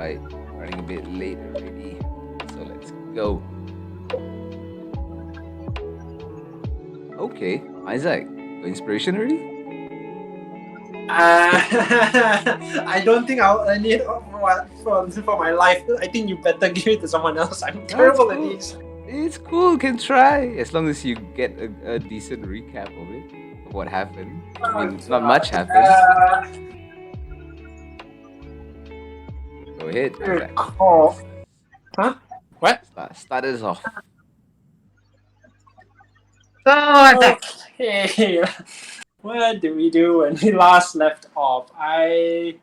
Right, running a bit late already. So let's go. Okay, Isaac, got inspiration already? I don't think I'll earn it for my life. I think you better give it to someone else. I'm No, it's terrible at cool. these. It's cool, can try. As long as you get a decent recap of it, of what happened. I mean, not much happened. Go ahead, Isaac. Recall. Huh? What? Start us off. Okay. What did we do when we last left off? I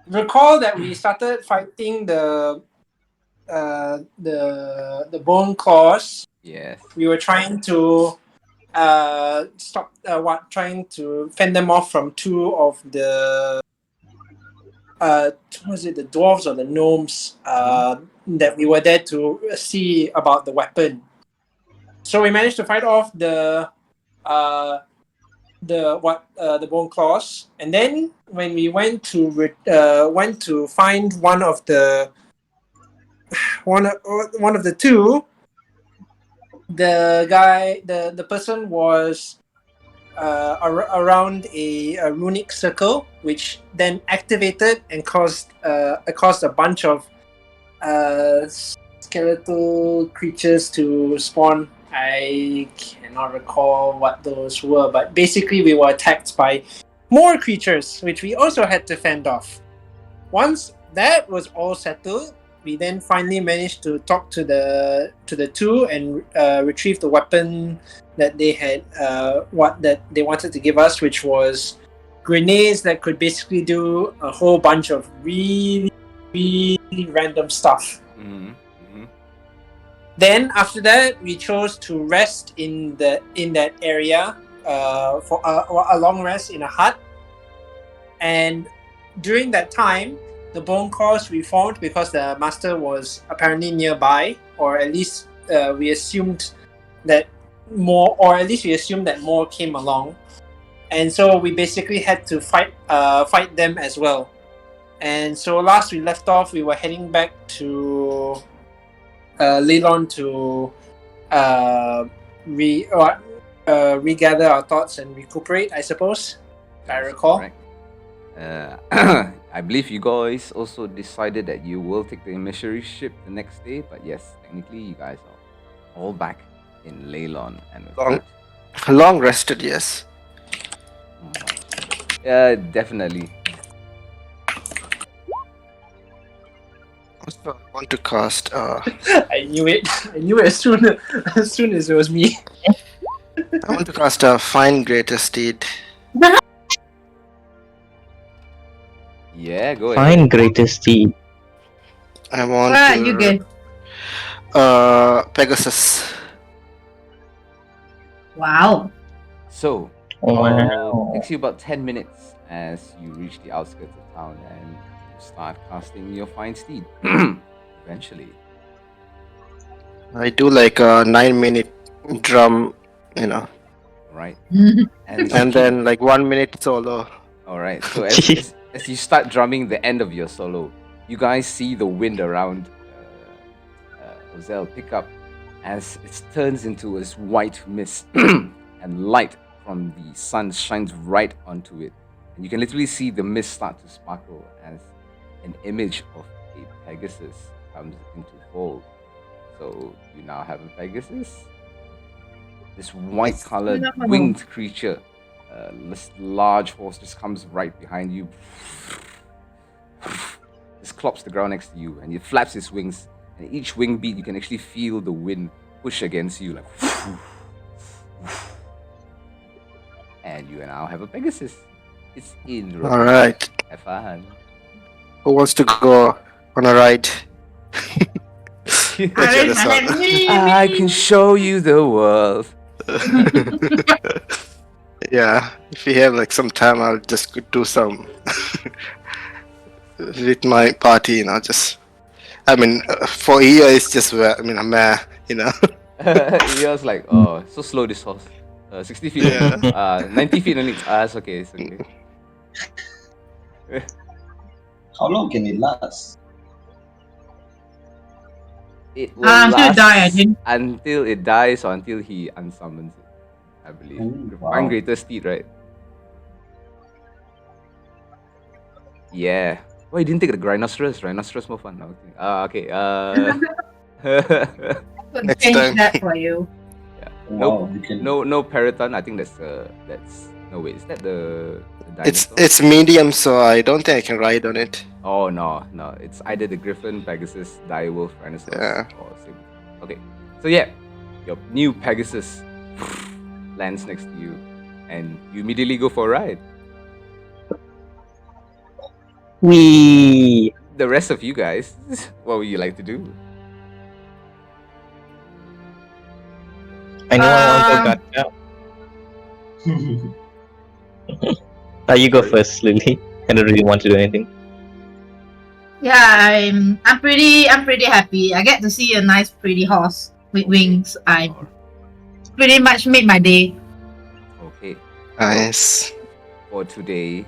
recall that we started fighting the bone claws. Yes. We were trying to trying to fend them off from two of the was it the dwarves or the gnomes that we were there to see about the weapon. So we managed to fight off the bone claws, and then when we went to find one of the two, the person was around a runic circle, which then activated and caused a bunch of skeletal creatures to spawn. I cannot recall what those were, but basically we were attacked by more creatures, which we also had to fend off. Once that was all settled, we then finally managed to talk to the two and retrieve the weapon that they had that they wanted to give us, which was grenades that could basically do a whole bunch of really, really random stuff. Then after that, we chose to rest in that area for a long rest in a hut. And during that time, the bone claws reformed because the master was apparently nearby, or at least we assumed that more came along. And so we basically had to fight them as well. And so last we left off, we were heading back to Leylon to regather our thoughts and recuperate, I suppose, if I recall. Correct. I believe you guys also decided that you will take the emissary ship the next day, but yes, technically you guys are all back in Leylon and long rested, yes. Definitely. I want to cast. I knew it. I knew it as soon as it was me. I want to cast a Fine Greater Steed. Yeah, go ahead. Fine Greater Steed. I want What to. you get? Pegasus. Wow. So, Wow. takes you about 10 minutes as you reach the outskirts of town and you start casting your fine steed. Eventually. I do like a 9-minute drum, Right. and then like 1 minute solo. Alright, so as you start drumming the end of your solo, you guys see the wind around Ozel pick up as it turns into this white mist and light from the sun shines right onto it. And you can literally see the mist start to sparkle as an image of a Pegasus comes into fold. So you now have a Pegasus. This white-colored winged creature, this large horse just comes right behind you. Just clops the ground next to you, and it flaps its wings. And each wing beat, you can actually feel the wind push against you, like. And you now have a Pegasus. It's in. All right. Have fun. Who wants to go on a ride? I can show you the world. Yeah, if we have like some time, I'll just do some with my party. For Eo, it's just I'm meh. Eo's like, oh, so slow this horse. 60 feet. Yeah. 90 feet only. It's okay. It's okay. How long can it last? It will Until it last die, I think. until it dies or until he unsummons it, I believe. Ooh, Find wow. greater steed, right? Yeah. Why you didn't take the rhinoceros? Rhinoceros more fun. Okay. Could Next change time. that for you. Wow, you can. no Periton. I think that's no wait. Is that the It's dinosaur? it's medium, so I don't think I can ride on it. Oh no. It's either the Griffin, Pegasus, Direwolf, Rhinoceros, Yeah. or Saber. Okay. So yeah, your new Pegasus lands next to you, and you immediately go for a ride. We The rest of you guys, what would you like to do? anyone want to go gacha? You go Sorry. first, Lily. I don't really want to do anything. Yeah, I'm pretty happy. I get to see a nice pretty horse with wings. I Or- pretty much made my day. Okay. Nice. For today,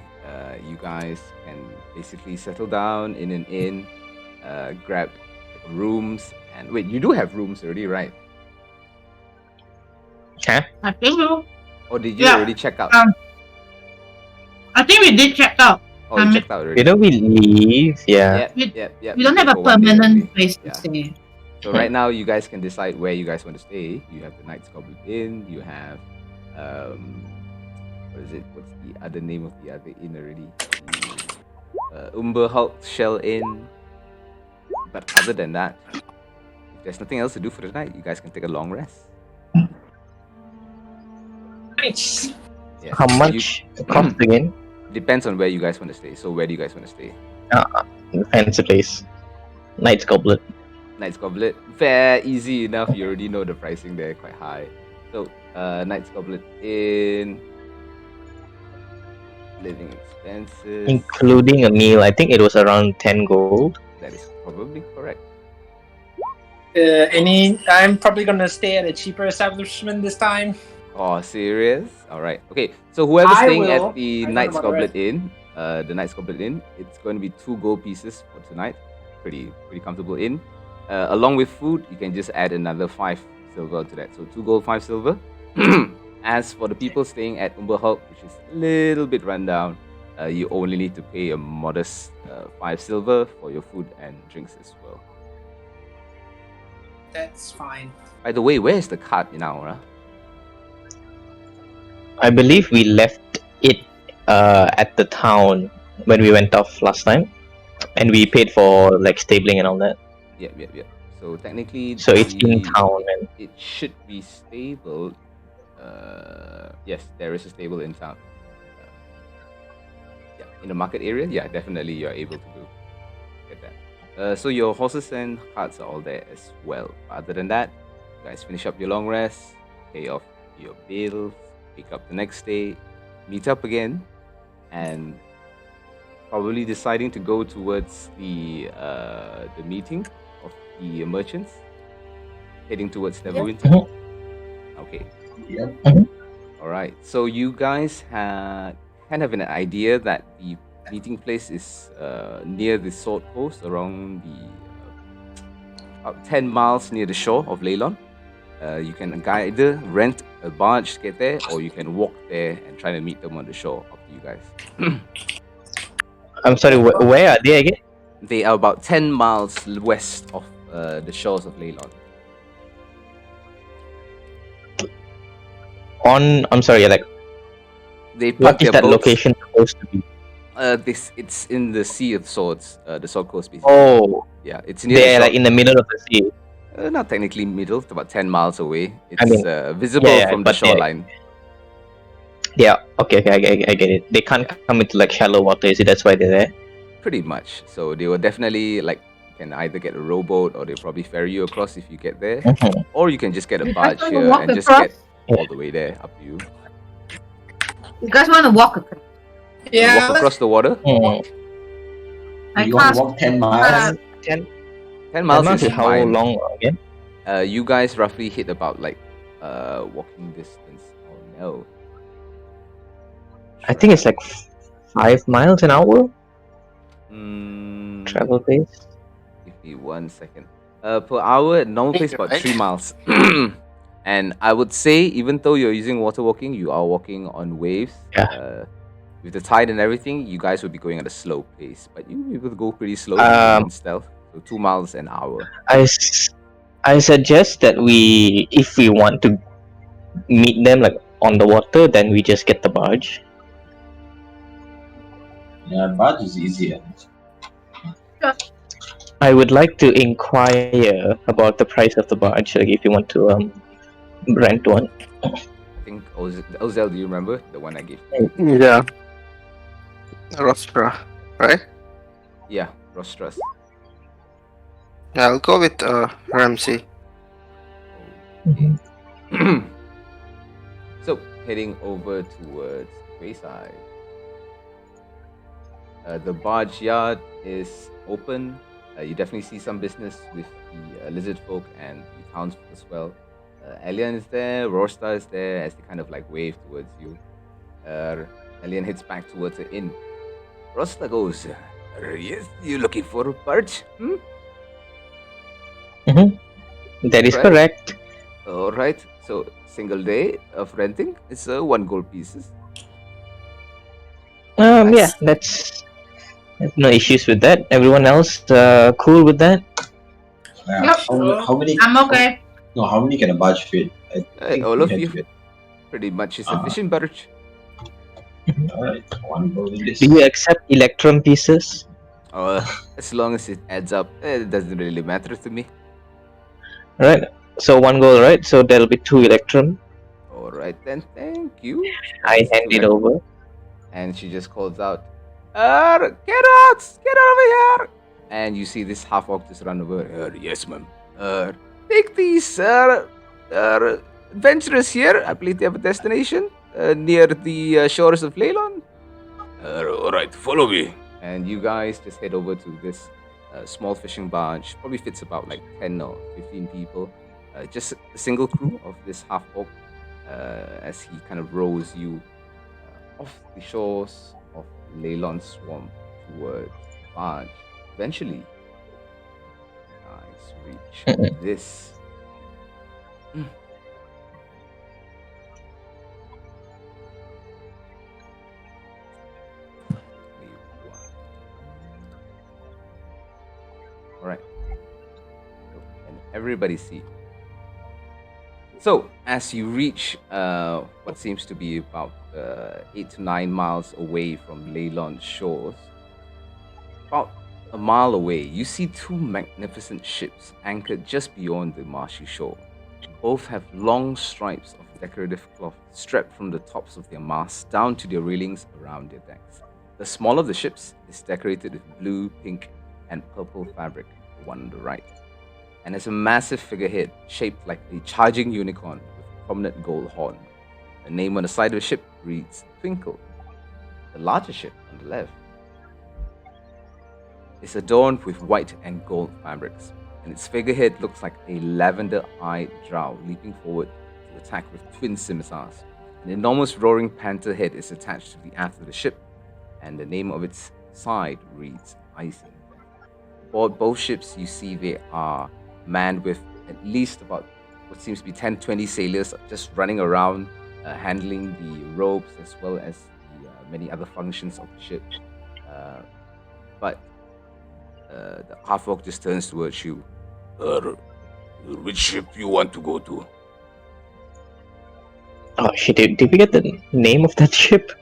you guys can basically settle down in an inn, grab rooms, and wait, you do have rooms already, right? Huh? I think so. Or did you Yeah, already check out? I think we did check out. Oh, you checked out already. Didn't we leave? Yeah. Yep. We don't have a For 1 day permanent only. place to Yeah. stay. So right now, you guys can decide where you guys want to stay. You have the Knights Goblet Inn. You have, what is it? What's the other name of the other inn already? The Umberhalt Shell Inn. But other than that, if there's nothing else to do for the night, you guys can take a long rest. Nice. Yeah. How So much it cost again? Depends on where you guys want to stay. So where do you guys want to stay? Fancy place. Knight's Goblet. Knight's Goblet, fair, easy enough. You already know the pricing there, quite high. So, Knight's Goblet in living expenses. Including a meal, I think it was around 10 gold. That is probably correct. I'm probably gonna stay at a cheaper establishment this time. Oh, serious? All right. Okay. So whoever's I staying will. at the I don't Knight's know about the Goblet Inn, the Knight's Goblet Inn, it's going to be 2 gold pieces for tonight. Pretty comfortable inn. Along with food, you can just add another 5 silver to that. So 2 gold, 5 silver. As for the people staying at Umberhalt, which is a little bit rundown, you only need to pay a modest 5 silver for your food and drinks as well. That's fine. By the way, where is the cart now? I believe we left it at the town when we went off last time. And we paid for like stabling and all that. Yep. So technically, So it's in town, and it should be stable. Yes, there is a stable in town. Yeah, in the market area, yeah, definitely you are able to get that. So your horses and carts are all there as well. Other than that, you guys finish up your long rest, pay off your bills, pick up the next day, meet up again, and probably deciding to go towards the meeting of the merchants, heading towards Neverwinter. Mhm. Okay. Yep. All right. So you guys kind of have an idea that the meeting place is near the Sword Coast, around the about 10 miles near the shore of Leylon. You can either rent a barge to get there, or you can walk there and try to meet them on the shore. Up to you guys. I'm sorry, where are they again? They are about 10 miles west of the shores of Leylon. I'm sorry, like, They what park is their that boats. location supposed to be? It's in the Sea of Swords, the Sword Coast, basically. Oh, Yeah, it's near they're the like shore. in the middle of the sea. Not technically middle, it's about 10 miles away. It's I mean, visible yeah, from the but they're- shoreline. Yeah, okay, I get it. They can't come into like shallow water, is it? That's why they're there. Pretty much. So they will definitely can either get a rowboat, or they'll probably ferry you across if you get there. Mhm. Or you can just get a You guys barge wanna here walk and just across? get all the way there. Up to you. You guys want to walk across? Yeah, Walk let's- across the water. Hmm. I You want cast to walk 10 miles? 10 That miles must is be how fine. long again? You guys roughly hit about walking distance. Oh no. I think it's like 5 miles an hour Mm, travel pace. give me 1 second. Per hour, normal Hey, pace about right? 3 miles. And I would say, even though you're using water walking, you are walking on waves. Yeah. With the tide and everything, you guys will be going at a slow pace, but you'll be able to go pretty slow Um, in stealth. So 2 miles an hour. I suggest that if we want to meet them like on the water, then we just get the barge. Yeah, barge is easier. I would like to inquire about the price of the barge, like if you want to rent one. I think Ozel, do you remember the one I gave to you? Yeah. Rostra, right? Yeah, Rostras. Yeah, I'll go with Ramsey. Okay. So heading over towards Wayside. The barge yard is open. You definitely see some business with the lizard folk and the townsfolk as well. Elian is there, Rorsta is there as they kind of like wave towards you. Elian heads back towards the inn. Rorsta goes, yes, you looking for a barge? That is Right. correct. Alright, so single day of renting, it's 1 gold pieces. Yeah, that's no issues with that. Everyone else cool with that? Yeah. Yep. How many? I'm okay. How many can a barge fit? I think All we of had you, to get- pretty much is Ah. a fishing barge. Alright, 1 golden disc. Do you accept electrum pieces? As long as it adds up, it doesn't really matter to me. Right. So 1 gold, right? So there'll be 2 electrum. Alright then, thank you. I That's hand two it rec- over. And she just calls out, get out over here! And you see this half orc just run over. Yes, ma'am. Take these adventurers here. I believe they have a destination near the shores of Leylon. Alright, follow me. And you guys just head over to this small fishing barge. Probably fits about like 10 or 15 people. Just a single crew of this half orc as he kind of rows you off the shores of Leylon Swamp towards the barge. Eventually, you guys reach this. Alright. And everybody see. So, as you reach what seems to be about 8 to 9 miles away from Leylon shores, about a mile away, you see 2 magnificent ships anchored just beyond the marshy shore. Both have long stripes of decorative cloth strapped from the tops of their masts down to their railings around their decks. The smaller of the ships is decorated with blue, pink, and purple fabric, the one on the right, and has a massive figurehead shaped like a charging unicorn with a prominent gold horn. The name on the side of the ship reads Twinkle. The larger ship on the left is adorned with white and gold fabrics, and its figurehead looks like a lavender-eyed drow leaping forward to attack with twin scimitars. An enormous roaring panther head is attached to the aft of the ship, and the name of its side reads Icingdeath. Aboard both ships, you see they are manned with at least about what seems to be 10-20 sailors just running around, handling the ropes as well as the many other functions of the ship. But the half-orc just turns towards you. Which ship you want to go to? Oh shit! Did we get the name of that ship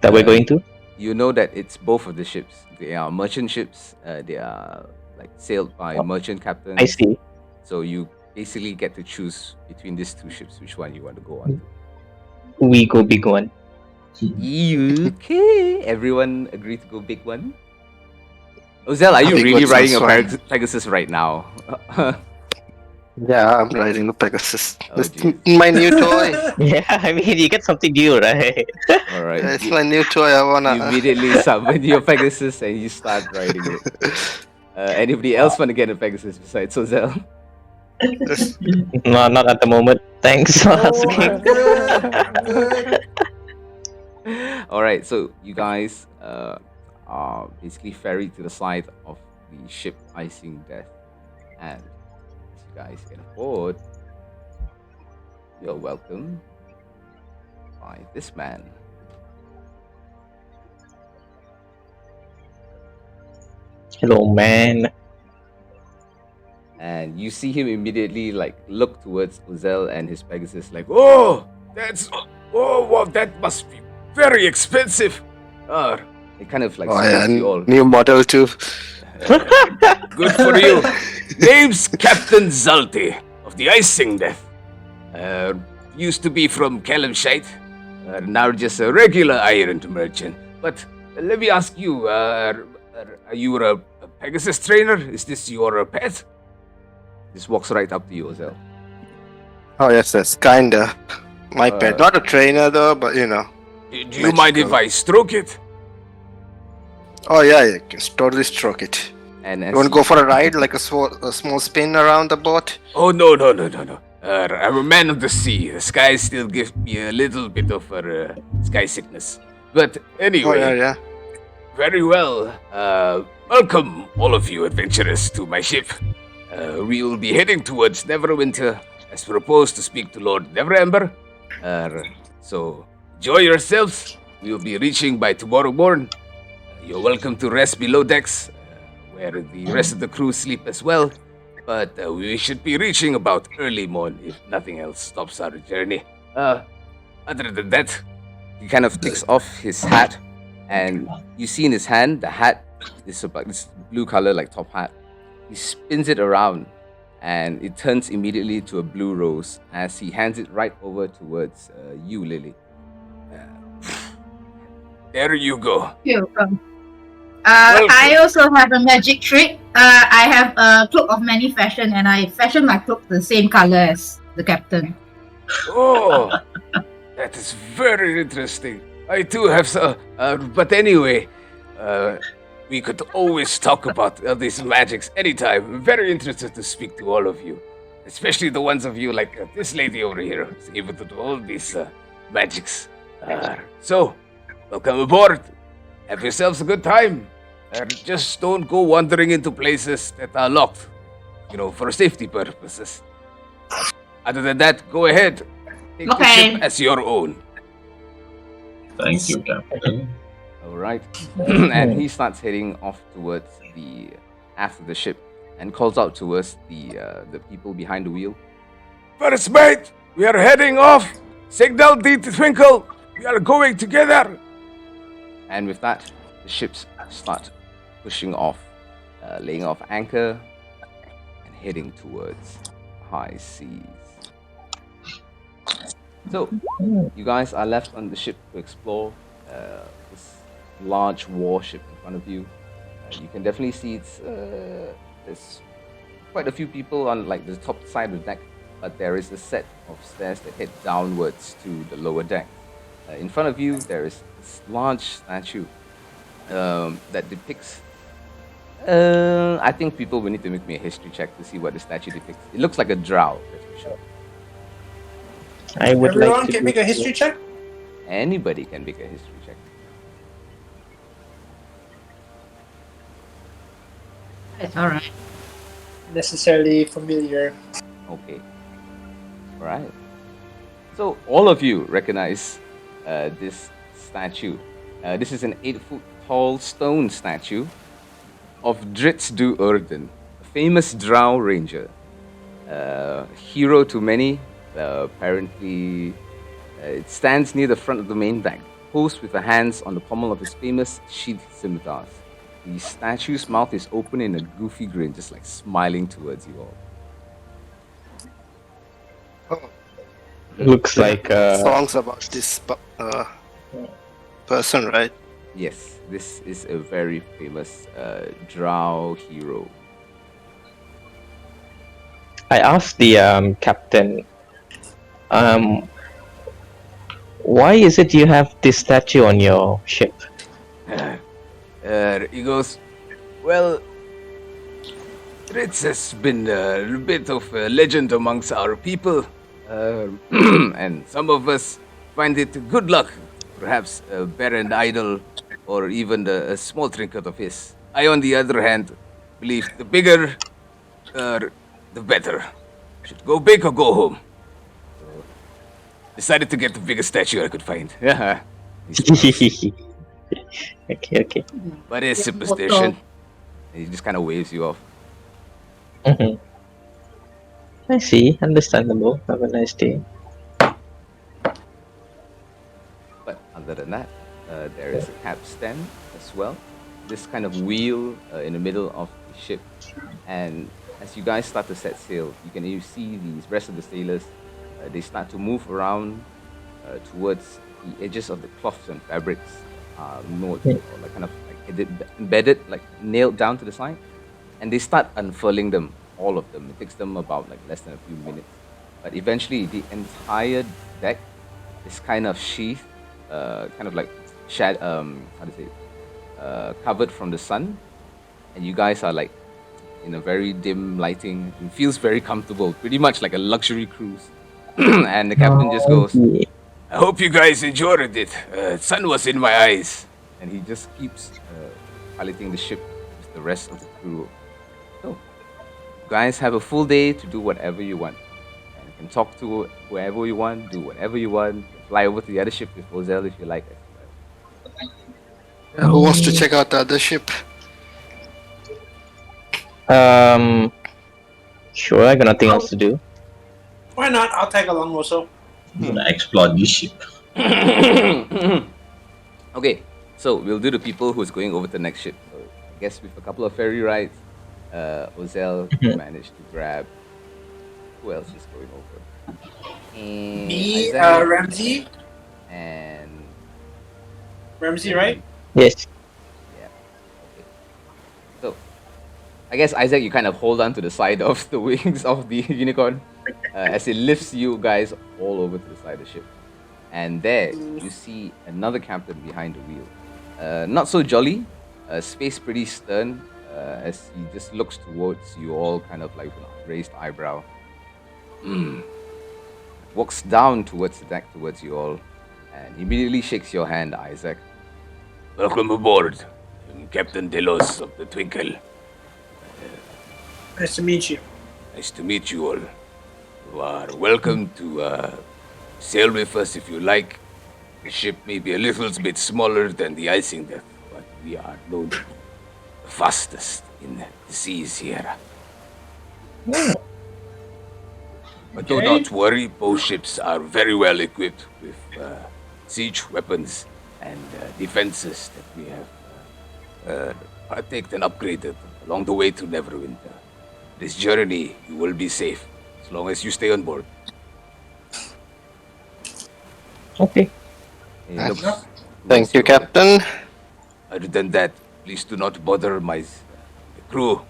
that we're going to? You know that it's both of the ships. They are merchant ships. They are like sailed by merchant captains. I see. So you basically get to choose between these 2 ships which one you want to go on. We go big one. Okay, everyone agree to go big one. Ozel, are you Big really one riding a sounds fun. Pegasus right now? Yeah, I'm riding the Pegasus. Oh, This geez. my new toy. Yeah, I mean you get something new, right? All right. It's my new toy. I wanna. You immediately summon your Pegasus and you start riding it. Anybody else want to get a Pegasus besides Ozel? No, not at the moment. Thanks for asking. All right, so you guys are basically ferried to the side of the ship Icingdeath. And as you guys get aboard, you're welcome by this man. Hello, man. And you see him immediately like look towards Uzel and his Pegasus like, oh, well, that must be very expensive. It kind of like Oh salutes yeah, you all. new model too. Good for you. Name's Captain Zalti of the Icingdeath. Used to be from Kalimshite. Now just a regular iron merchant. But let me ask you, are you a Pegasus trainer? Is this your pet? This walks right up to you, Uzel. Oh yes, kinda. My pet, not a trainer though, but you know. Do you mind if I stroke it? Oh yeah, you can totally stroke it. And You want to go for a ride, like a small spin around the boat? Oh, no. I'm a man of the sea. The sky still gives me a little bit of sky sickness. But anyway, Oh yeah. very well. Welcome, all of you adventurers, to my ship. We'll be heading towards Neverwinter, as proposed to speak to Lord Neverember. So, enjoy yourselves. We'll be reaching by tomorrow morning. You're welcome to rest below decks, where the rest of the crew sleep as well. But we should be reaching about early morn if nothing else stops our journey. Other than that, he kind of takes off his hat, and you see in his hand, the hat is about this blue color, like top hat. He spins it around, and it turns immediately to a blue rose as he hands it right over towards you, Lily. There you go. You're welcome. I also have a magic trick. I have a cloak of many fashion, and I fashion my cloak the same color as the captain. Oh, that is very interesting. I too have some. But anyway, we could always talk about these magics anytime. I'm very interested to speak to all of you, especially the ones of you like this lady over here who's able to do all these magics. So, welcome aboard. Have yourselves a good time. Just don't go wandering into places that are locked, for safety purposes. Other than that, go ahead. Take the Okay. ship as your own. Thank you, Captain. All right. And he starts heading off towards the aft of the ship and calls out towards the people behind the wheel. First mate, we are heading off. Signal D to Twinkle. We are going together. And with that, the ships start pushing off, laying off anchor and heading towards high seas. So, you guys are left on the ship to explore this large warship in front of you. You can definitely see there's quite a few people on like the top side of the deck, but there is a set of stairs that head downwards to the lower deck. In front of you, there is this large statue that depicts. I think people will need to make me a history check to see what the statue depicts. It looks like a drow, that's for sure. I would Everyone like to can make a history check. Anybody can make a history check. It's alright. Necessarily familiar. Okay. Alright. So, all of you recognize this statue. This is an 8-foot tall stone statue of Dritz du Urden, a famous drow ranger. Hero to many. Apparently, it stands near the front of the main deck, posed with the hands on the pommel of his famous sheathed scimitars. The statue's mouth is open in a goofy grin, just like smiling towards you all. Looks like Songs about this person, right? Yes, this is a very famous drow hero. I asked the captain, why is it you have this statue on your ship? He goes, well, Ritz has been a bit of a legend amongst our people, and some of us find it good luck, perhaps bear an idol or even a small trinket of his. I, on the other hand, believe the bigger, the better. Should go big or go home. So, decided to get the biggest statue I could find. Yeah. Okay. But it's Yeah, superstition. He just kind of waves you off. Mm-hmm. I see. Understandable. Have a nice day. But other than that, there is a capstan as well. This kind of wheel in the middle of the ship. And as you guys start to set sail, you see the rest of the sailors. They start to move around towards the edges of the cloths and fabrics, moored or like kind of like embedded, like nailed down to the side. And they start unfurling them, all of them. It takes them about like less than a few minutes. But eventually, the entire deck is kind of sheathed, kind of like covered from the sun, and you guys are like in a very dim lighting. It feels very comfortable, pretty much like a luxury cruise. And the captain just goes, Yeah. "I hope you guys enjoyed it. Sun was in my eyes," and he just keeps piloting the ship with the rest of the crew. So, you guys have a full day to do whatever you want. And you can talk to whoever you want, do whatever you want, fly over to the other ship with Ozel if you like. Who wants to check out the other ship? Sure. I got nothing else to do. Why not? I'll tag along also. I'm gonna explore this ship. Okay, so we'll do the people who's going over to the next ship. So I guess with a couple of ferry rides, Ozel managed to grab. Who else is going over? And Me, Isaac Ramsey. and Ramsey, right? Yes. yeah. Okay. So I guess Isaac, you kind of hold on to the side of the wings of the unicorn as it lifts you guys all over to the side of the ship. And there you see another captain behind the wheel. Not so jolly, face pretty stern as he just looks towards you all, kind of like with a raised eyebrow. Walks down towards the deck, towards you all, and immediately shakes your hand, Isaac. Welcome aboard. I'm Captain Delos of the Twinkle. Nice to meet you. Nice to meet you all. You are welcome to sail with us if you like. The ship may be a little bit smaller than the Icingdeath, but we are known the fastest in the seas here. But do Okay. not worry, both ships are very well equipped with siege weapons and defenses that we have taken and upgraded along the way to Neverwinter. This journey, you will be safe as long as you stay on board. Okay. He Nice. looks Thank you, over. Captain. Other than that, please do not bother the crew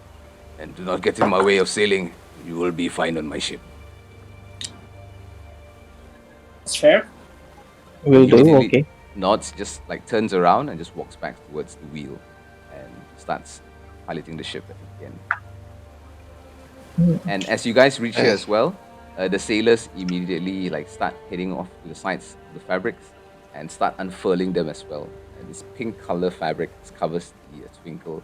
and do not get in my way of sailing. You will be fine on my ship. That's fair. Will do. Immediately Okay. Nods, just like turns around and just walks back towards the wheel and starts piloting the ship again. And as you guys reach here as well, the sailors immediately like start heading off to the sides of the fabrics and start unfurling them as well. And this pink color fabric covers the Twinkle.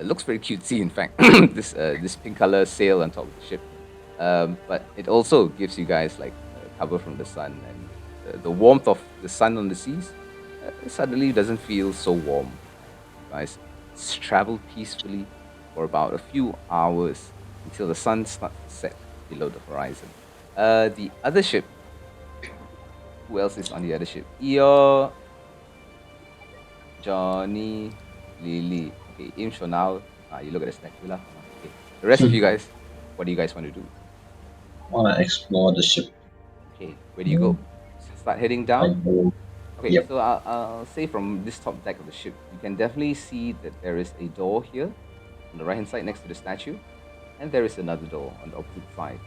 Looks very cutesy, in fact. this pink color sail on top of the ship, but it also gives you guys like cover from the sun, and the warmth of the sun on the seas suddenly doesn't feel so warm. You guys travel peacefully for about a few hours until the sun starts to set below the horizon. The other ship. Who else is on the other ship? Eo, Johnny, Lily. Okay, Imsh for now. You look at the spectacular. Okay. The rest of you guys, what do you guys want to do? I wanna explore the ship. Okay, where do you go? Start heading I down? go. Okay, Yep. so I'll say from this top deck of the ship, you can definitely see that there is a door here on the right hand side next to the statue, and there is another door on the opposite side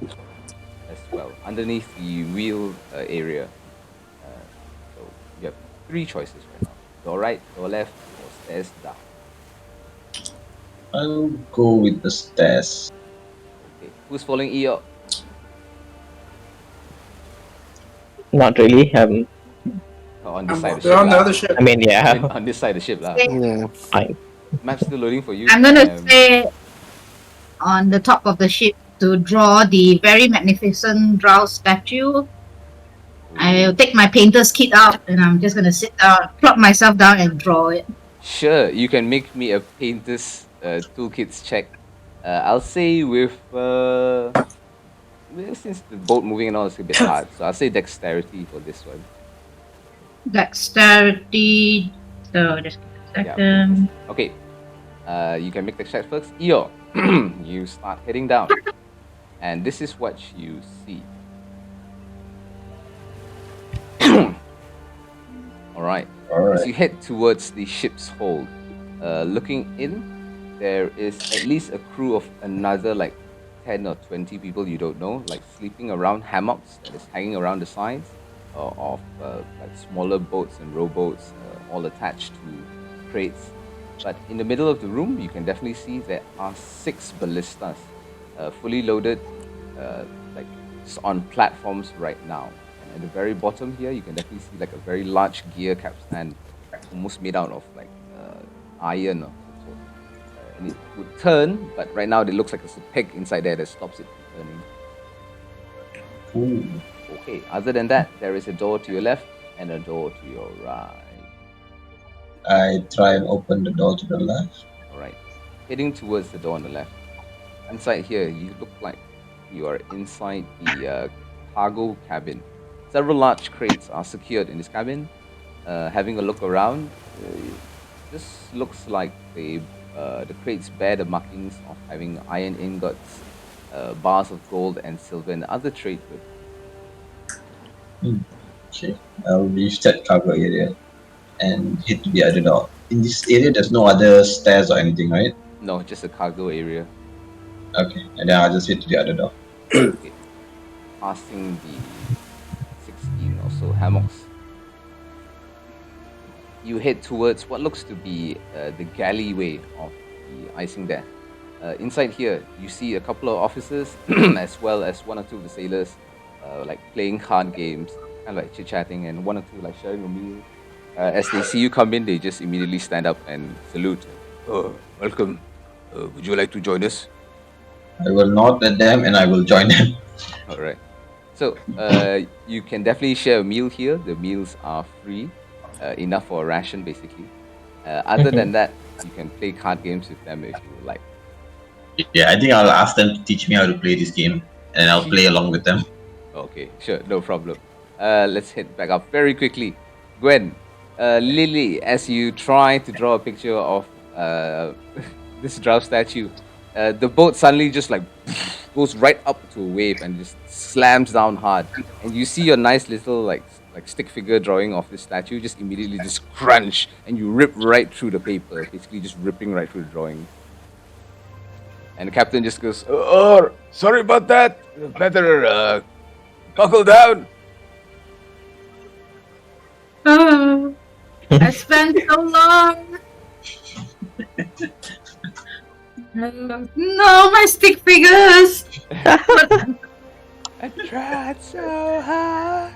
as well, underneath the wheel area. So you have three choices right now: door right, door left, or stairs down. I'll go with the stairs. Okay, who's following Eo? Not really. Oh, on this side of the We're ship. on the lah. other ship. I mean, yeah. On this side of the ship. Lah. Okay. Yeah. Fine. Map's still loading for you. I'm gonna say on the top of the ship to draw the very magnificent drow statue. I'll take my painter's kit out and I'm just gonna sit down, plop myself down and draw it. Sure, you can make me a painter's toolkits check. I'll say with well, since the boat moving and all is a bit hard, so I'll say dexterity for this one. Dexterity. So just give a second. Okay. You can make the check first. Eo, you start heading down, and this is what you see. All right. As you head towards the ship's hold, looking in, there is at least a crew of another like 10 or 20 people you don't know, like sleeping around hammocks that is hanging around the sides of like smaller boats and rowboats, all attached to crates. But in the middle of the room, you can definitely see there are 6 ballistas, fully loaded, like on platforms right now. At the very bottom here, you can definitely see like a very large gear capstan, almost made out of like iron or some sort. And it would turn, but right now it looks like there's a peg inside there that stops it from turning. Ooh. Okay, other than that, there is a door to your left and a door to your right. I try and open the door to the left. Alright, heading towards the door on the left. Inside here, you look like you are inside the cargo cabin. Several large crates are secured in this cabin. Having a look around, this looks like the crates bear the markings of having iron ingots, bars of gold and silver and other trade goods. Okay, I'll leave that cargo area and head to the other door. In this area, there's no other stairs or anything, right? No, just a cargo area. Okay, and then I'll just head to the other door. Okay. Passing the 16 or so hammocks, you head towards what looks to be the galleyway of the Icingdeath. Inside here, you see a couple of officers as well as 1 or 2 of the sailors like playing card games, kind of like chit-chatting, and 1 or 2 like sharing a meal. As they see you come in, they just immediately stand up and salute. Welcome. Would you like to join us? I will nod at them and I will join them. Alright. So, you can definitely share a meal here. The meals are free, enough for a ration basically. Other than that, you can play card games with them if you would like. Yeah, I think I'll ask them to teach me how to play this game and I'll play along with them. Okay, sure, no problem. Let's head back up very quickly. Gwen, Lily, as you try to draw a picture of this drow statue, the boat suddenly just like goes right up to a wave and just slams down hard, and you see your nice little like stick figure drawing of this statue just immediately just crunch, and you rip right through the paper, basically just ripping right through the drawing. And the captain just goes, "Oh, sorry about that. Better buckle down." Oh, I spent so long. No, my stick figures. I tried so hard.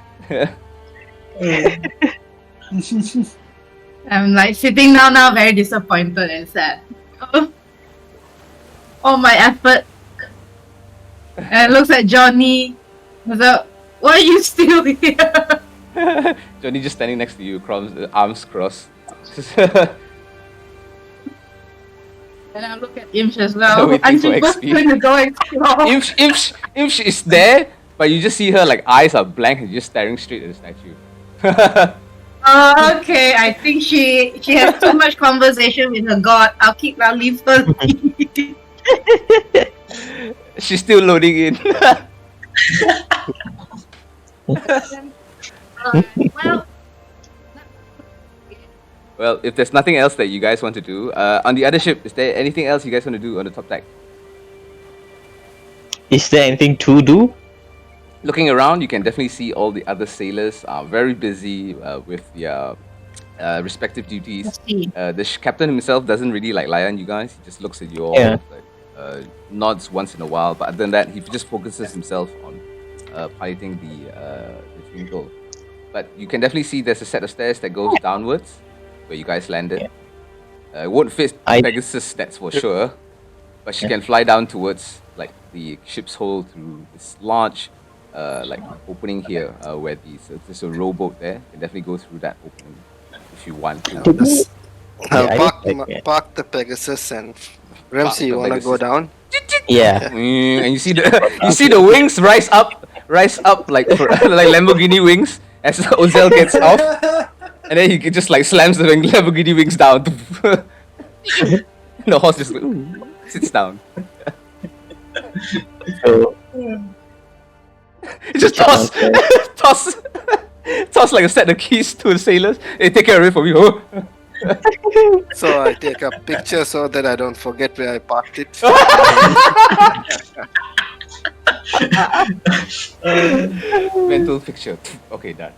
I'm like sitting down now, very disappointed and sad. All my effort. And it looks at Johnny. So, why are you still here? Johnny just standing next to you, arms crossed. And I look at Imsh as well. Waiting I'm for just XP. going to go explore. Imsh is there, but you just see her like eyes are blank and just staring straight at the statue. Okay, I think she has too much conversation with her god. I'll leave her. She's still loading in. Well, if there's nothing else that you guys want to do, on the other ship, is there anything else you guys want to do on the top deck? Is there anything to do? Looking around, you can definitely see all the other sailors are very busy with their respective duties. The captain himself doesn't really like lie on you guys. He just looks at you all, nods once in a while. But other than that, he just focuses himself on piloting the Twinkle. But you can definitely see there's a set of stairs that goes downwards where you guys landed. It won't fit Pegasus, that's for sure. but she can fly down towards like the ship's hull through this large, like opening here, where there's a rowboat there. You can definitely go through that opening if you want to. Yes. Yeah, I Park, guess, like, park the Pegasus and Ramsey, the you wanna go Pegasus. down? yeah. And you see the wings rise up like like Lamborghini wings as Ozell gets off, and then he just like slams the Lamborghini wings down. The horse just sits down. So He just toss like a set of keys to the sailors. Hey, take care of it for me. Oh. So I take a picture so that I don't forget where I parked it. Mental picture. Okay, done.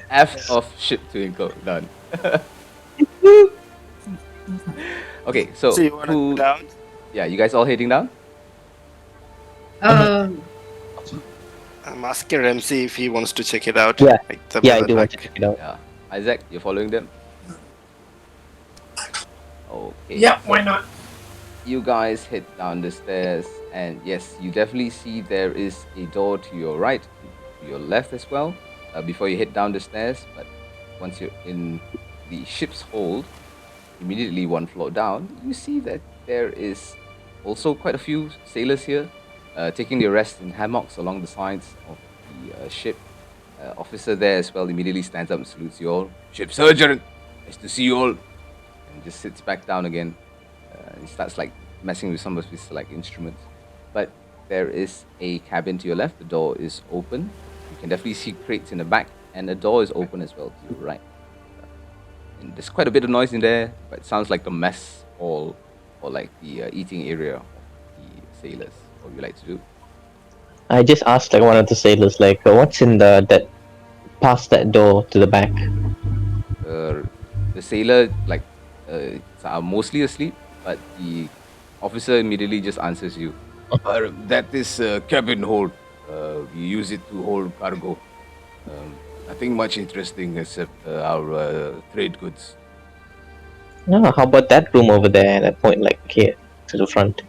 F of ship Twinkle, done. Okay, so So you wanna go down? yeah, you guys all heading down? I'm asking Ramsey if he wants to check it out. Yeah. Like the yeah, I weather, do want to like- check it out. Yeah. Isaac, you're following them? Okay. Yeah, so why not? You guys head down the stairs, and yes, you definitely see there is a door to your right, to your left as well, before you head down the stairs. But once you're in the ship's hold, immediately one floor down, you see that there is also quite a few sailors here, taking their rest in hammocks along the sides of the ship. Officer there as well immediately stands up and salutes you all. Ship surgeon, nice to see you all. And just sits back down again. He starts like messing with some of his like instruments. But there is a cabin to your left. The door is open. You can definitely see crates in the back, and the door is open as well to your right. And there's quite a bit of noise in there, but it sounds like the mess hall or like the eating area of the sailors. What would you like to do? I just asked like one of the sailors, like, what's in that past that door to the back? The sailor like are mostly asleep, but the officer immediately just answers you. That is cabin hold. We use it to hold cargo. Nothing much interesting except our trade goods. No, how about that room over there? That point, like here to the front.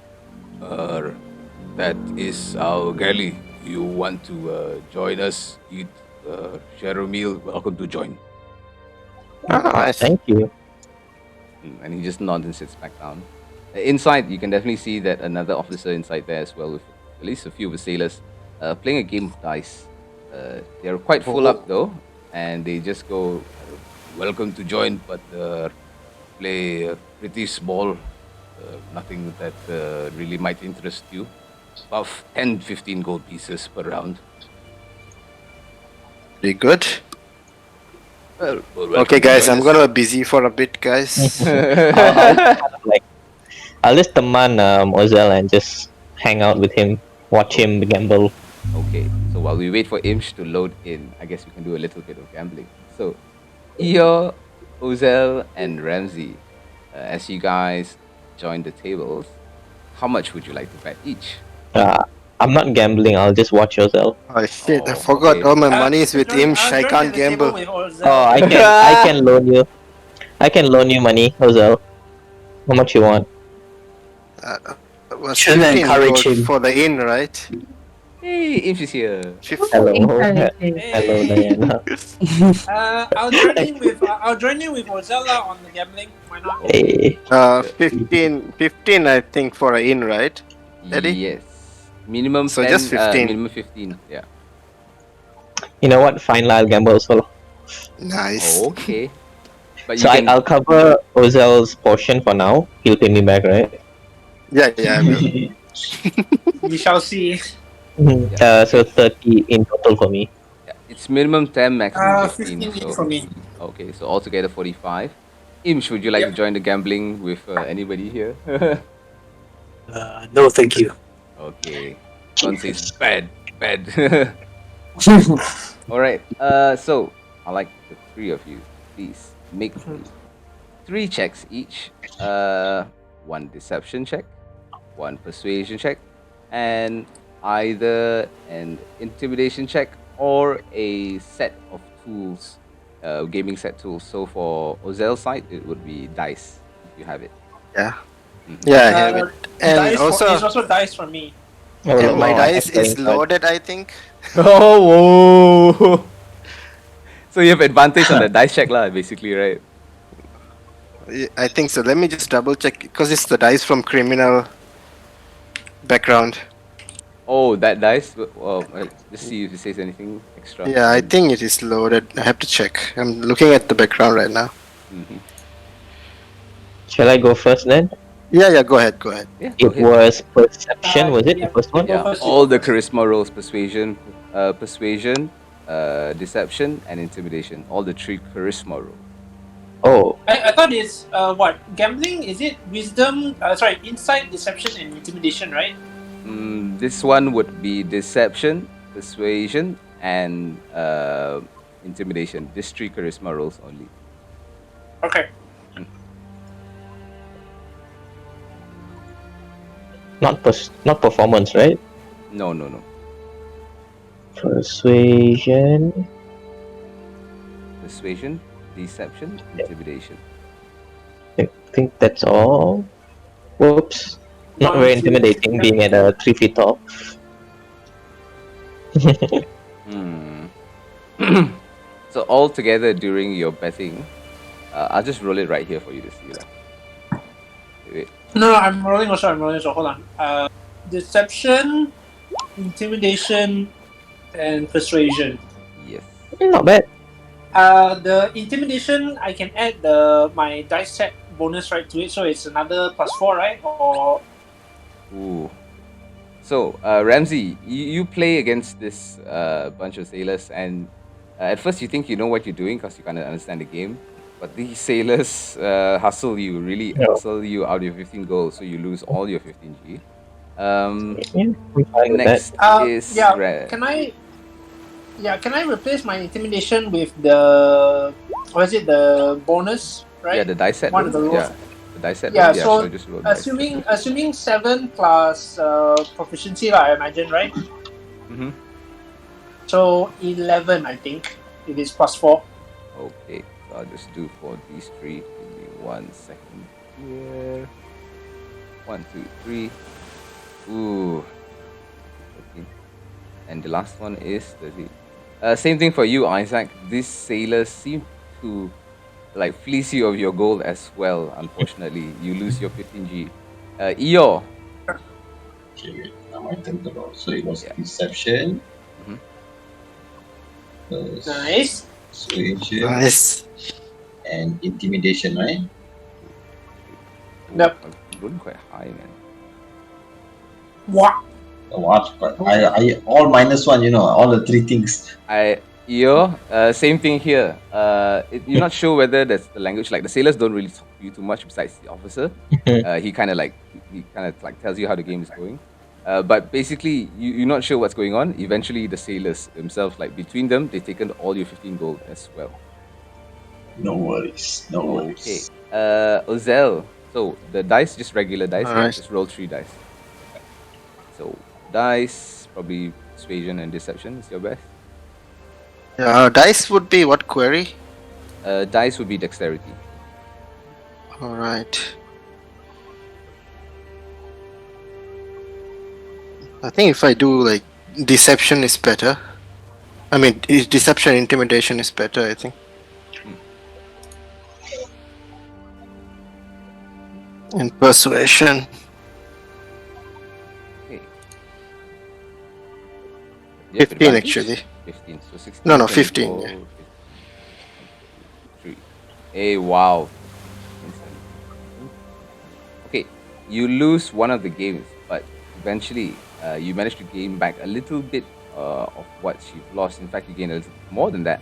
That is our galley. You want to join us, eat, share a meal, welcome to join. Nice. Thank you. And he just nods and sits back down. Inside, you can definitely see that another officer inside there as well, with at least a few of the sailors playing a game of dice. They're quite full up though, and they just go, welcome to join, but play pretty small. Nothing that really might interest you. About 10-15 gold pieces per round. Pretty good. Well, Okay, guys, I'm gonna be busy for a bit, guys. I'll just teman Ozell and just hang out with him, watch him gamble. Okay, so while we wait for Imsh to load in, I guess we can do a little bit of gambling. So, Eo, Ozell, and Ramsey, as you guys join the tables, how much would you like to bet each? I'm not gambling. I'll just watch Ozell. Oh shit, I Oh, forgot okay. all my money is with him. I'll I join can't the table gamble. with Ozell. Oh, I can loan you. I can loan you money, Ozell. How much you want? It was Shouldn't 15 encourage gold him. for the inn, right? Hey, Imsh is here. 15. Hello. Encouraging. Hello, Diana. I'll join in with Ozella on the gambling. Why not? Hey. 15 I think for an inn, right? Eddie? Yes. Minimum So 10, just 15. minimum 15, yeah. You know what? Fine, I'll gamble also. Nice. Okay. But you So can... I'll cover Ozell's portion for now. He'll pay me back, right? Yeah, I will. We shall see. So 30 in total for me. Yeah, it's minimum 10, maximum 15 15. each for me. Okay, so altogether 45. Imsh, would you like to join the gambling with anybody here? No, thank you. Okay. John says bad. Alright, so I'd like the three of you, please make 3 checks each. 1 deception check, 1 persuasion check, and either an intimidation check or a set of tools, gaming set tools. So for Ozell's side, it would be dice, if you have it. Yeah. Yeah, I have it. And Dice also, it's also dice from me. Oh, and my wow, I dice have playing is cards. loaded, I think. Oh, whoa. So you have advantage on the dice check, lah, basically, right? I think so. Let me just double check because it's the dice from criminal background. Oh, that dice. Well, let's see if it says anything extra. Yeah, I think it is loaded. I have to check. I'm looking at the background right now. Mhm. Shall I go first then? Yeah, go ahead. Yeah, go It ahead. was perception, was it Yeah, the first one? go Yeah, first, you all go the first. charisma rolls: persuasion, deception, and intimidation. All the 3 charisma rolls. Oh, I thought it's what gambling? Is it wisdom? Sorry, insight, deception, and intimidation, right? This one would be deception, persuasion, and intimidation. These 3 charisma rolls only. Okay. not performance, right? No. Persuasion. Persuasion, deception, intimidation. I think that's all. Whoops. Not very intimidating being at 3 feet tall. Hmm. So all together during your betting, I'll just roll it right here for you to see. Wait. No, I'm rolling also. Hold on. Deception, intimidation, and persuasion. Yes. Not bad. The intimidation, I can add my dice set bonus right to it, so it's another +4, right? Or Ooh. So, Ramsey, you play against this bunch of sailors, and at first you think you know what you're doing because you kind of understand the game. But these sailors hustle you, really Yeah. hustle you out of your 15 gold, so you lose all your 15G. Yeah, I'm fine with that. Next is can I replace my intimidation with the the bonus, right? Yeah, the dice set. One of the rolls. Yeah, the dice set. Yeah, Yeah, so just roll the dice set. assuming 7 plus proficiency, I imagine, right? Mm-hmm. So 11, I think, if it's +4. Okay, so I'll just do for these 3. Give me 1 second here. 1, 2, 3. Ooh. 13. And the last one is 30. Same thing for you, Isaac. These sailors seem to fleece you of your gold as well. Unfortunately, you lose your 15G. Eeyore. Okay, wait. Now my turn to roll. So it was Yeah. deception. Mhm. Nice. Persuasion. Nice. And intimidation, right? Yep. I'm rolling quite high, man. What? What? I all -1, all the 3 things. Eeyore, same thing here. You're not sure whether that's the language. Like the sailors don't really talk to you too much besides the officer. He kind of tells you how the game is going. But basically, you're not sure what's going on. Eventually, the sailors themselves, between them, they've taken all your 15 gold as well. No worries. No Okay. worries. Ozel. So the dice, just regular dice. Alright. Just roll 3 dice. So dice, probably persuasion and deception is your best. Dice would be what query? Dice would be dexterity. Alright. I think if I do deception is better. I mean, deception, intimidation is better, I think. And persuasion. Okay. 15 actually. 15. So 16. No, 24, 15, yeah. 3. Hey, wow. Okay, you lose one of the games, but eventually you manage to gain back a little bit of what you've lost. In fact, you gain a little more than that.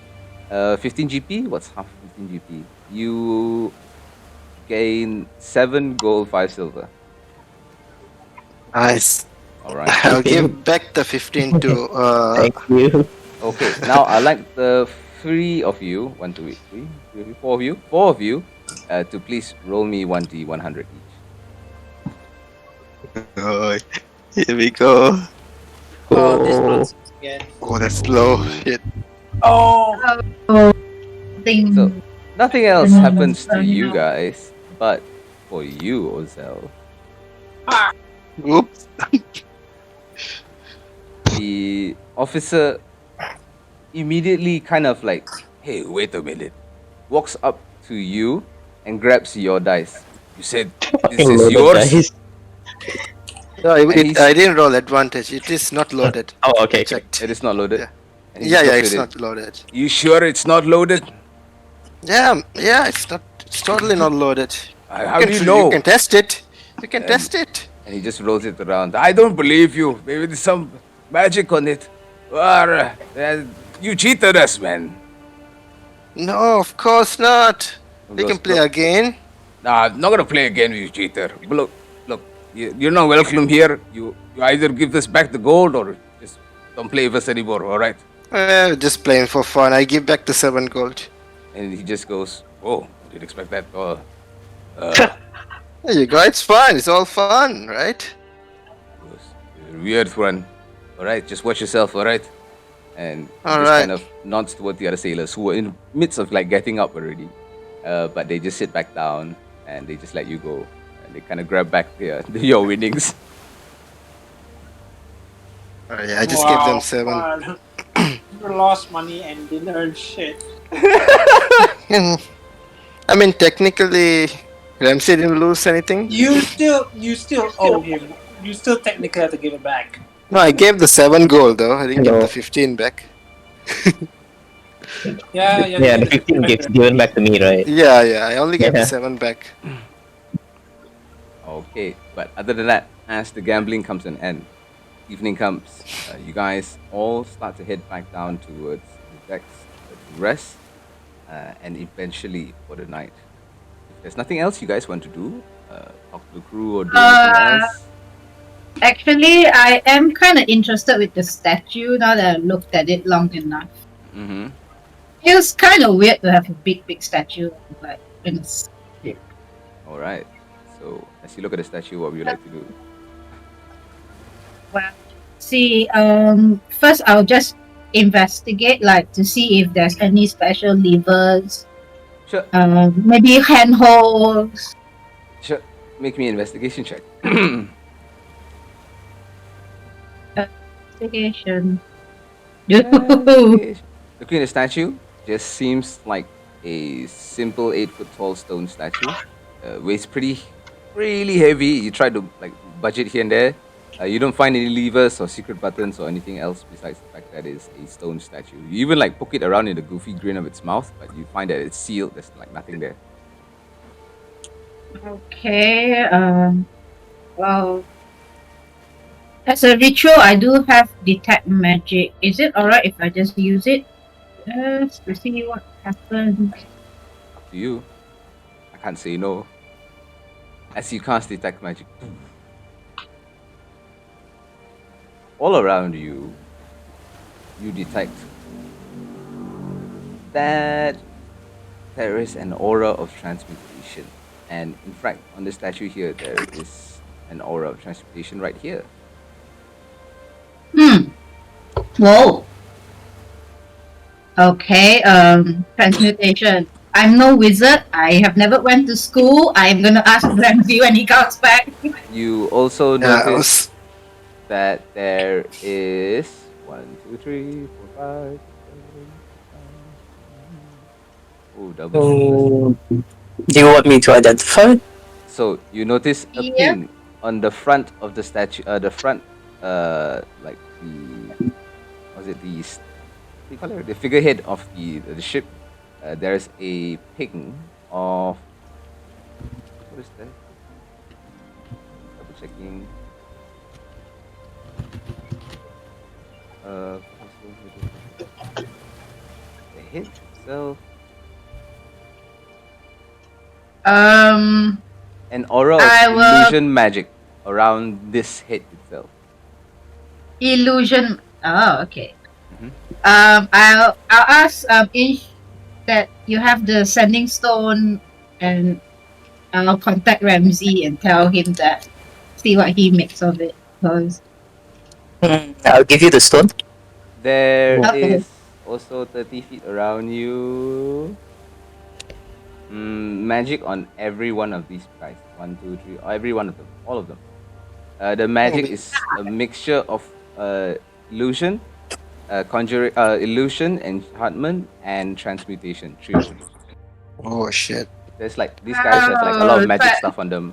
15 GP? What's half 15 GP? You gain 7 gold, 5 silver. Nice. Alright. I'll give back the 15 to Thank you. Okay, now I'd like the 3 of you, 1, 2, 3, 4 of you, to please roll me 1d, 100 each. Oh, here we go. Oh, this nonsense again. Oh, that's low. Shit. Oh, Thing. So, nothing else happens to you guys, but for you, Ozel, Oops. The officer immediately kind of like, hey, wait a minute, walks up to you and grabs your dice. You said this Fucking is loaded yours? dice. No, And he's- I didn't roll advantage. It is not loaded. Oh, okay. Checked. It is not loaded. Yeah. And he Yeah, just yeah, looks it's at not it. loaded. You sure it's not loaded? Yeah, yeah, it's not. It's totally not loaded. How do you know? You can test it. You can And- test it. And he just rolls it around. I don't believe you. Maybe there's some magic on it. You cheated us, man. No, of course not. We can Goes, play "Look, again. Nah, I'm not gonna play again with you, cheater. Look, you're not welcome here. You either give us back the gold or just don't play with us anymore. All right? Just playing for fun. I give back the 7 gold. And he just goes, "Oh, didn't expect that." There you go. It's fun. It's all fun, right? Goes, weird one. All right, just watch yourself. All right? And he All just right. kind of nods toward the other sailors who were in the midst of like getting up already, but they just sit back down and they just let you go. And they kind of grab back your winnings. Oh, yeah, I just gave them 7. Wow. You lost money and didn't earn shit. And, I mean, technically, Ramsey didn't lose anything. You still owe him. You still technically have to give it back. No, I gave the 7 gold though. I didn't give No. the 15 back. Yeah, Yeah, the 15 gets given back to me, right? Yeah, yeah. I only gave Yeah. the 7 back. Okay, but other than that, as the gambling comes to an end, evening comes, you guys all start to head back down towards the decks to rest, and eventually for the night. If there's nothing else you guys want to do, talk to the crew or do anything else. Actually, I am kind of interested with the statue now that I've looked at it long enough. Mm-hmm. Feels kind of weird to have a big statue like in a All right. So as you look at the statue, what would you like to do? Well, see, first I'll just investigate, like, to see if there's any special levers, Sure. maybe handholds. Sure. Make me an investigation check. Investigation. Looking at the statue, just seems like a simple 8-foot tall stone statue. Weighs really heavy. You try to like budget here and there. You don't find any levers or secret buttons or anything else besides the fact that it's a stone statue. You even like poke it around in the goofy grin of its mouth, but you find that it's sealed. There's like nothing there. Okay, well, as a ritual, I do have detect magic. Is it alright if I just use it? Just to see what happens. Up to you. I can't say no. As you cast detect magic, all around you, you detect that there is an aura of transmutation. And in fact, on the statue here, there is an aura of transmutation right here. Whoa. Okay, transmutation. I'm no wizard. I have never went to school. I'm gonna ask Ramsey when he comes back. You also Yeah, I notice was, that there is 1, 2, 3, 4, 5, 6, 7, 8, 9, 10. Oh, double. So, do you want me to identify? So you notice a Yeah. ping on the front of the statue, the front, like the, was it the, what do you call it? The figurehead of the ship. There's a ping of, what is that? Double checking. The head itself. An aura of I will- illusion magic around this head itself. Illusion. Oh, okay. Mhm. I'll ask Ish that you have the sending stone, and I'll contact Ramsey and tell him that. See what he makes of it. Because I'll give you the stone. There Okay. is also 30 feet around you. Magic on every one of these guys. 1, 2, 3. Every one of them. All of them. The magic is a mixture of illusion, illusion, enchantment, and transmutation. Three of them. Oh shit. There's like these guys have like a lot of magic stuff on them.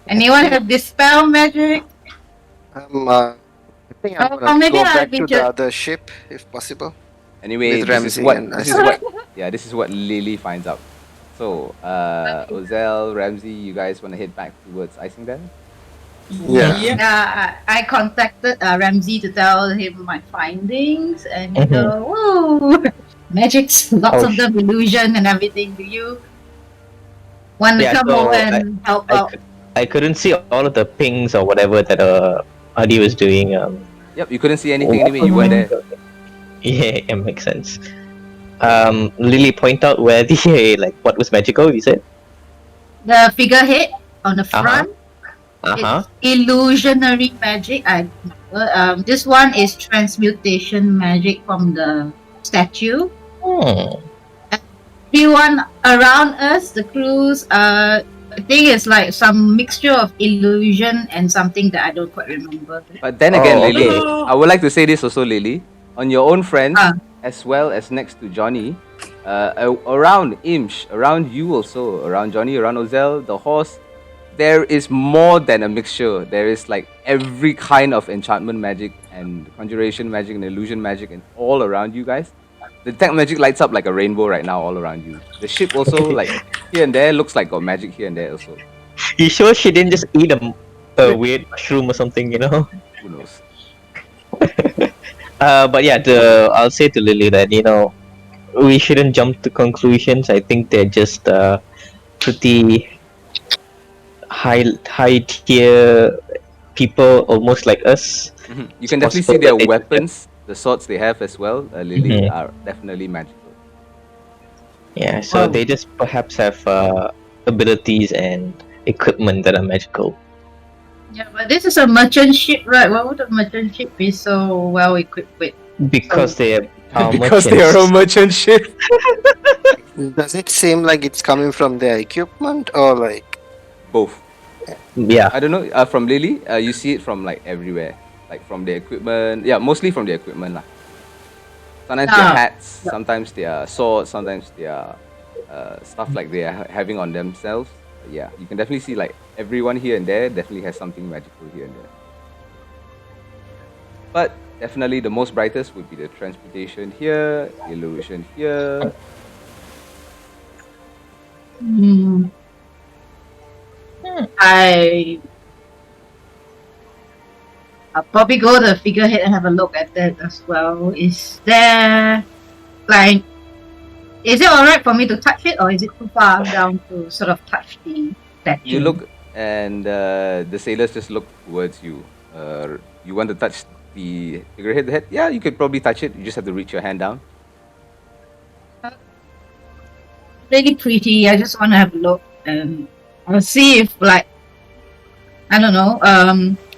Anyone have dispel magic? I think I'm Oh, gonna maybe go I'll back be to ju- the other ship if possible. Anyway, With this is Ramsey what and this is what this is what Lily finds out. So, Ozel, Ramsey, you guys want to head back towards Icingdeath? Yeah. I contacted Ramsey to tell him my findings, and he Mhm. go, "Whoa, magics, lots Oh, of them, illusion and everything. Do you want to Yeah, come so over and help I, out?" I couldn't see all of the pings or whatever that Adi was doing. Yep, you couldn't see anything anyway. You weren't there. Yeah, it makes sense. Lily, point out where the like what was magical. You said. The figurehead on the Uh-huh. front. Uh-huh. It's illusionary magic. This one is transmutation magic from the statue. Hmm. Everyone around us, the crews, I think it's like some mixture of illusion and something that I don't quite remember. But then again, Oh, Lily, okay. I would like to say this also, Lily. On your own friends, Ah. as well as next to Johnny, around Imsh, around you also, around Johnny, around Ozel, the horse, there is more than a mixture. There is like every kind of enchantment magic and conjuration magic and illusion magic and all around you guys. The detect magic lights up like a rainbow right now all around you. The ship also like here and there looks like got magic here and there also. You sure she didn't just eat a weird mushroom or something? You know. Who knows? But yeah, I'll say to Lily that we shouldn't jump to conclusions. I think they're just pretty high tier people, almost like us. You It's can definitely see possible their that they- weapons, the swords they have as well, Lily, Mhm. are definitely magical. Yeah, so Wow. they just perhaps have abilities and equipment that are magical. Yeah, but this is a merchant ship, right? Why would a merchant ship be so well equipped with? Because they are Because they are a merchant ship. Does it seem like it's coming from their equipment or like? Both. Yeah. I don't know. From Lily, you see it from like everywhere, like from the equipment. Yeah, mostly from the equipment lah. Sometimes they are hats, sometimes they are swords, sometimes they are stuff like they are having on themselves. Yeah, you can definitely see like everyone here and there definitely has something magical here and there. But definitely the most brightest would be the transportation here, illusion here. Hmm. I'll probably go to the figurehead and have a look at that as well. Is there, like, is it alright for me to touch it, or is it too far down to sort of touch the statue? You look, and the sailors just look towards you. You want to touch the figurehead head? Yeah, you could probably touch it. You just have to reach your hand down. Really pretty. I just want to have a look, and I'll see if, like, I don't know,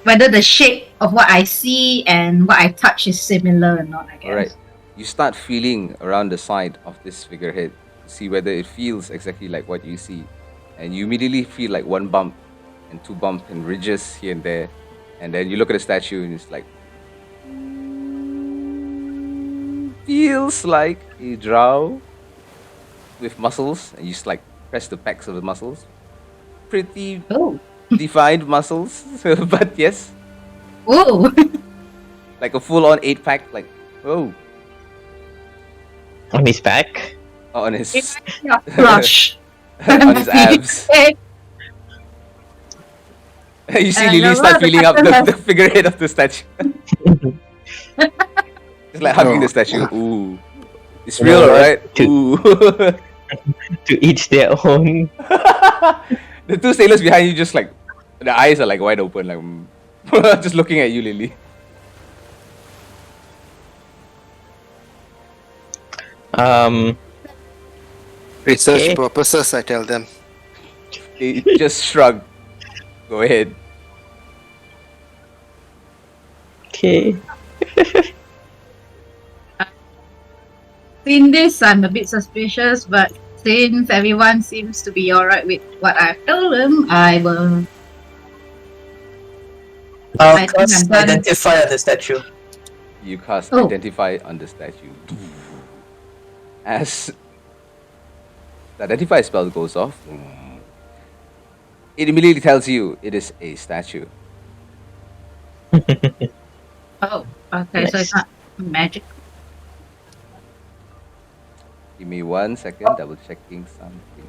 whether the shape of what I see and what I touch is similar or not, I guess. Alright. You start feeling around the side of this figurehead to see whether it feels exactly like what you see. And you immediately feel like one bump and two bump and ridges here and there. And then you look at the statue and it's like, feels like a drow with muscles. And you just like press the backs of the muscles. Pretty Oh. defined muscles, but yes, Whoa. like a full-on 8-pack. Like, oh, On his back. on his Flush. on his abs. You see Lily start feeling up the figurehead of the statue. It's like hugging the statue. Ooh, it's You real, know what? right? Ooh. To each their own. The two sailors behind you just like the eyes are like wide open, like just looking at you, Lily. Research Okay. purposes, I tell them. They just shrug. Go ahead. Okay. Seeing this, I'm a bit suspicious, but since everyone seems to be alright with what I've told them, I will I'll I think I'm cast done. identify on the statue. You cast Oh. identify on the statue. As the identify spell goes off, it immediately tells you it is a statue. Oh, okay, so it's not magic. Give me 1 second, double checking something.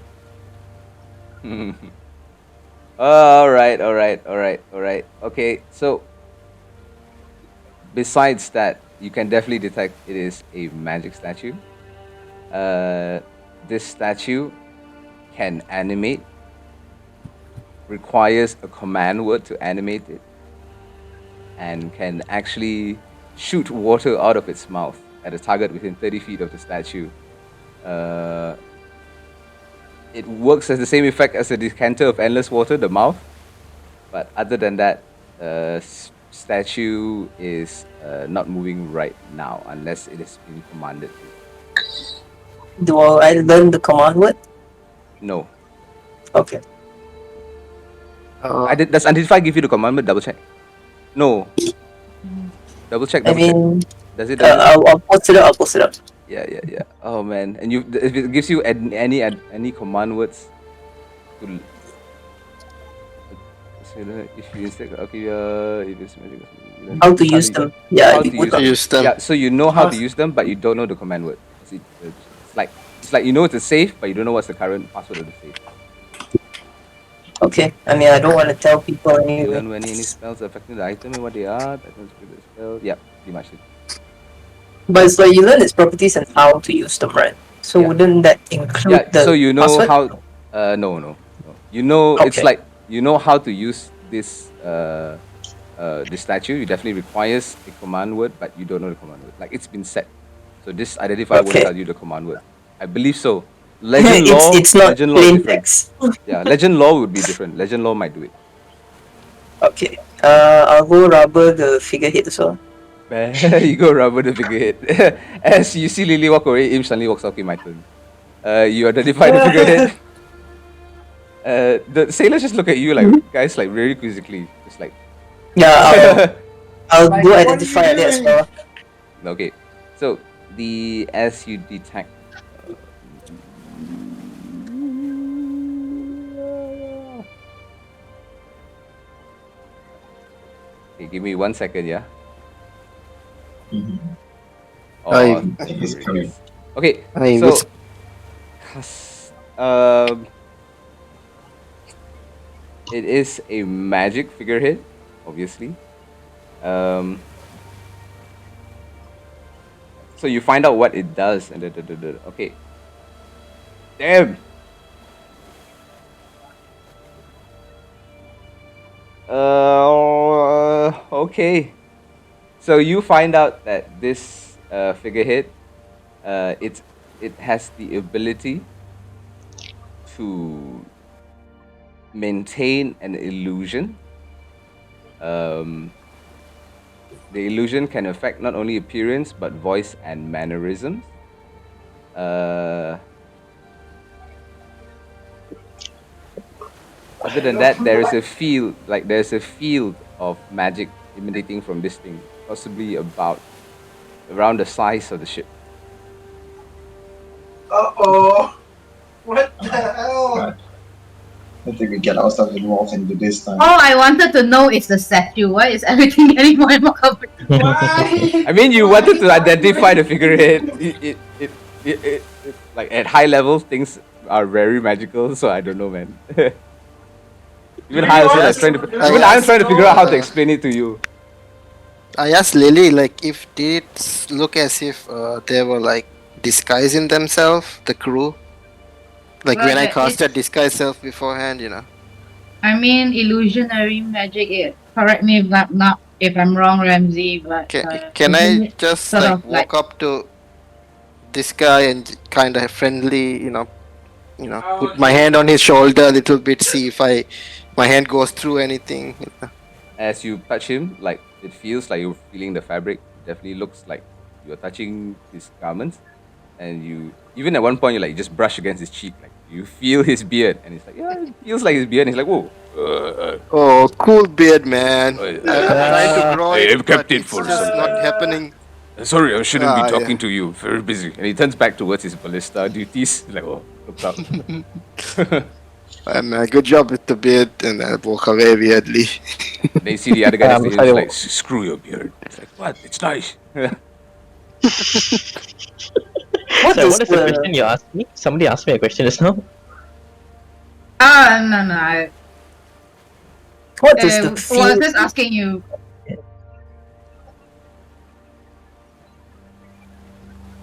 Alright. Okay, so besides that, you can definitely detect it is a magic statue. This statue can animate, requires a command word to animate it, and can actually shoot water out of its mouth at a target within 30 feet of the statue. It works as the same effect as a decanter of endless water, the mouth. But other than that, statue is not moving right now unless it is being commanded to. Do I learn the command word? No. Okay. Does identify give you the commandment? Double check. No. Double check. I Double check. mean, Does it? I'll post it up. I'll post it up. Yeah. Oh man, and if it gives you any command words, to, if you instead okay if it's magic, How to use them? Yeah, how it'd to be good. Use them. Yeah, so you know how to use them, but you don't know the command word. It's like you know it's a safe, but you don't know what's the current password of the safe. Okay. I mean, I don't want to tell people You anyway. learn when any spells affecting the item and what they are. That one's the spell. Yeah, pretty much it. But it's like you learn its properties and how to use them, right? So Yeah. wouldn't that include Yeah, the so you know password? how. No. You know, it's Okay. like you know how to use this this statue. It definitely requires a command word, but you don't know the command word. Like it's been set. So this identifier won't Okay. tell you the command word. I believe so. Legend law. it's not Legend law is plain different. text. Yeah, legend law would be different. Legend law might do it. Okay. I'll go rubber the figurehead as well. You go rubber the figurehead. As you see Lily walk away, Im suddenly walks up. Okay, my turn. You identify the figurehead. The sailors just look at you like guys, like very quizzically, just like. Yeah, I'll Like, go what identify are you that as doing? well. Okay, so as you detect. Okay, give me 1 second, yeah. Mhm. Oh, I think it's coming. okay. I So, was it is a magic figurehead, obviously. So you find out what it does, and okay. Damn. Okay. So you find out that this figurehead, it has the ability to maintain an illusion. The illusion can affect not only appearance but voice and mannerisms. Other than that, there's a field of magic emanating from this thing, possibly around the size of the ship. Uh-oh. What the hell? God. I think we get ourselves involved into this time. All I wanted to know is the statue. Why is everything getting more and more complicated? Why? I mean, you wanted to identify the figurehead. It like at high level, things are very magical. So I don't know, man. Even Do I you also want like us trying to to. do Even I'm this trying to figure out how to though? explain it to you. I asked Lily, like, if did it look as if they were like disguising themselves, the crew. Like Well, when I that casted is- disguise self beforehand, you know. I mean, illusionary magic. Correct me if I'm wrong, Ramsey. But Can isn't I it just sort like of walk up to this guy and kind of friendly, put my hand on his shoulder a little bit, see if my hand goes through anything. You know. As you touch him, like it feels like you're feeling the fabric. It definitely looks like you're touching his garments, and you even at one point you like just brush against his cheek, like you feel his beard, and it's like yeah, it feels like his beard. And he's like whoa, Oh, cool beard, man. Uh, I'm trying to grow I it, have kept but it it's for just some not time. happening. Sorry, I shouldn't be Ah, yeah. talking to you. Very busy. And he turns back towards his ballista duties. Like, oh, look up. Good job with the beard, and I walk away weirdly. They see the other guy next to him. sorry, He's like, screw your beard. It's like, what? It's nice. What So is what is the question you asked me? Somebody asked me a question just now. No. What is the I was field? just asking you.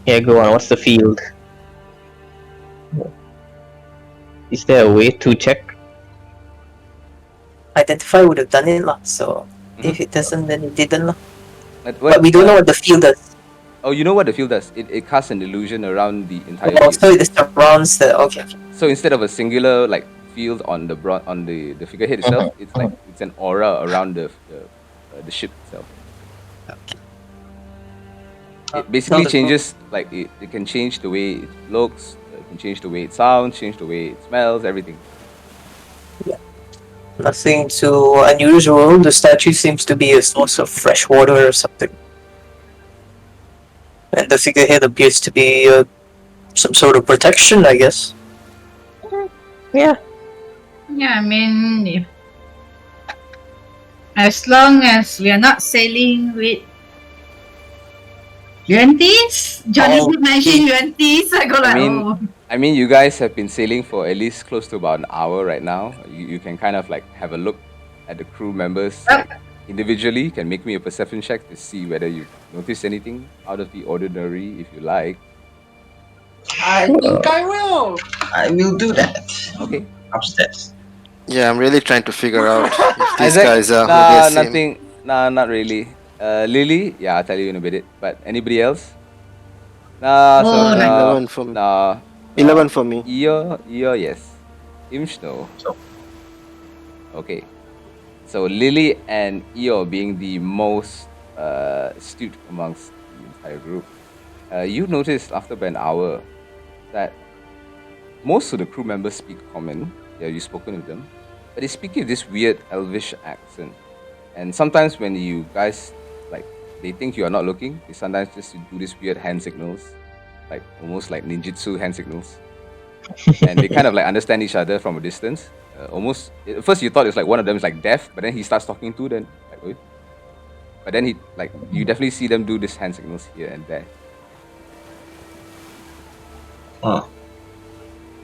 Yeah, go on. What's the field? Is there a way to check? Identify would have done it, lah. So Mhm. if it doesn't, then it didn't, lah. But But we don't know what the field does. Oh, you know what the field does? It casts an illusion around the entire Oh, field. so it surrounds the. Okay. So instead of a singular like field on the the figurehead itself, it's like it's an aura around the ship itself. Okay. It basically Tell the- changes, like it can change the way it looks, it can change the way it sounds, change the way it smells, everything. Nothing too unusual. The statue seems to be a source of fresh water or something. And the figurehead appears to be some sort of protection, I guess. Yeah. Yeah, I mean, if, as long as we are not sailing with Yuantis, Johnny Oh, did mention Yuantis. I go like, mean- oh. I mean, you guys have been sailing for at least close to about an hour right now. You can kind of like have a look at the crew members like, individually. You can make me a perception check to see whether you notice anything out of the ordinary, if you like. I think I will. I will do that. Okay. Upstairs. Yeah, I'm really trying to figure out if these Isaac? guys are Nah, who they seem. nothing. Nah, not really. Lily? Yeah, I'll tell you in a bit. But anybody else? Nah, so Oh, no. 11 for me. Nah. 11 for me. Eo, yes. Imsh, no. So- Okay. So Lily and Eo being the most astute amongst the entire group, you noticed after about an hour that most of the crew members speak common. Yeah, you've spoken with them, but they speak with this weird Elvish accent. And sometimes when you guys like they think you are not looking, they sometimes just do these weird hand signals, like almost like ninjutsu hand signals. And they kind of like understand each other from a distance. Almost at first you thought it's like one of them is like deaf, but then he starts talking to them like, "Oi." But then he like you definitely see them do these hand signals here and there. Oh,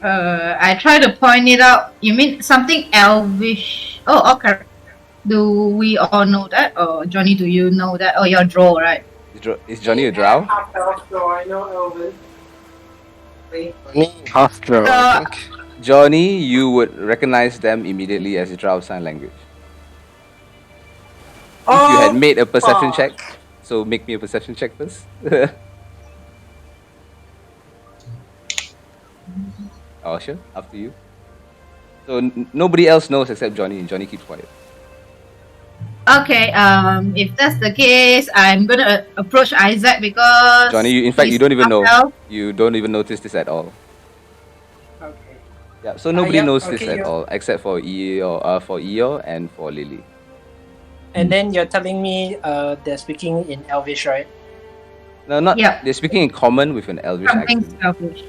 I try to point it out. You mean something elvish? Oh, okay. Do we all know that? Or Johnny, do you know that? Oh, you're draw, right? Is Johnny a drow? Half elf, so I know Elvis. Me, half draw, I think. Johnny, you would recognize them immediately as a drow sign language. If you had made a perception check, so make me a perception check first. Oh, sure, up to you. So nobody else knows except Johnny, and Johnny keeps quiet. Okay. If that's the case, I'm gonna approach Isaac because Johnny, in fact, you he's don't even know. half elf. You don't even notice this at all. Okay. Yeah, so nobody yeah, knows this okay, at yeah. all except for Eo, and for Lily. And then you're telling me they're speaking in Elvish, right? No, not. Yeah. They're speaking in common with an Elvish Something accent. selfish.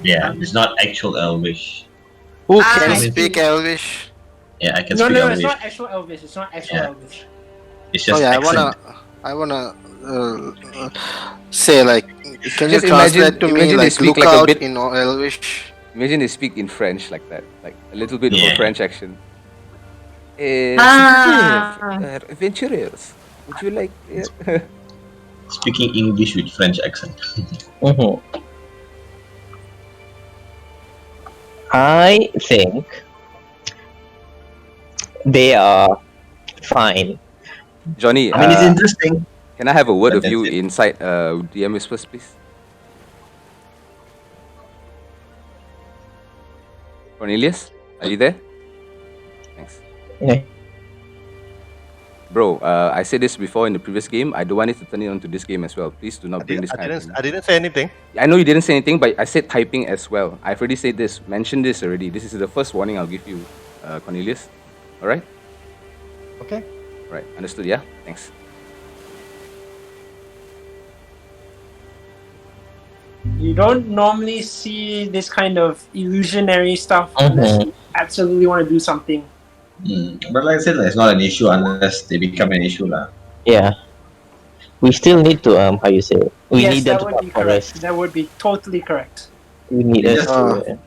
yeah, it's not actual Elvish. Who Ah, can I speak see. Elvish? Yeah, I can No, speak no, Elvish. it's not actual Elvish. It's not actual Yeah. Elvish. It's Oh just yeah, accent. I wanna say like, can you Just imagine- translate to me imagine they like speak look like a out bit- in Elvish? Imagine they speak in French like that, like a little bit of a Yeah. French accent. Ah. Adventurers, would you like? Speaking English with French accent. Mhm. I think they are fine. Johnny, I mean, it's interesting. can I have a word But of you that's it. inside DM Whispers, please? Cornelius, are you there? Thanks. Yeah. Bro, I said this before in the previous game. I don't want it to turn it onto this game as well. Please do not bring this kind of thing. I didn't say anything. I know you didn't say anything, but I said typing as well. I've already said this, mentioned this already. This is the first warning I'll give you, Cornelius. All right. Okay. Right. Understood. Yeah. Thanks. You don't normally see this kind of illusionary stuff unless you absolutely want to do something. But like I said, it's not an issue unless they become an issue lah. Yeah. We still need to how you say it? We Yes, need them that to would come be for correct. us. That would be totally correct. We need us to.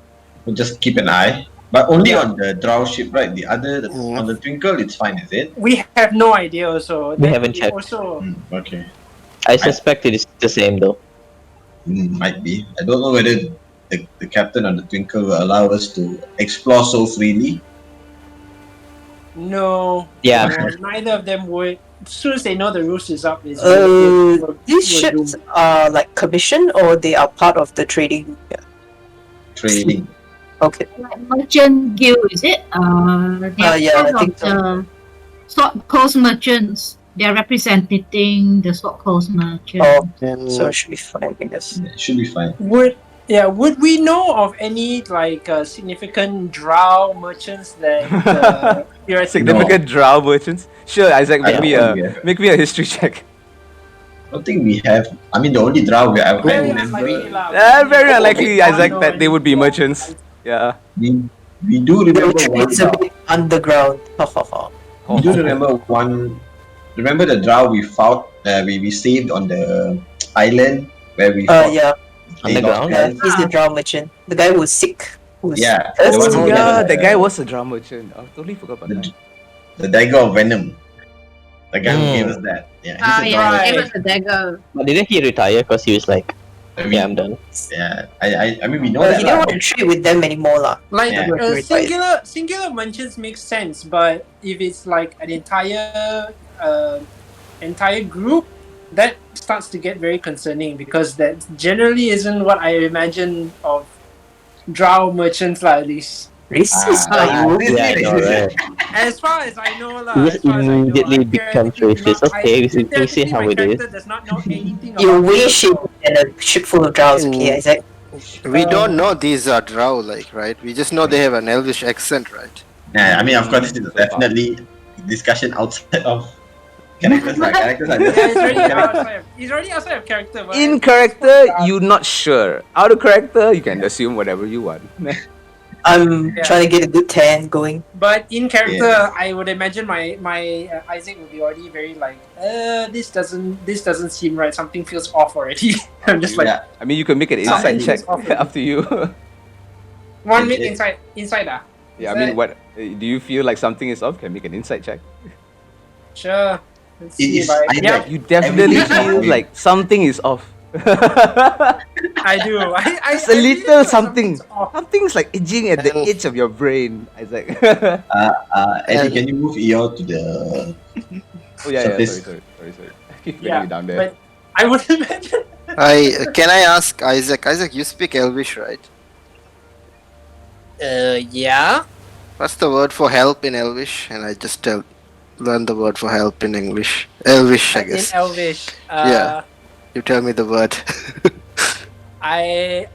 We'll just keep an eye. But only Yeah. on the drow ship, right? The other on the Twinkle, it's fine, is it? We have no idea also. We That haven't is checked. Also, Okay. I suspect it is the same though. Might be. I don't know whether the captain on the Twinkle will allow us to explore so freely. no. Yeah. No, neither of them would. As soon as they know the roost is up, is These ships are like commissioned or they are part of the trading. Trading. Okay. Like merchant guild, is it? They are Yeah, I part think of the Sword Coast merchants. They are representing the Sword Coast merchants. Oh, so it should be fine, I guess. It should be fine. Would we know of any like significant drow merchants that you're Significant drow merchants. Sure, Isaac. I don't think Make me a history check. I don't think we have. I mean, the only drow I Very remember. unlikely lah. Very unlikely, Isaac, that they would be merchants. Yeah. We do remember one It's a drow. bit underground. We do remember one. Remember the drow we found? We saved on the island where we. fought Yeah. Underground? He's the drow merchant. The guy who was sick. Who was Yeah. thirsty. The one who- That guy was a drama merchant. I totally forgot about that. The dagger of venom. The guy who Mm. gave us that. Yeah. He's Ah, a yeah, drow Right. give us a dagger. But didn't he retire because he was like, merchant. yeah, I'm done. Yeah. I mean, we know Well, that. he didn't lah. want to trade with them anymore lah. Like Yeah. singular mentions make sense, but if it's like an entire group, that starts to get very concerning because that generally isn't what I imagine of drow merchants lah, at least. Racist are you? This Yeah, I is- know, right? As far as I know lah. You just as far as I know, immediately I become theoretically racist. not- Okay, we'll see theoretically how my it is. character does not know anything You're about way it. shit than a ship full of drows, okay, Isaac? We don't know these are drow, like, right? We just know they have an Elvish accent, right? Yeah, I mean, of course, this is definitely discussion outside of characters. Characters are just Yeah, he's already outside of character. But In character, you're not sure. Out of character, you can assume whatever you want. I'm Yeah. trying to get a good tan going. But in character, Yeah. I would imagine my Isaac would be already very like, this doesn't seem right. Something feels off already. I'm just like, Yeah. I mean, you can make an Something insight check. is off. Up to you. one make it- inside ah. Yeah, I Is mean, that- what do you feel like something is off? Can make an insight check. Sure. Let's It see is if I. Isaac. Yeah, You definitely Everything is feel off. like something is off. I do. It's a really little feel something. something's off. Something's like itching at the edge of your brain, Isaac. Eddie, can you move Eeyore to the? Oh yeah, Surface. sorry. I keep Yeah, putting you down there. but I would imagine. Can I ask Isaac? Isaac, you speak Elvish, right? Yeah. What's the word for help in Elvish? And I just learn the word for help in English. Elvish, I In guess. Elvish. Yeah. You tell me the word. I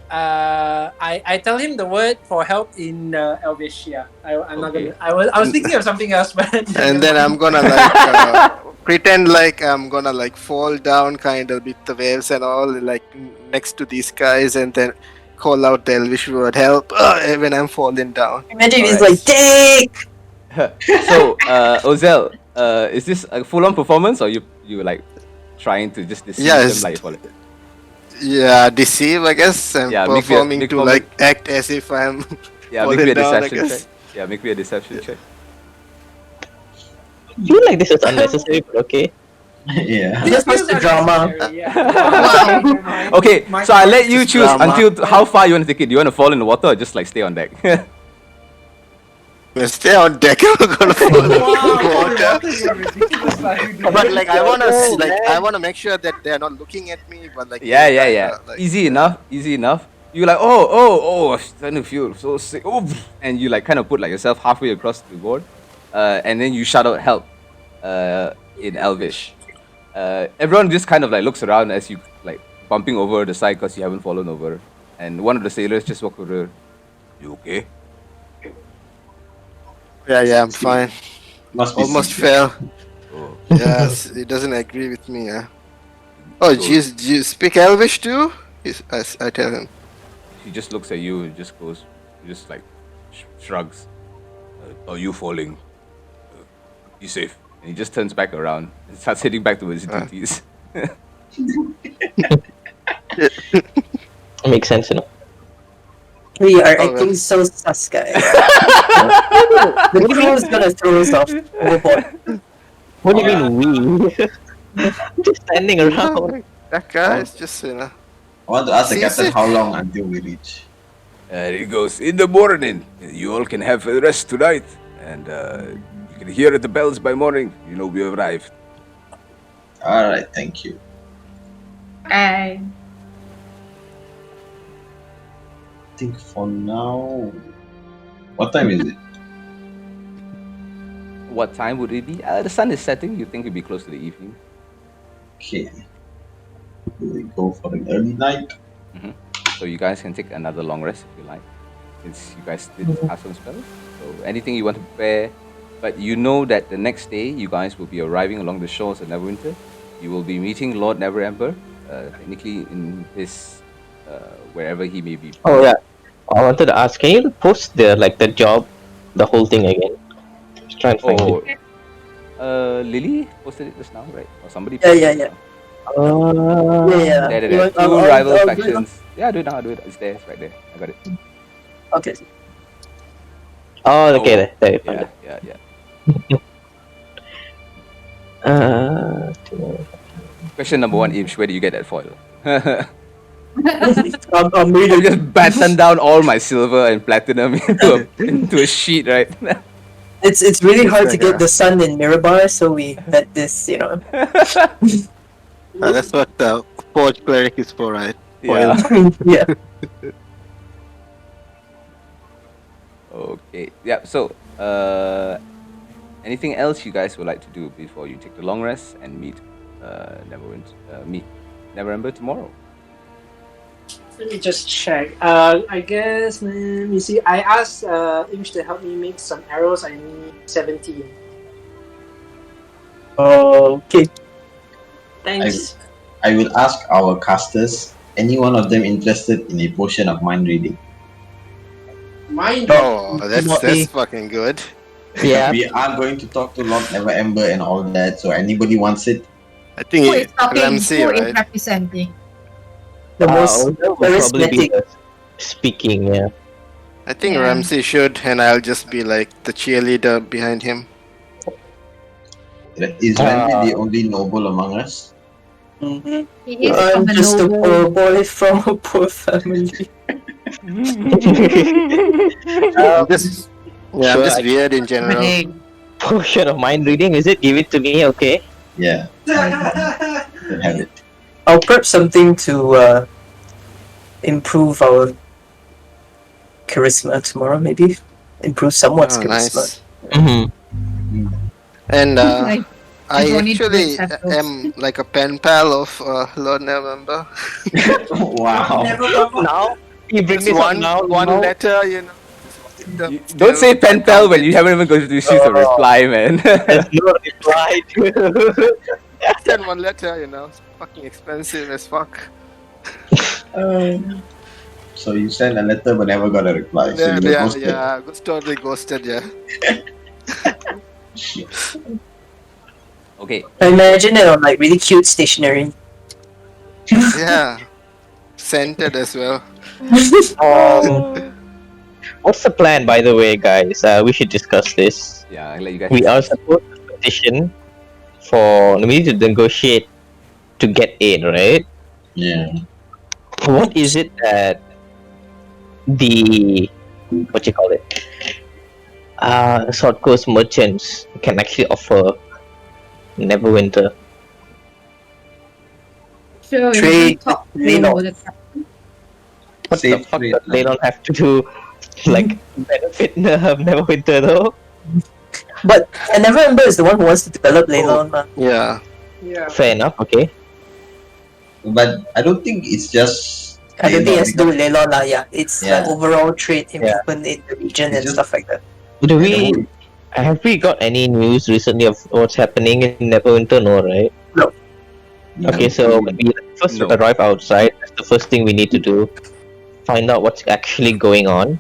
tell him the word for help in Elvish. Yeah, I'm not Okay. gonna. I was thinking of something else, but And then I'm gonna like pretend like I'm gonna like fall down kind of with the waves and all like next to these guys and then call out the Elvish word help when I'm falling down. Imagine if he's Alright. like, dick! So, Ozel, is this a full-on performance, or you like trying to just deceive Yeah, them it's- like fall? Yeah, deceive I guess. I'm Yeah, make me a- performing make to me- like act as if I'm Yeah, fall make me a it down, I deception guess. check. Yeah, make me a deception check. I feel like this is unnecessary, but okay. Yeah. Just wants the drama. Yeah. Okay, so I let you Just choose drama. until how far you want to take it. Do you want to fall in the water or just like stay on deck? Well, stay on deck. I'm gonna fall in the water. But like I wanna make sure that they're not looking at me. But like Yeah. like- Easy enough. You like oh, I'm starting to feel so sick. Oh, and you like kind of put like yourself halfway across the board, and then you shout out help, in Elvish. Everyone just kind of like looks around as you like bumping over the side because you haven't fallen over, and one of the sailors just walk over. You okay? Yeah, I'm fine. Must be Almost secret. fell. Oh, Yes, he doesn't agree with me. Yeah. Oh, So- jeez, do you speak Elvish too? I tell him. he just looks at you and just goes, he just like shrugs. Are you falling? You safe? And he just turns back around and starts heading back towards his duties. Makes sense, you know. We are Oh, acting well. so sus, guys. The crew is gonna throw us off overboard. What do you mean we? Just standing around. That guy is just I want to ask the See, captain see. how long until we reach. And he goes, in the morning, you all can have a rest tonight. And you can hear the bells by morning. You know we arrived. Alright, thank you. I I think for now. What time is it? What time would it be? The sun is setting. You think it'd be close to the evening. Okay. We go for an early night. So you guys can take another long rest if you like. Since you guys did cast some spells. So anything you want to prepare. But you know that the next day you guys will be arriving along the shores of Neverwinter. You will be meeting Lord Neverember, technically in his wherever he may be. Oh yeah. I wanted to ask, can you post the job, the whole thing again? Just try and find it. Lily posted it just now, right? Or somebody Yeah, posted yeah, it yeah. just now. Yeah. There. You want- Two I'll rival do it now. factions. Yeah, do it. It's there. It's right there. I got it. Okay. Oh, okay, there you found Yeah, it. yeah. Question number one, Imsh, where do you get that foil? I'm You reading. just batten down all my silver and platinum into a sheet, right? It's really hard to get the sun in Mirabar, so we had this, you know. that's what the Forge Cleric is for, right? Yeah. Yeah. Okay. Yeah. So, anything else you guys would like to do before you take the long rest and meet Neverember tomorrow? Let me just check. I guess, you see, I asked Imsh to help me make some arrows. I need 17. Okay. Thanks. I will ask our casters, any one of them interested in a potion of mind reading. Mind. Oh, that's Not me. fucking good. Yeah. We are going to talk to Lord Neverember and all that, so anybody wants it? I think who is talking? Ramsey, Who is right? representing? The most That would probably be charismatic. the speaking, yeah. I think Yeah. Ramsey should, and I'll just be like the cheerleader behind him. Is Randy the only noble among us? Mhm. He is from I'm the just a noble. poor boy from a poor family. I'm just Sure, I'm just weird in general. Representing. Potion of mind reading, is it? Give it to me, okay? Yeah, can have it. I'll prep something to improve our charisma tomorrow, maybe. Improve someone's Oh, charisma. nice. Mm-hmm. And Like, I If only actually Twitch had those. am like a pen pal of Lord Neverember. Wow. Now? You bring It's this one up now? one now? letter, you know. Don't say pen pal when you haven't even got to receive the reply, man. There's no reply to Send one letter, you know. It's fucking expensive as fuck. So you sent a letter but never got a reply. So Yeah, you were yeah, ghosted. yeah. It's totally ghosted, yeah. Okay. I imagine it on like really cute stationery. Yeah. Scented as well. What's the plan, by the way, guys? We should discuss this. Yeah, I'll let you guys. We are supposed to petition we need to negotiate to get in, right? Yeah. What is it that the what you call it? Sword Coast merchants can actually offer Neverwinter? So you Trade can talk to Leno. the captain. What the Safe fuck? trade, They don't have to do like benefit Neverwinter though. But I never remember is the one who wants to develop Leylon. Yeah. Yeah. Fair enough. Okay. But I don't think it's just. I don't think it has to do with Leylon, Leylon lah, yeah. It's Yeah. like overall trade improvement in the region It's and just- stuff like that. Do because we? the Have we got any news recently of what's happening in Neverwinter? No, right? No. Okay, so when we first No. arrive outside, that's the first thing we need to do. Find out what's actually going on.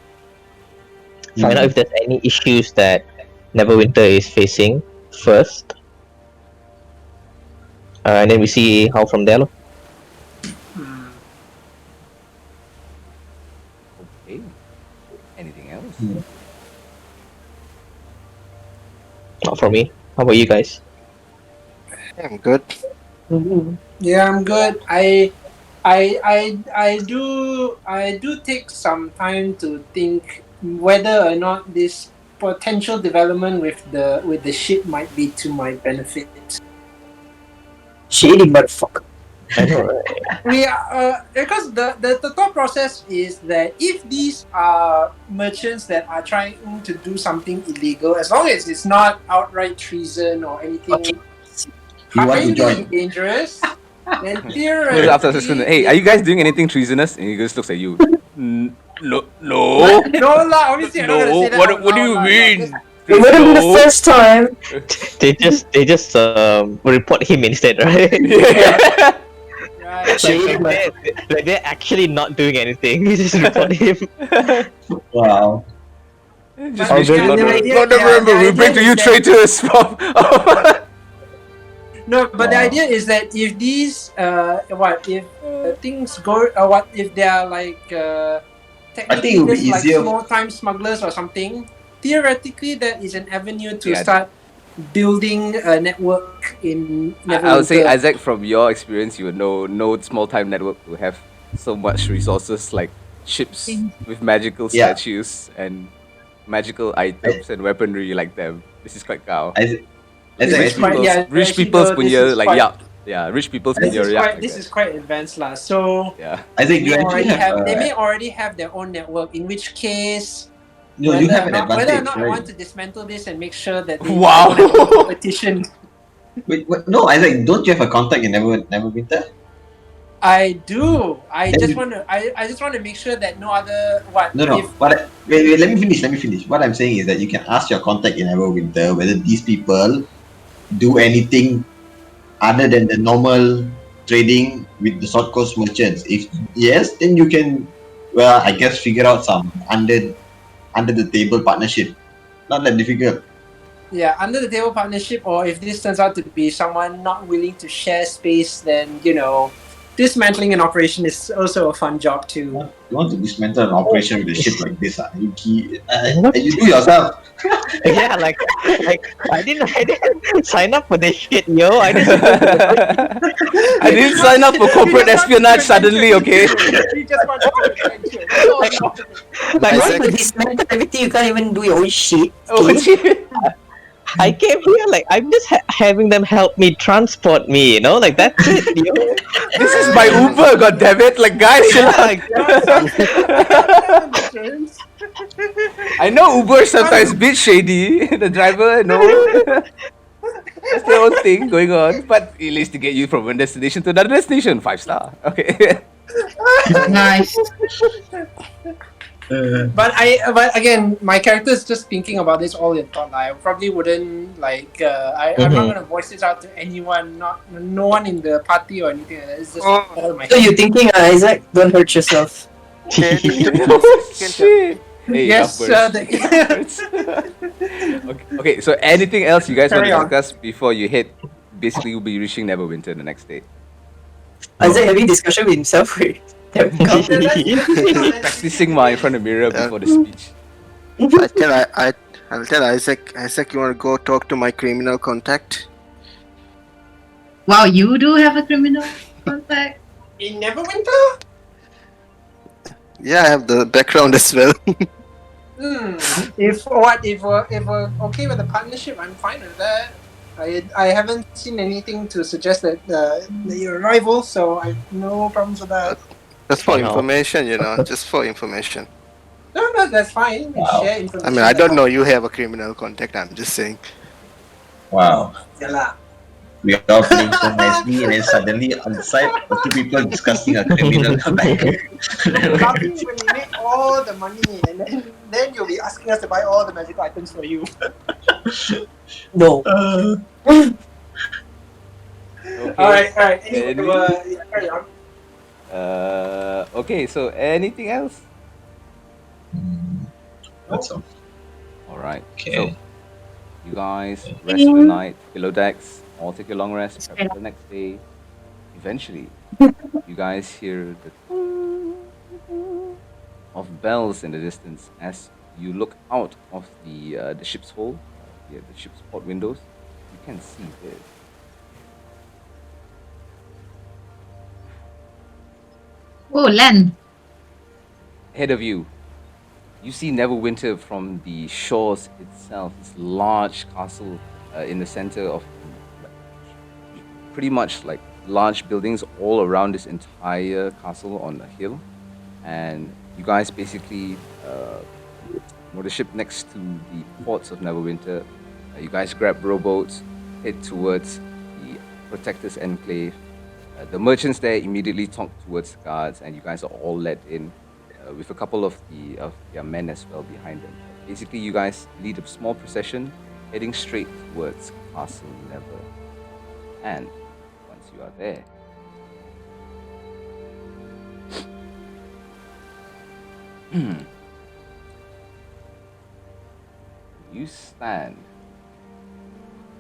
Find out if there's any issues that Neverwinter is facing first. And then we see how from there. Okay. Anything else? Not for me. How about you guys? I'm good. Yeah, I'm good. I do take some time to think whether or not this potential development with the ship might be to my benefit. Shady motherfucker. I know, right? We because the thought process is that if these are merchants that are trying to do something illegal, as long as it's not outright treason or anything Okay. You want to highly join? dangerous, then Goes theoretically, after assistant. Hey, are you guys doing anything treasonous? And he just looks at you. No. No lah, obviously I'm not gonna say that. What out do you loud lah. mean? It wouldn't be the No. first time. They just report him instead, right? Yeah. Right. Shady Like they're actually not doing anything. You just report him. Wow. Just But reach the people. idea- No, yeah, remember, the we bring idea to you is that- traitors from. No, but the Wow. idea is that if these things go what if they are like I think it would be technically just like easier- small time smugglers or something, theoretically that is an avenue to Yeah. start building a network in I would say, Neverwinter. Isaac, from your experience, you would know no small time network will have so much resources like ships with magical Yeah. statues and magical items and weaponry like them. This is quite cow. As This I is quite- yeah, Rich actually, people's though, this punya is like quite- rich people's This punya is react quite like this that. is quite advanced lah. So Yeah. I think you they actually already have. they may already have their own network. In which case, No, you have an whether or advantage, not I right? want to dismantle this and make sure that they Wow. don't have competition. Wait, no, Isaac, don't you have a contact in Neverwinter? I do. I Then just you- want to. I just want to make sure that no other what. No. If, Wait, let me finish. What I'm saying is that you can ask your contact in Neverwinter whether these people do anything other than the normal trading with the Sword Coast merchants. If yes, then you can, well, I guess figure out some under the table partnership. Not that difficult. yeah, under the table partnership, or if this turns out to be someone not willing to share space, then dismantling an operation is also a fun job too. You want to dismantle an operation with a ship like this? You do yourself. Yeah, like I didn't sign up for this shit, yo. I just I didn't sign up for corporate espionage suddenly, okay? You just want to adventure. like You want to dismantle everything, you can't even do your own shit. Oh, shit. I came here like I'm just having them help me transport me, like that's it, yo. This is my Uber, goddammit. Like, guys, chill out. Like, I know Uber sometimes a bit shady. The driver, no. That's their own thing going on. But at least to get you from one destination to another destination, 5-star. Okay. Nice. But again, my character is just thinking about this all in thought. I probably wouldn't I'm not gonna voice this out to anyone, no one in the party or anything. It's just Oh. all in my So head. you're thinking, Isaac, don't hurt yourself. Oh, shit. Hey, Yes, uppers. Okay, so anything else you guys want Carry to on. discuss before you hit? Basically, you'll be reaching Neverwinter the next day. Isaac having discussion with himself. Practicing in front of the mirror before the speech. I'll tell Isaac. Isaac, you want to go talk to my criminal contact? Wow, you do have a criminal contact? In Neverwinter? Yeah, I have the background as well. If we're okay with the partnership, I'm fine with that. I haven't seen anything to suggest that you're a rival, so I have no problems with that. Just for Wow. information, just for information. No, that's fine. We Wow. share information. I mean, I don't know you have a criminal contact, I'm just saying. Wow. Yeah, lah. We are all playing so nicely, and then suddenly on the side, two people discussing a criminal. Laughing when we make all all the money, and then you'll be asking us to buy all the magic items for you. No. Okay. All right. Anyway, Any- yeah, carry on. Okay, so anything else? That's all. All right. Okay. So, you guys rest for the night, below decks, all take a long rest, prep for the next day. Eventually, you guys hear the of bells in the distance as you look out of the ship's hole, the ship's port windows. You can see this. Oh, land. Ahead of you, you see Neverwinter from the shores itself. This large castle in the center of pretty much like large buildings all around this entire castle on a hill. And you guys basically moor the ship next to the ports of Neverwinter. You guys grab rowboats, head towards the Protector's Enclave. The merchants there immediately talk towards the guards, and you guys are all led in with a couple of their men as well behind them. Basically, you guys lead a small procession heading straight towards Castle Never. And once you are there, you stand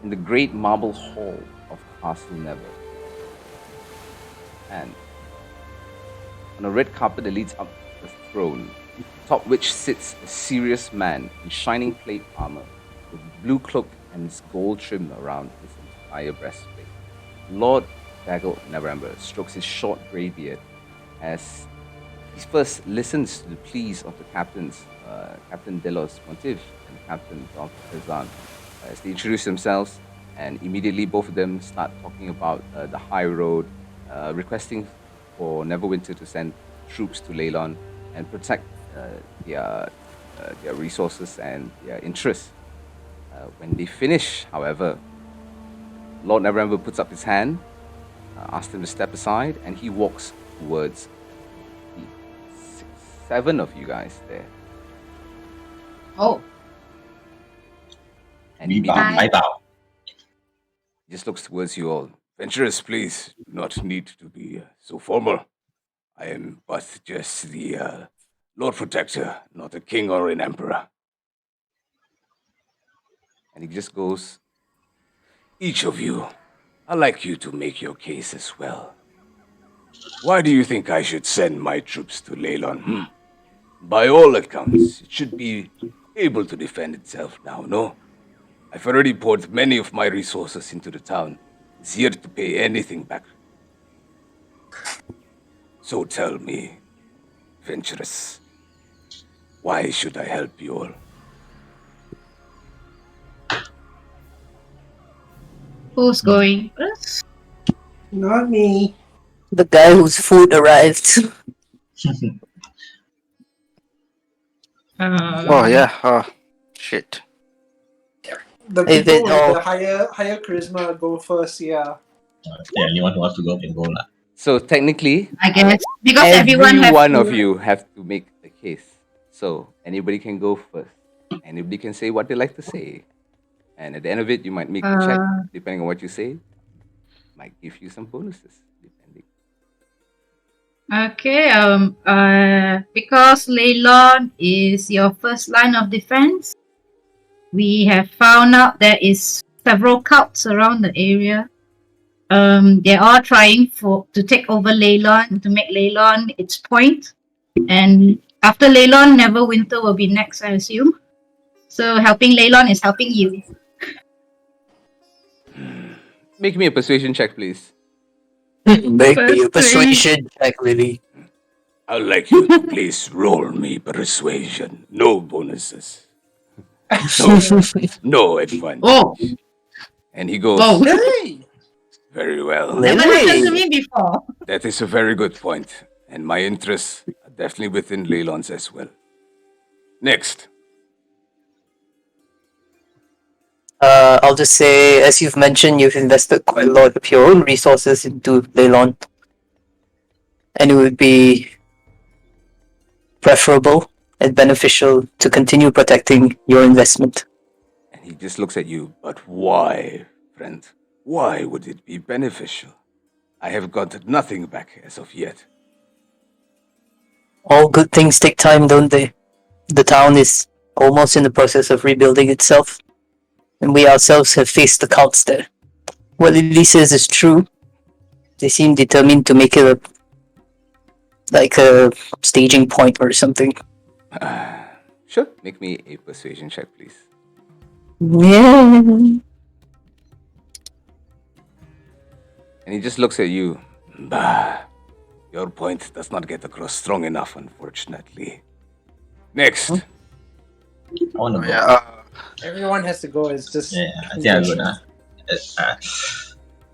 in the great marble hall of Castle Never. And on a red carpet that leads up to the throne, atop which sits a serious man in shining plate armor, with blue cloak and its gold trim around his entire breastplate. Lord Daggle Neverember strokes his short grey beard as he first listens to the pleas of the captains, Captain Delos Montiv and Captain Don Kazan, as they introduce themselves, and immediately both of them start talking about the high road, requesting for Neverwinter to send troops to Leylon and protect their resources and their interests. When they finish, however, Lord Neverember puts up his hand, asks them to step aside, and he walks towards the 7 of you guys there. Oh, And We bow. immediately I bow. he just looks towards you all. Venturers, please do not need to be so formal. I am but just the Lord Protector, not a king or an emperor. And he just goes, each of you, I'd like you to make your case as well. Why do you think I should send my troops to Leylon? By all accounts, it should be able to defend itself now, no? I've already poured many of my resources into the town. It's here to pay anything back. So tell me, Venturous, why should I help you all? who's going first? Not me. The guy whose food arrived. Oh yeah. Oh shit. The Is people it with all- the higher charisma go first. Yeah. Yeah, anyone who wants to go can go lah. So technically, I guess because every everyone has one to- of you have to make a case. So anybody can go first. Anybody can say what they like to say. And at the end of it, you might make a check, depending on what you say. Might give you some bonuses, depending. Okay. Because Leylon is your first line of defense, we have found out there is several cults around the area. They are trying to take over Leylon, to make Leylon its point. And after Leylon, Neverwinter will be next, I assume. So helping Leylon is helping you. Make me a persuasion check, please. Make me a persuasion check, really. I'd like you to please roll me persuasion. No bonuses. No advantage. Oh, And he goes, whoa. Hey. very well. Never happened to me before. That is a very good point. And my interests are definitely within Leylon's as well. Next. I'll just say, as you've mentioned, you've invested quite a lot of your own resources into Leylon. And it would be preferable and beneficial to continue protecting your investment. And he just looks at you. But why, friend? Why would it be beneficial? I have got nothing back as of yet. All good things take time, don't they? The town is almost in the process of rebuilding itself, and we ourselves have faced the cults there. What Lily says is true. They seem determined to make it a staging point or something. Sure, make me a persuasion check, please. Yeah. And he just looks at you. Bah, your point does not get across strong enough, unfortunately. Next. I want to go. Yeah. Everyone has to go. It's just. Yeah, I think I'm gonna.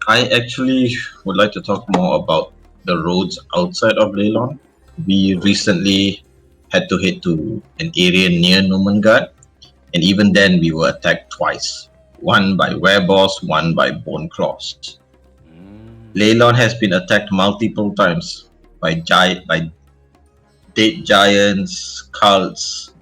I actually would like to talk more about the roads outside of Leylon. We recently had to head to an area near Nomengard, and even then we were attacked twice. One by wereboss, one by bone claws. Leylon has been attacked multiple times by dead giants, cults.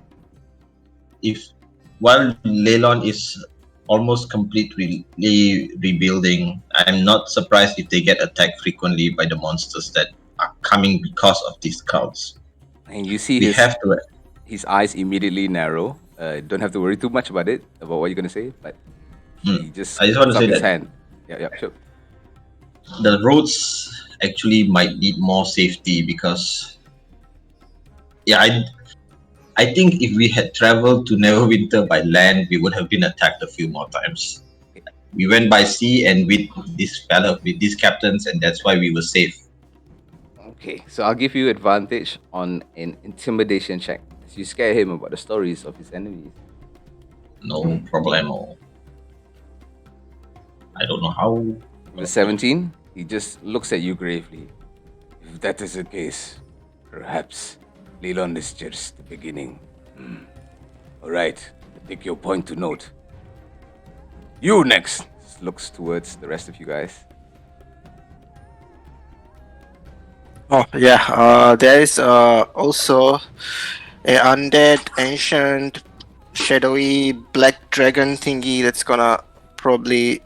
While Leylon is almost completely rebuilding, I'm not surprised if they get attacked frequently by the monsters that are coming because of these cults. And you see We have to. his eyes immediately narrow. Don't have to worry too much about what you're going to say, but he just I just want to puts up say his that hand. Yeah, sure. the roads actually might need more safety because, I think if we had traveled to Neverwinter by land, we would have been attacked a few more times. We went by sea and with these captains, and that's why we were safe. Okay, so I'll give you advantage on an intimidation check. As you scare him about the stories of his enemies. No problemo. I don't know how. With 17, he just looks at you gravely. If that is the case, perhaps Leylon is just the beginning. Alright, take your point to note. You next! Just looks towards the rest of you guys. Oh yeah. There is also a undead, ancient, shadowy black dragon thingy that's gonna probably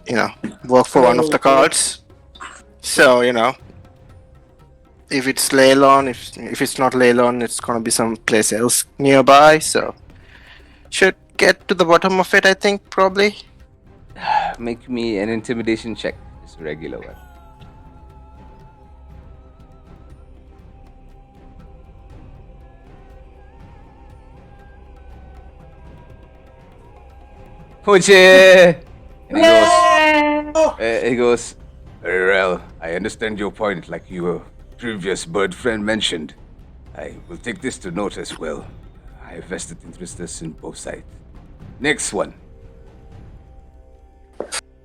work for one of the cards. So if it's Leylon, if it's not Leylon, it's gonna be someplace else nearby. So should get to the bottom of it, I think, probably. Make me an intimidation check. Just a regular one. Koche! And he goes, very well. I understand your point, like your previous bird friend mentioned. I will take this to note as well. I have vested interests in both sides. Next one.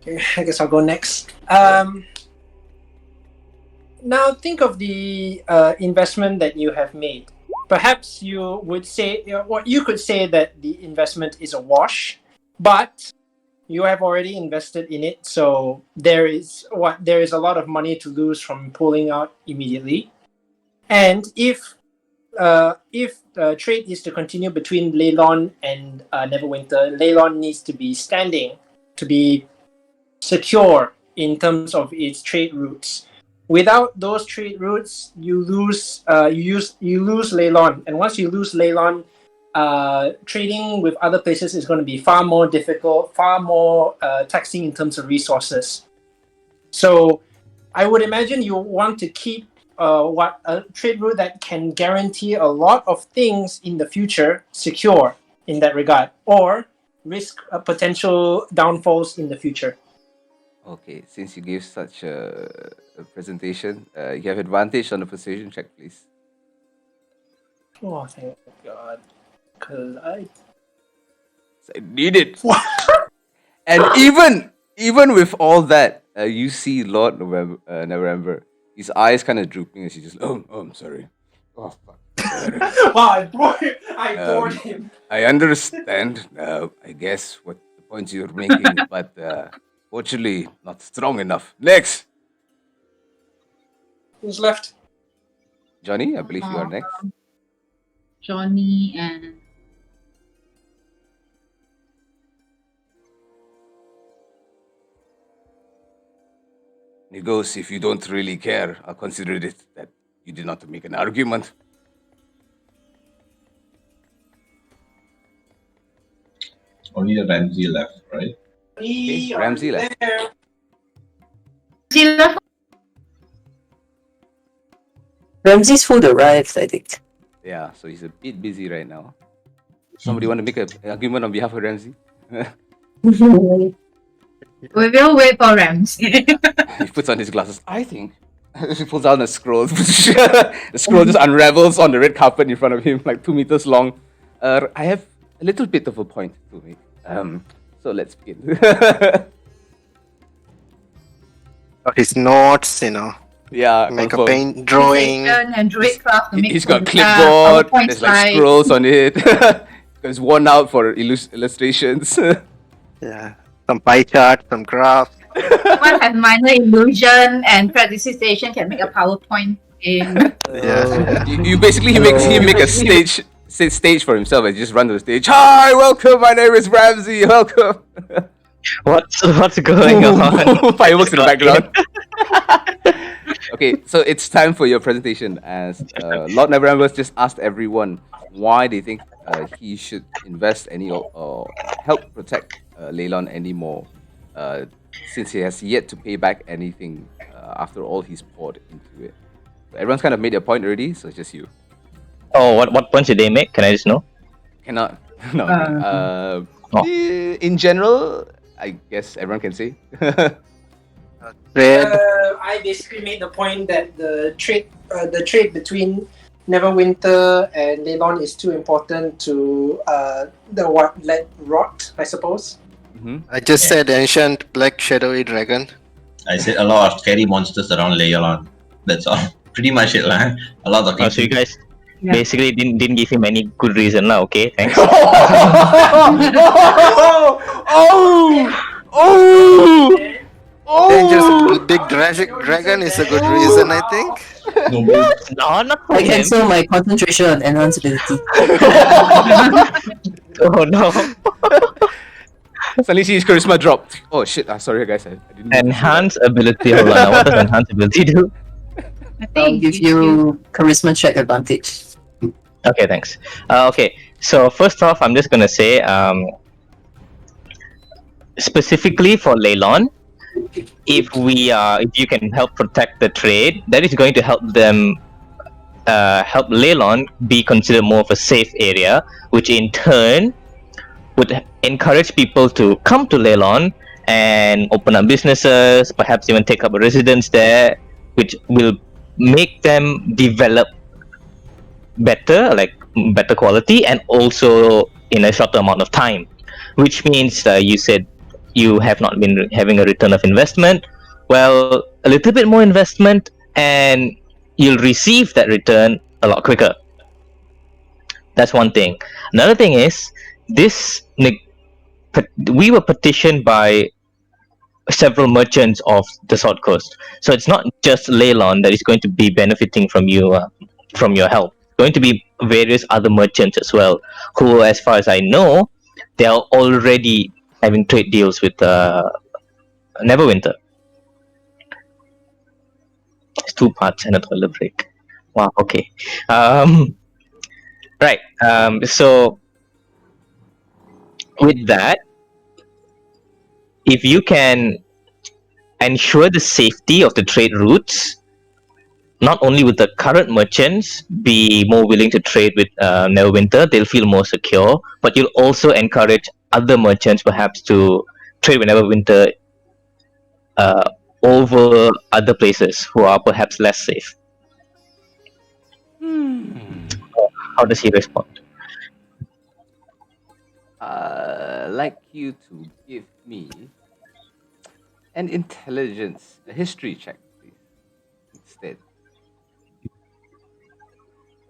Okay, I guess I'll go next. Now think of the investment that you have made. Perhaps you would say, you could say that the investment is a wash, but you have already invested in it, so there is a lot of money to lose from pulling out immediately. And if the trade is to continue between Leylon and Neverwinter, Leylon needs to be standing, to be secure in terms of its trade routes. Without those trade routes, you lose Leylon, and once you lose Leylon, trading with other places is going to be far more difficult, far more taxing in terms of resources. So, I would imagine you want to keep a trade route that can guarantee a lot of things in the future secure in that regard, or risk potential downfalls in the future. Okay, since you gave such a presentation, you have advantage on the persuasion check, please. Oh, thank God. Because I need it. And even with all that, you see Lord November. His eyes kind of drooping as he just, I'm sorry. Oh, fuck. Wow, I bored him. I understand, I guess, what the points you're making, but fortunately, not strong enough. Next! Who's left? Johnny, I believe you are next. Johnny and He goes, if you don't really care, I'll consider it that you did not make an argument. Only a Ramsey left, right? We are Ramsey left. there. Zilla. Ramsey's food arrived, I think. Yeah, so he's a bit busy right now. Somebody want to make an argument on behalf of Ramsey? We will wait for Ramsey. He puts on his glasses. I think. He pulls down a scroll. The scroll just unravels on the red carpet in front of him, like 2 meters long. I have a little bit of a point to make. So let's begin. Got his notes, you know. Yeah, Make a confirm. paint drawing. And Druidcraft to make He's got some, clipboard. PowerPoint There's like slides. scrolls on it. It's worn out for illustrations. Yeah. Some pie chart, some graphs. One has minor illusion and predigitation can make a PowerPoint in. Yeah. you basically he makes him make a stage for himself and just run to the stage. Hi, welcome. My name is Ramsey. Welcome. What's going on? Fireworks in the background. Okay, so it's time for your presentation. As Lord Neverambers just asked everyone why they think he should invest any or help protect Leylon anymore, since he has yet to pay back anything after all he's poured into it. So everyone's kind of made their point already, so it's just you. Oh, what points did they make? Can I just know? Cannot. No. In general, I guess everyone can say. Red. I basically made the point that the trade between Neverwinter and Leylon is too important to the what let rot, I suppose. I just said ancient black shadowy dragon. I said a lot of scary monsters around Leylon. That's all. Pretty much it, lah. A lot of So you guys Yeah. basically didn't give him any good reason, lah. Okay, thanks. Dangerous big dragon is a good reason, I think. No, but No, not for I him. cancel my concentration on enhance ability. Oh no. Suddenly see his charisma drop. Oh shit! Sorry guys, I didn't. Enhance ability. Hold on. What does enhance ability do? I I'll think give you charisma check advantage. Okay, thanks. Okay, so first off, I'm just gonna say, specifically for Leylon, if you can help protect the trade, that is going to help them, help Leylon be considered more of a safe area, which in turn would encourage people to come to Leylon and open up businesses, perhaps even take up a residence there, which will make them develop better, like better quality, and also in a shorter amount of time. Which means you said you have not been having a return of investment. Well, a little bit more investment, and you'll receive that return a lot quicker. That's one thing. Another thing is we were petitioned by several merchants of the Sword Coast, so it's not just Leylon that is going to be benefiting from you, from your help. Going to be various other merchants as well, who, as far as I know, they are already having trade deals with Neverwinter. It's 2 parts and a toilet break. Wow. Okay. Right. So with that, if you can ensure the safety of the trade routes, not only with the current merchants be more willing to trade with Neverwinter, they'll feel more secure, but you'll also encourage other merchants perhaps to trade with Neverwinter over other places who are perhaps less safe. How does he respond? Like you to give me an intelligence, a history check, please, instead.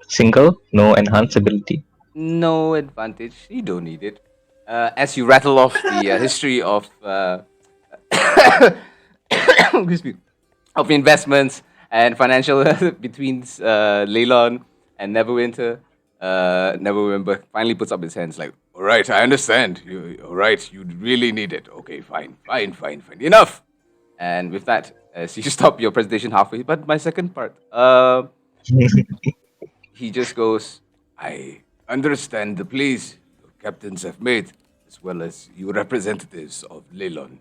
Single, no enhanced ability. No advantage. You don't need it. As you rattle off the history of excuse me, of investments and financial between Leylon and Neverwinter, Neverwinter finally puts up his hands like, all right, I understand. All right, you really need it. Okay, fine. Enough. And with that, as you stop your presentation halfway, but my second part, he just goes, I understand the pleas your captains have made, as well as you representatives of Leylon.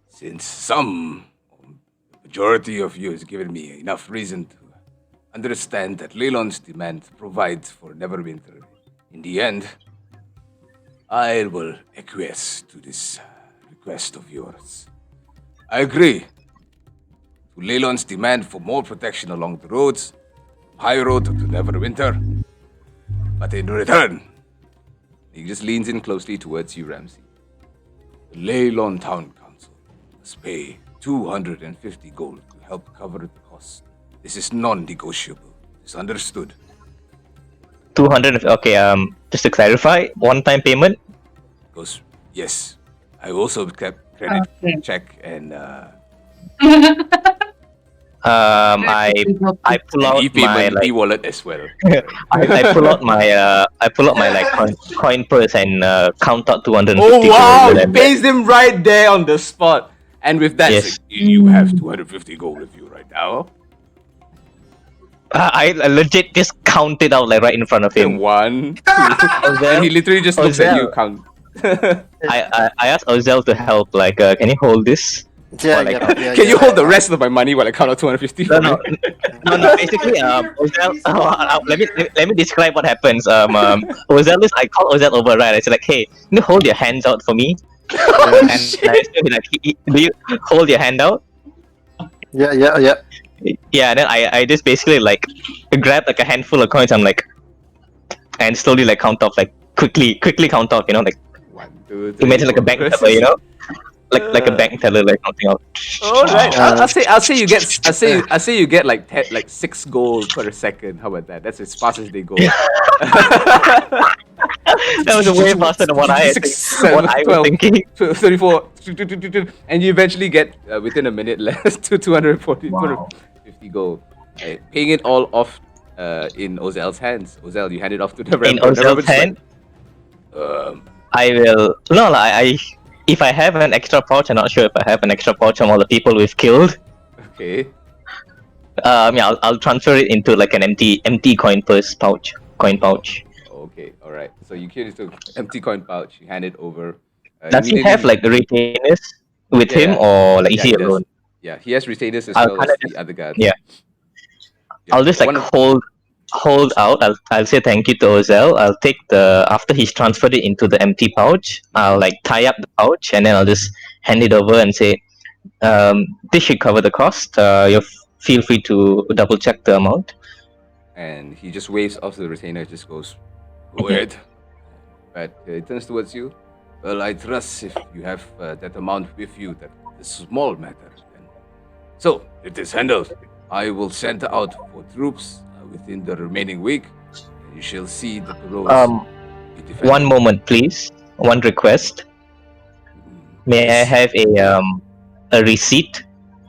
Since some majority of you has given me enough reason to understand that Leylon's demand provides for Neverwinter. In the end, I will acquiesce to this request of yours. I agree to Leylon's demand for more protection along the roads, high road to Neverwinter. But in return, he just leans in closely towards you, Ramsey. The Leylon Town Council must pay 250 gold to help cover the cost. This is non-negotiable. It's understood. 200. Okay. Just to clarify, one-time payment. Goes, yes. I also kept credit Okay. check and I pull out my like e-wallet as well. I pull out my like coin purse and count out 250. Oh wow! gold He and pays him right there on the spot. And with that, Yes. you have 250 gold with you right now. I legit just count it out like right in front of him. One, two, and he literally just looks at you, count. I asked Ozel to help. Like, can you hold this? Yeah, Or like, Can you hold the rest of my money while I count out 250? No. Basically, Ozel. Let me describe what happens. Ozel is. I call Ozel over, right? I said like, hey, can you hold your hands out for me? And I said, like, do you hold your hand out? Yeah. Yeah, and then I just basically like grab like a handful of coins. I'm like, and slowly like count off, like quickly count off. You know, like 1, 2, 3. imagine like a bank teller. You know, like a bank teller, like counting out. All right, I'll say you get like 6 gold per second. How about that? That's as fast as they go. That was way faster than what I Six, seven, what I was 12, thinking. 34, and you eventually get within a minute less to 240, Wow. 250 gold. Paying it all off in Ozel's hands. Ozel, you hand it off to the In Reverend. Ozel's hand, I will. No, I if I have an extra pouch, I'm not sure if I have an extra pouch from all the people we've killed. Okay. Yeah, I'll transfer it into like an empty coin pouch. Okay. All right. So you carry this empty coin pouch. You hand it over. Does he have like retainers with Yeah, him, or like is he he does. alone? Yeah, he has retainers as I'll well as kinda the other guards. yeah. I'll just like hold out. I'll say thank you to Ozel. I'll take after he's transferred it into the empty pouch. I'll like tie up the pouch and then I'll just hand it over and say, this should cover the cost. You feel free to double check the amount. And he just waves off the retainer. Just goes, go ahead. But he turns towards you. Well, I trust if you have that amount with you, that it's a small matter. So it is handled. I will send out for troops within the remaining week. You shall see that the roads be defended. One moment, please. One request. May I have a receipt?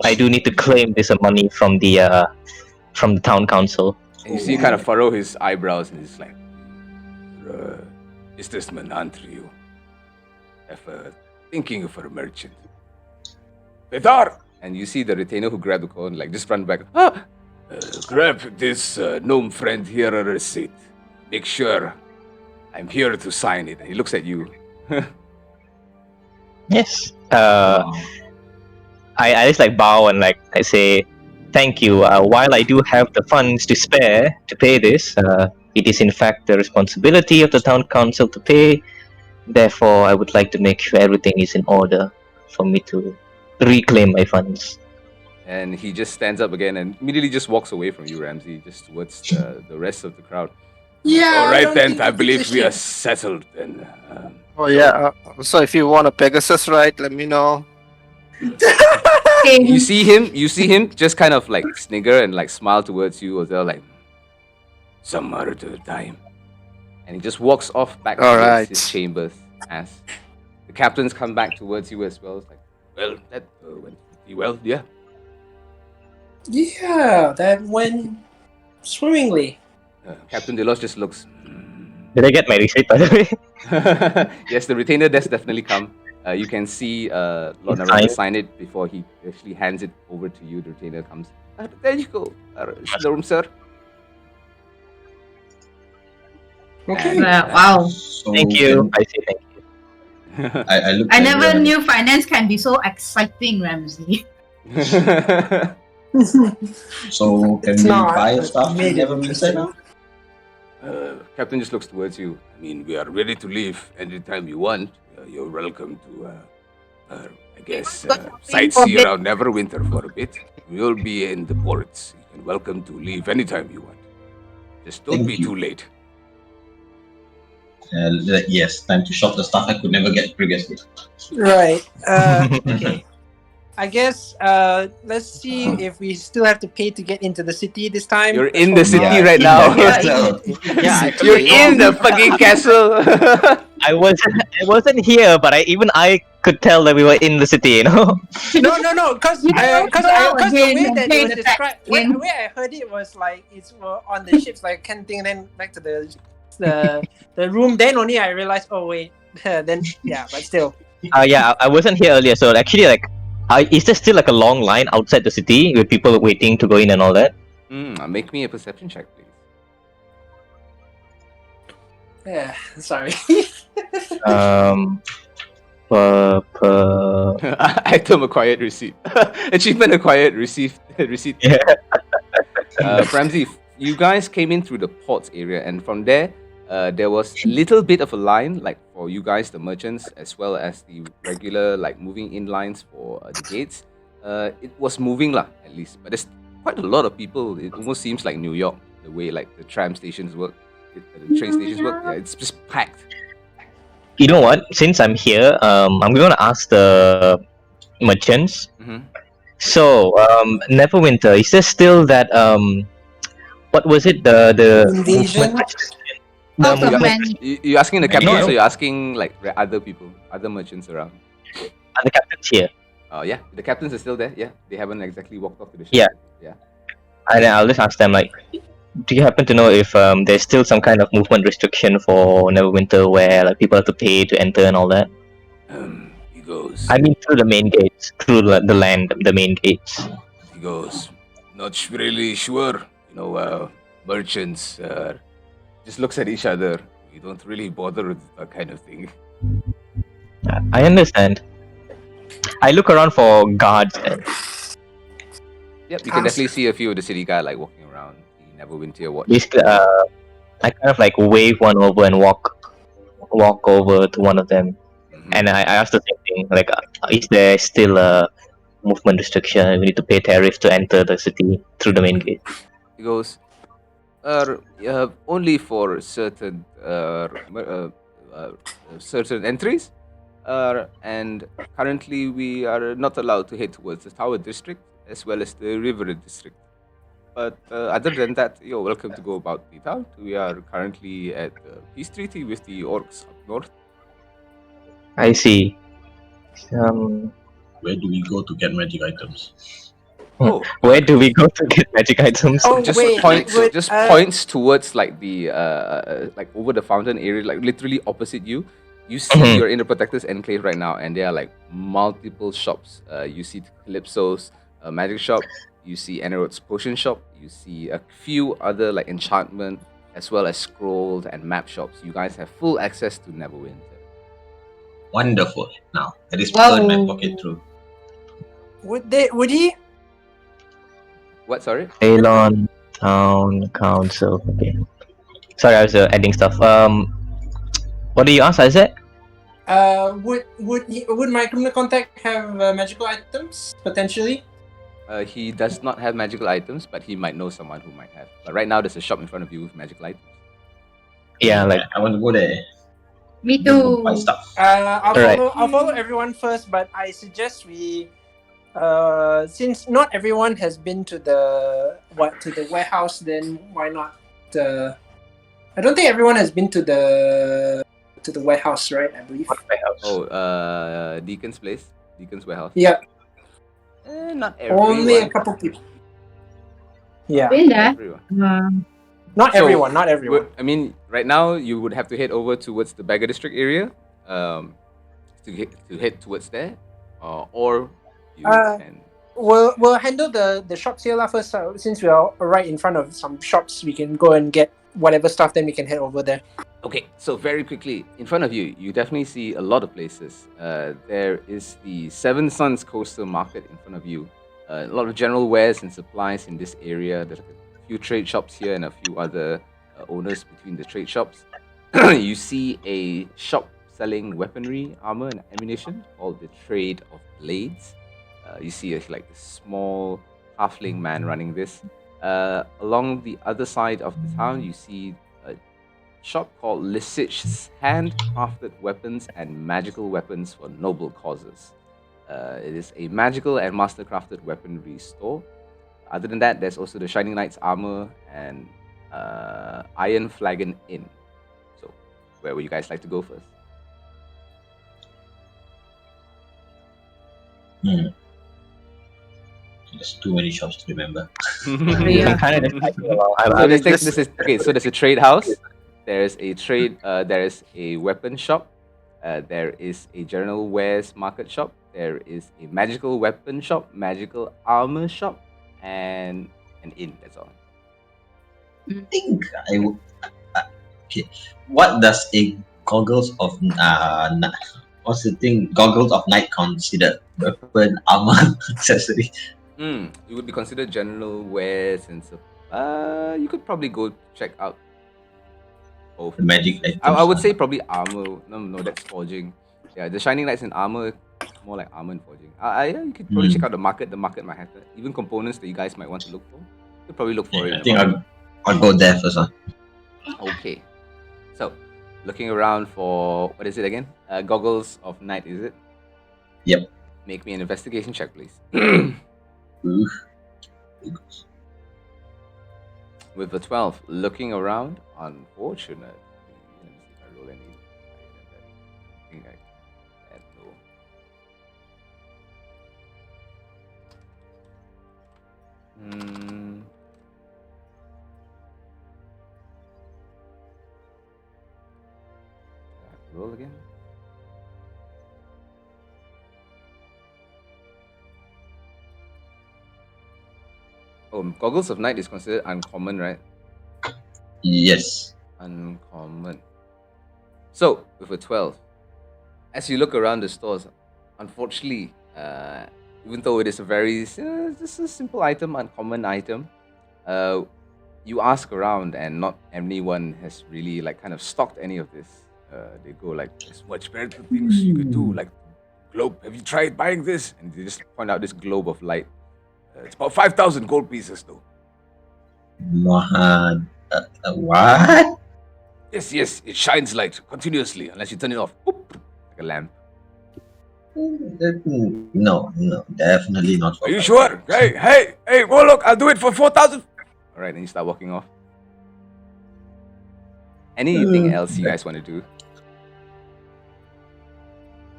I do need to claim this money from the town council. And you see him kind of furrow his eyebrows and he's like, is this Manantrio? Thinking of a merchant. Bedar! And you see the retainer who grabbed the coin, like just run back. Grab this gnome friend here a receipt. Make sure I'm here to sign it. And he looks at you. Yes. I just like bow and like I say, thank you. While I do have the funds to spare to pay this, it is in fact the responsibility of the town council to pay. Therefore, I would like to make sure everything is in order for me to reclaim my funds. And he just stands up again and immediately just walks away from you, Ramsey, just towards the rest of the crowd. Yeah. All I right don't then, think I the believe we are position- settled then. Oh yeah. So if you want a Pegasus ride, let me know. You see him just kind of like snigger and like smile towards you, or they're like, some other time. And he just walks off back All towards right. his chambers as the captains come back towards you as well. It's like, well, that went pretty well, yeah. Yeah, that went swimmingly. Captain Delos just looks. Did I get my receipt, by the way? Yes, the retainer does definitely come. You can see Lord It's Narendra signed. sign it before he actually hands it over to you. The retainer comes. There you go. This is the room, sir. Okay. And, Wow. So Thank you. I say thank you. I look I at never the- knew finance can be so exciting, Ramsey. So can It's we not, buy but stuff you made in it Neverwinter interesting. now? Captain just looks towards you. I mean, we are ready to leave anytime you want. You're welcome to, I guess, sightsee around Neverwinter for a bit. We'll be in the ports. You're welcome to leave anytime you want. Just don't Thank be you. too late. Yes, time to shop the stuff I could never get previously. Right. Okay. I guess let's see if we still have to pay to get into the city this time. You're Because in the for city now- right in now. the- Yeah, You're actually, in the fucking castle. I wasn't here, but I could tell that we were in the city. No, because Yeah, the again, way that pay it was the tax described, again. way I heard it was like it's on the ships, like kind of thing. And then back to the room. Then only I realized. Oh wait, then yeah, but still. Yeah, I wasn't here earlier, so actually, like, is there still like a long line outside the city with people waiting to go in and all that? Make me a perception check, please. Yeah, sorry. Um, Item acquired, receipt. Achievement acquired, receipt. Yeah. Ramsey, you guys came in through the ports area, and from there, there was a little bit of a line, like for you guys, the merchants, as well as the regular, like moving in lines for the gates. It was moving lah, at least, but there's quite a lot of people. It almost seems like New York, the way like the tram stations work, the train stations work. Yeah, it's just packed. You know what? Since I'm here, I'm gonna ask the merchants. Mhm. So, Neverwinter, is there still that what was it? The Invasion? movement restriction? The House of movement Many. You're asking the captain, No. so you're asking like other people, other merchants around. are the captains here? Yeah, the captains are still there. Yeah, they haven't exactly walked off to the ship. Yeah. Yeah. And then I'll just ask them like, do you happen to know if there's still some kind of movement restriction for Neverwinter where like people have to pay to enter and all that? He goes. I mean, through the main gates, through the land, the main gates. He goes. Not really sure. Merchants just looks at each other. We don't really bother with that kind of thing. I understand. I look around for guards. Yep, you can definitely see a few of the city guy like walking around the Neverwinter watch. Basically, I kind of like wave one over and walk over to one of them, Mhm. and I ask the same thing. Like, is there still a movement restriction? We need to pay tariff to enter the city through the main gate. He goes, only for certain certain entries, and currently we are not allowed to head towards the Tower District as well as the River District. But other than that, you're welcome to go about the town. We are currently at the peace treaty with the orcs up north. I see. Where do we go to get magic items? Oh, Where do we go to get magic items? Oh, just wait, points, wait, just points towards like the like over the fountain area, like literally opposite you. You see, Mhm. you're in the Protector's Enclave right now, and there are like multiple shops. You see Calypso's magic shop. You see Enerod's potion shop. You see a few other like enchantment as well as scrolls and map shops. You guys have full access to Neverwinter. Wonderful. Now, that is Wow. burn my pocket through. Would he? What? Sorry. Ceylon Town Council. Okay. Sorry, I was adding stuff. What do you ask, Isaac? Would my criminal contact have magical items potentially? He does not have magical items, but he might know someone who might have. But right now, there's a shop in front of you with magical items. Yeah, like I want to go there. Me Go buy too. stuff. Alright. I'll follow everyone first, but I suggest we, since not everyone has been to the warehouse, then why not? I don't think everyone has been to the warehouse, right? I believe. my house. Oh, Deacon's place, Deacon's warehouse. Yeah, Not everyone. only a couple people. Yeah. Been there. Everyone. Not So, everyone. Not everyone. I mean, right now you would have to head over towards the Bagger District area, to head towards there, or you Uh, can. We'll handle the shops here lah first. Since we are right in front of some shops, we can go and get whatever stuff. Then we can head over there. Okay, so very quickly, in front of you, you definitely see a lot of places. There is the Seven Suns Coastal Market in front of you. A lot of general wares and supplies in this area. There's like a few trade shops here and a few other owners between the trade shops. You see a shop selling weaponry, armor, and ammunition called the Trade of Blades. You see like a small halfling man running this. Along the other side of the town, you see a shop called Lisich's Handcrafted Weapons and Magical Weapons for Noble Causes. It is a magical and mastercrafted weaponry store. Other than that, there's also the Shining Knight's Armor and Iron Flagon Inn. So, where would you guys like to go first? There's too many shops to remember. Yeah. So this is okay. So there's a trade house. There's a trade. There is a weapon shop. There is a general wares market shop. There is a magical weapon shop, magical armor shop, and an inn. That's all. I think I would. Okay, what does a goggles of what's the thing? Goggles of night consider weapon, armor, accessory? It would be considered general wares and stuff. You could probably go check out both. The magic items. I would say probably armor. No, that's forging. Yeah, the Shining Knights and armor, more like armor and forging. Yeah, you could probably check out the market. The market might have that. Even components that you guys might want to look for. You could probably look for it. I think I'll go there first. Okay. So, looking around for what is it again? Goggles of night, is it? Yep. Make me an investigation check, please. Oof. With a 12, looking around, unfortunately. Let me see if I roll any higher than that. I think I had no. Roll again. Oh, Goggles of Night is considered uncommon, right? Yes. Uncommon. So, with a 12, as you look around the stores, unfortunately, even though it is a very just a simple item, uncommon item, you ask around and not anyone has really like kind of stocked any of this. They go like, there's much better things you could do, like globe. Have you tried buying this? And they just point out this globe of light. It's about 5,000 gold pieces though. What? Yes, it shines light continuously unless you turn it off. Boop, like a lamp. No, definitely not. Are you sure? Hey, Warlock, I'll do it for 4,000. All right, then you start walking off. Anything else you guys want to do?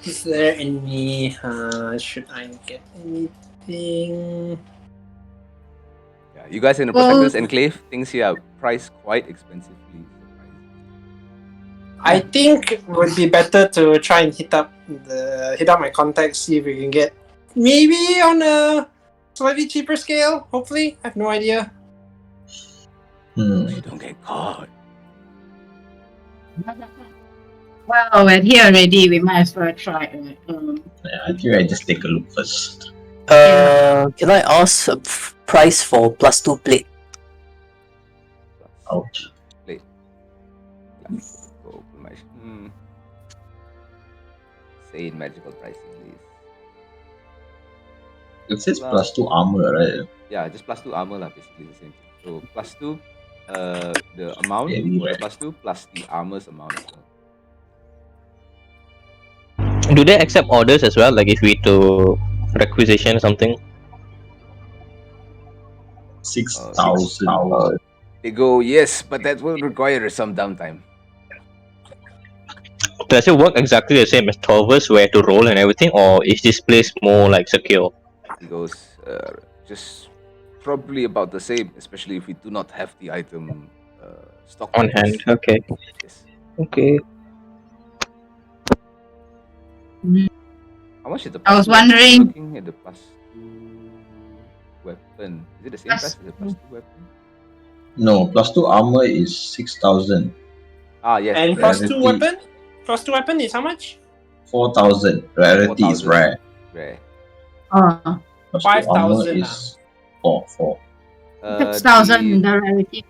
Is there any? Should I get anything? Yeah, you guys in the Protector's Enclave, things here are priced quite expensively. I think it would be better to try and hit up my contacts, see if we can get maybe on a slightly cheaper scale. Hopefully, I have no idea. You don't get caught. Well, we're here already. We might as well try it. I think I just take a look first. Can I ask a price for +2 plate? Ouch. Plate. Say in magical pricing, please. It says +2 armor, right? Yeah, just +2 armor lah, basically the same thing. So +2, the amount Yeah, for the right. +2 plus the armor's amount as well. Do they accept orders as well? Like if we to requisition or something? 6,000. They go, yes, but that will require some downtime. Does it work exactly the same as 12ers, where to roll and everything, or is this place more like secure? He goes, just probably about the same, especially if we do not have the item stock On with us. hand. Okay. Yes. Okay. How much is the I plus was two weapon? wondering- Looking at the plus 2 weapon. Is it the same price as the plus 2 weapon? No, +2 armor is 6,000. Ah, yes. And the- plus two Rarity. weapon? Plus two weapon is how much? 4,000. Rarity is 4,000. rare. Rare. Oh, +2 armor 5,000 is 4. 6,000 the rarity.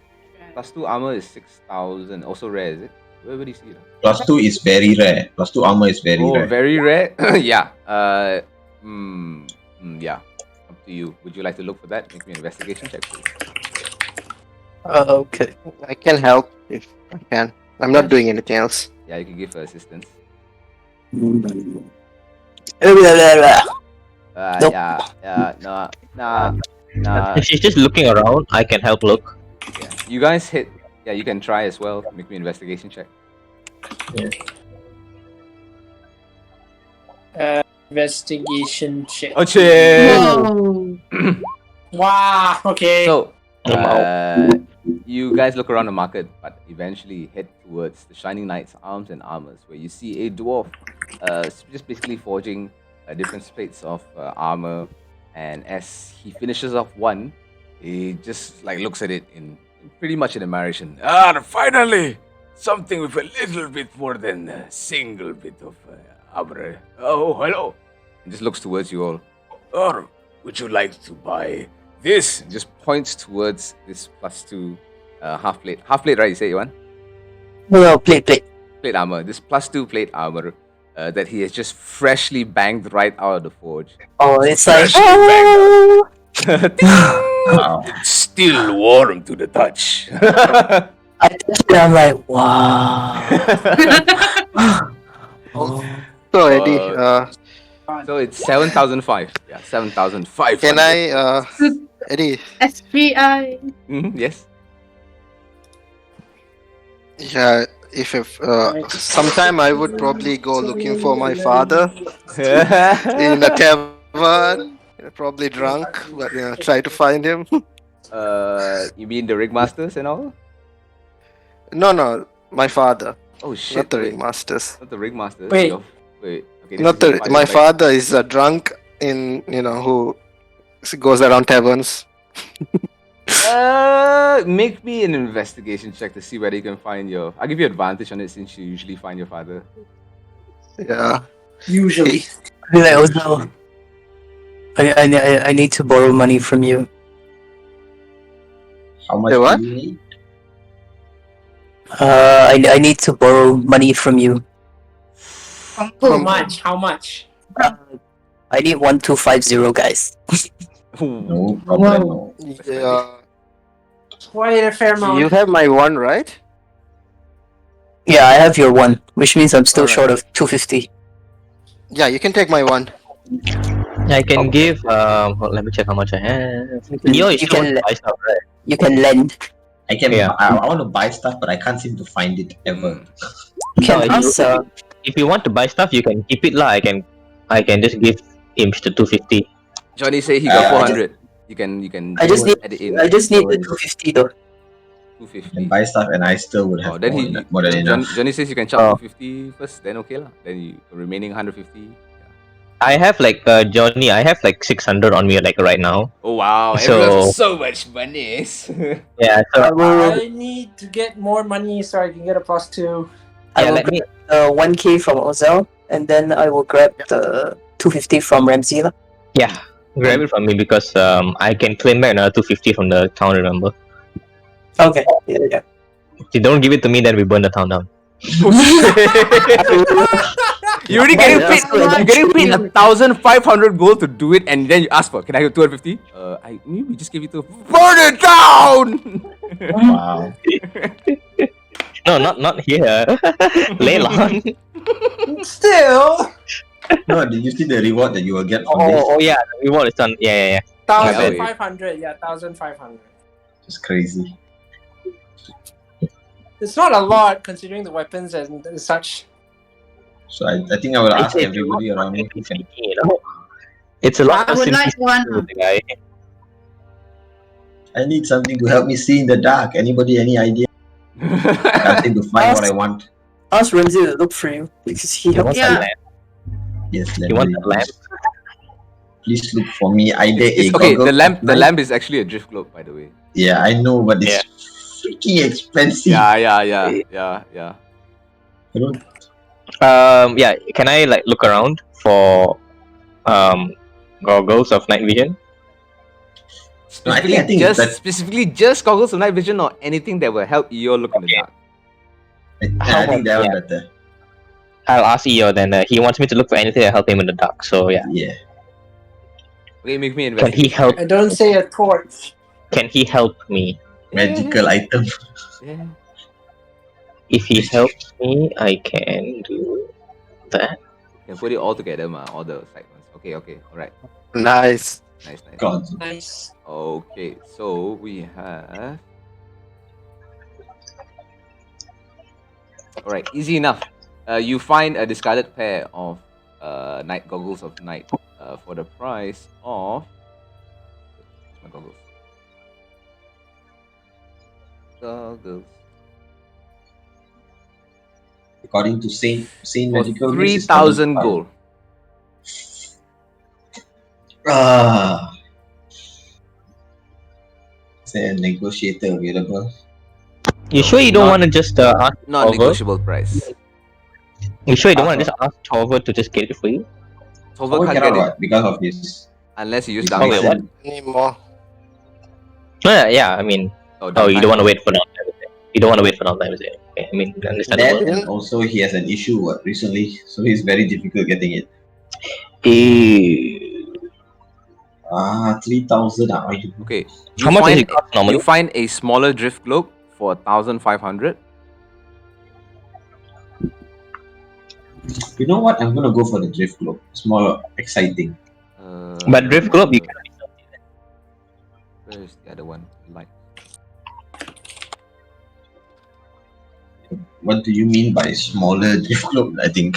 Plus 2 armor is 6,000. Also rare, is it? Where do you see that? +2 is very rare. +2 armor is very Oh, rare. very rare? Yeah. Yeah. Up to you. Would you like to look for that? Make me an investigation check, please. Okay, I can help if I can. I'm not doing anything else. Yeah, you can give her assistance. Nope. Nah. If she's just looking around, I can help look. Yeah. You guys hit. Yeah, you can try as well. Make me an investigation check. Investigation check. Oh, shit! Whoa. Wow. Okay. So, you guys look around the market, but eventually head towards the Shining Knight's Arms and Armors, where you see a dwarf just basically forging different plates of armor. And as he finishes off one, he just like looks at it in pretty much in admiration. Ah, finally! Something with a little bit more than a single bit of armor. Oh, hello! And just looks towards you all. Or would you like to buy this? And just points towards this +2 half plate. Half plate, right? You say, Iwan? No, plate. Plate armor. This +2 plate armor that he has just freshly banged right out of the forge. Oh, it's like. Wow. It's still warm to the touch. I touched it, I'm like, wow. So Eddie, So it's 7,005. Yeah, 7,500. can I, Eddie? SGI. Yes. Yeah, if sometime I would probably go looking for my father in a tavern, probably drunk, but try to find him. You mean the ringmasters and all? No, my father, Oh shit! not the wait, ringmasters. Not the ringmasters. Wait. Wait. Okay. this Not is the. your My right? father is a drunk in who goes around taverns. Make me an investigation check to see whether you can find your. I'll give you advantage on it since you usually find your father. Yeah. Usually. Be like, oh no. I need to borrow money from you. How much The what? do you need? I need to borrow money from you. How much? How much? I need 1250, guys. No problem. No. Yeah. Quite a fair amount. You have my one, right? Yeah, I have your one, which means I'm still Alright. short of 250. Yeah, you can take my one. I can give. Let me check how much I have. You You can can let- buy stuff, right? You can lend. I can. Yeah. I want to buy stuff, but I can't seem to find it ever. Can No, ask, if you want to buy stuff, you can keep it lah. I can just give him the 250. Johnny say he got Uh, 400. You can. I just need. add it in. I just need the 250 though. I 250. can buy stuff, and I still would have Oh, then more than enough. Johnny says you can charge 250 first. Then okay lah. Then you remaining 150. I have like Johnny. I have like 600 on me like right now. Oh wow! So- Everyone's so much money. Yeah. So I need to get more money so I can get a +2. I yeah, will let me. grab 1k from Ozel, and then I will grab the 250 from Ramsey lah. Yeah, grab it from me because I can claim back another 250 from the town. Remember? Okay. Yeah. If you don't give it to me, then we burn the town down. You're already getting Yeah, paid. that's good. You're getting paid 1,500 gold to do it, and then you ask for, can I get 250? We just give you to burn it down. Wow. No, not here. Leilon. Still, No, did you see the reward that you will get from this? Oh yeah, the reward is done. Yeah. 1,500. Yeah, 1,500. It's crazy. It's not a lot considering the weapons and such. So I think I will ask It's- everybody around me who can. You know, it's a lot I of would like simplicity one. with the guy. I need something to help me see in the dark. Anybody, any idea? I seem to find what I want. Ask Ramsey to look for you because he You want helps a Yeah. lamp? Yes, You want a lamp? Please look for me either It's a okay. goggle The lamp. of The night- lamp is actually a drift globe, by the way. Yeah, I know, but it's Yeah. freaking expensive. Yeah. I don't. Yeah. Can I like look around for goggles of night vision? No, I Specifically, think just that- specifically just goggles of night vision or anything that will help you look in the dark. How I think that about- one better. I'll ask Eo then. He wants me to look for anything to help him in the dark. So yeah. Yeah. Okay, make me an Can he investigation help? check. And don't say a torch. Can he help me? Magical item. Yeah. If he helps me, I can do that. You can put it all together, all the segments. Okay, alright. Nice. Nice. God. Nice. Okay, so we have. Alright, easy enough. You find a discarded pair of night goggles of night for the price of. Where's my goggles? Goggles. According to Saint For Magical, 3,000 gold. Ah. Is there a negotiator available? You sure you don't Not- want to just ask Non Torvald? negotiable price. You sure you don't want to just ask Torvald to just get it for you? Tolver Oh, can't cannot get it what? Because of his. unless you use his down wait, time. what? Anymore. Yeah, I mean, Oh, oh, you downtime. don't want to wait for now. You don't want to wait for now, is it? Okay, I mean, understandable. That and also he has an issue recently, so he's very difficult getting it. Eh, 3,000. Okay. How much does it cost normally? You find a smaller drift globe for 1,500. You know what? I'm gonna go for the drift globe. It's more exciting. But drift globe, you can. Where is the other one? Light. What do you mean by smaller drift globe? I think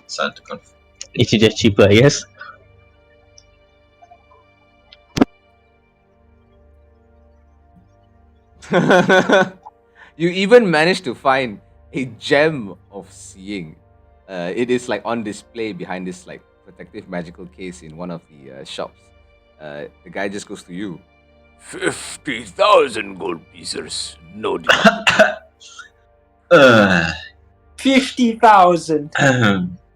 it's hard to confirm. It's just cheaper, I guess. You even managed to find a gem of seeing. It is like on display behind this like protective magical case in one of the shops. The guy just goes to you. 50,000 gold pieces. No deal. 50,000.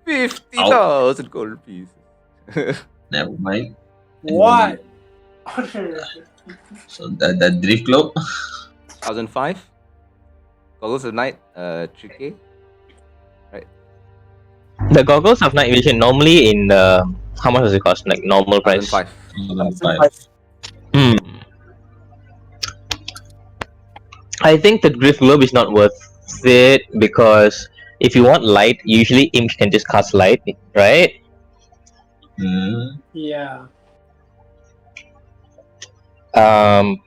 50,000 gold pieces. Never mind. What? So that drift globe. 1,005. Goggles of night. 3K. The goggles of night vision normally in the how much does it cost? Like normal price. 1,005. Hmm. I think the drift globe is not worth it because if you want light, usually imps can just cast light, right? Yeah.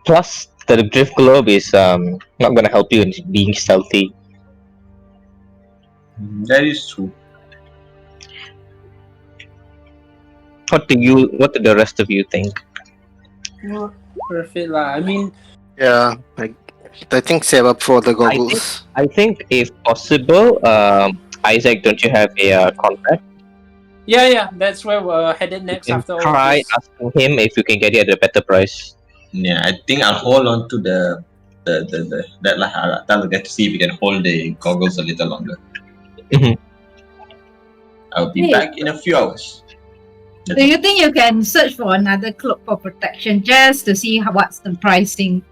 Plus the drift globe is not gonna help you in being stealthy. That is true. What do the rest of you think? Not perfect lah. I mean, Yeah, I think save up for the goggles. I think if possible, Isaac, don't you have a contract? yeah. That's where we're headed next You can after all try this. asking him if you can get it at a better price. Yeah, I think I'll hold on to that lah. I'll get to see if we can hold the goggles a little longer. Mhm. I'll be Hey. back in a few hours. Do you think you can search for another cloak for protection just to see what's the pricing?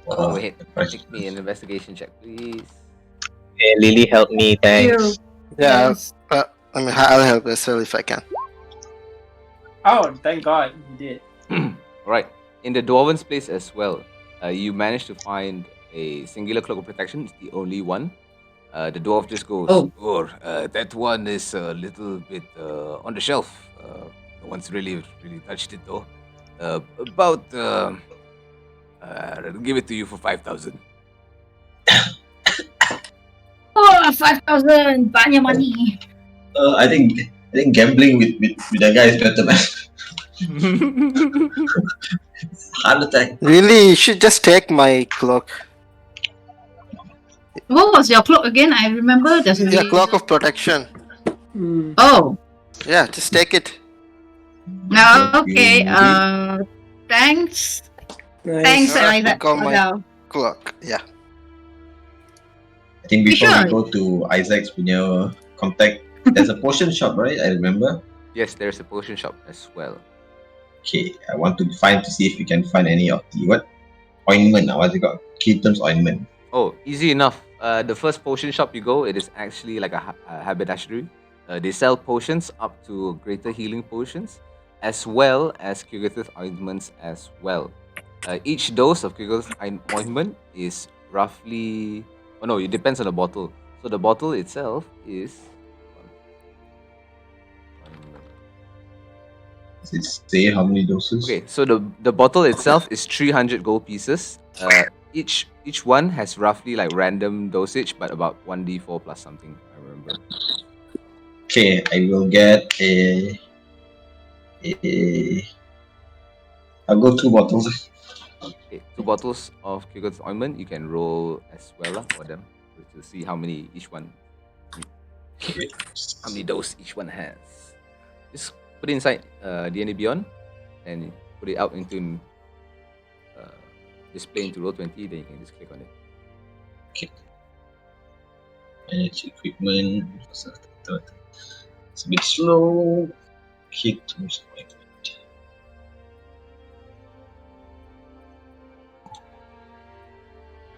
Go ahead. The price- Make me an investigation check, please. Okay, Lily, help me, thanks. Yeah, Yes. I mean, I'll help as well if I can. Oh, thank God you did. Alright. In the Dwarven's place as well, you managed to find a singular cloak of protection. It's the only one. The dwarf just goes, Oh. that one is a little bit on the shelf. No one's really touched it though. I'll give it to you for 5,000. Oh, 5,000! Banyak money! I think gambling with the guy is better, man. Heart attack. Really, you should just take my cloak. What was your cloak again? I remember there's a Yeah, cloak of protection. Oh, Yeah, just take it. no, okay. Thanks. Thanks, Alright, Isaac. take on my Well, cloak. Yeah. I think before Sure. we go to Isaac's punya contact, there's a potion shop, right? I remember. Yes, there's a potion shop as well. Okay, I want to find to see if we can find any of the what ointment. What's it called? Keaton's ointment. Oh, easy enough. The first potion shop you go, it is actually like a haberdashery. They sell potions up to greater healing potions, as well as curative ointments as well. Each dose of curative ointment is roughly. Oh no, it depends on the bottle. So the bottle itself is. Does it say how many doses? Okay, so the bottle itself is 300 gold pieces. Each one has roughly like random dosage, but about 1d4 plus something. I remember. Okay, I will get I'll go 2 bottles. Okay, 2 bottles of curative ointment. You can roll as well for them to see how many each one, Okay. how many dose each one has. Just put it inside D&D Beyond, and put it out into display into Roll20. Then you can just click on it. Manage equipment. It's a bit slow. Hit to select.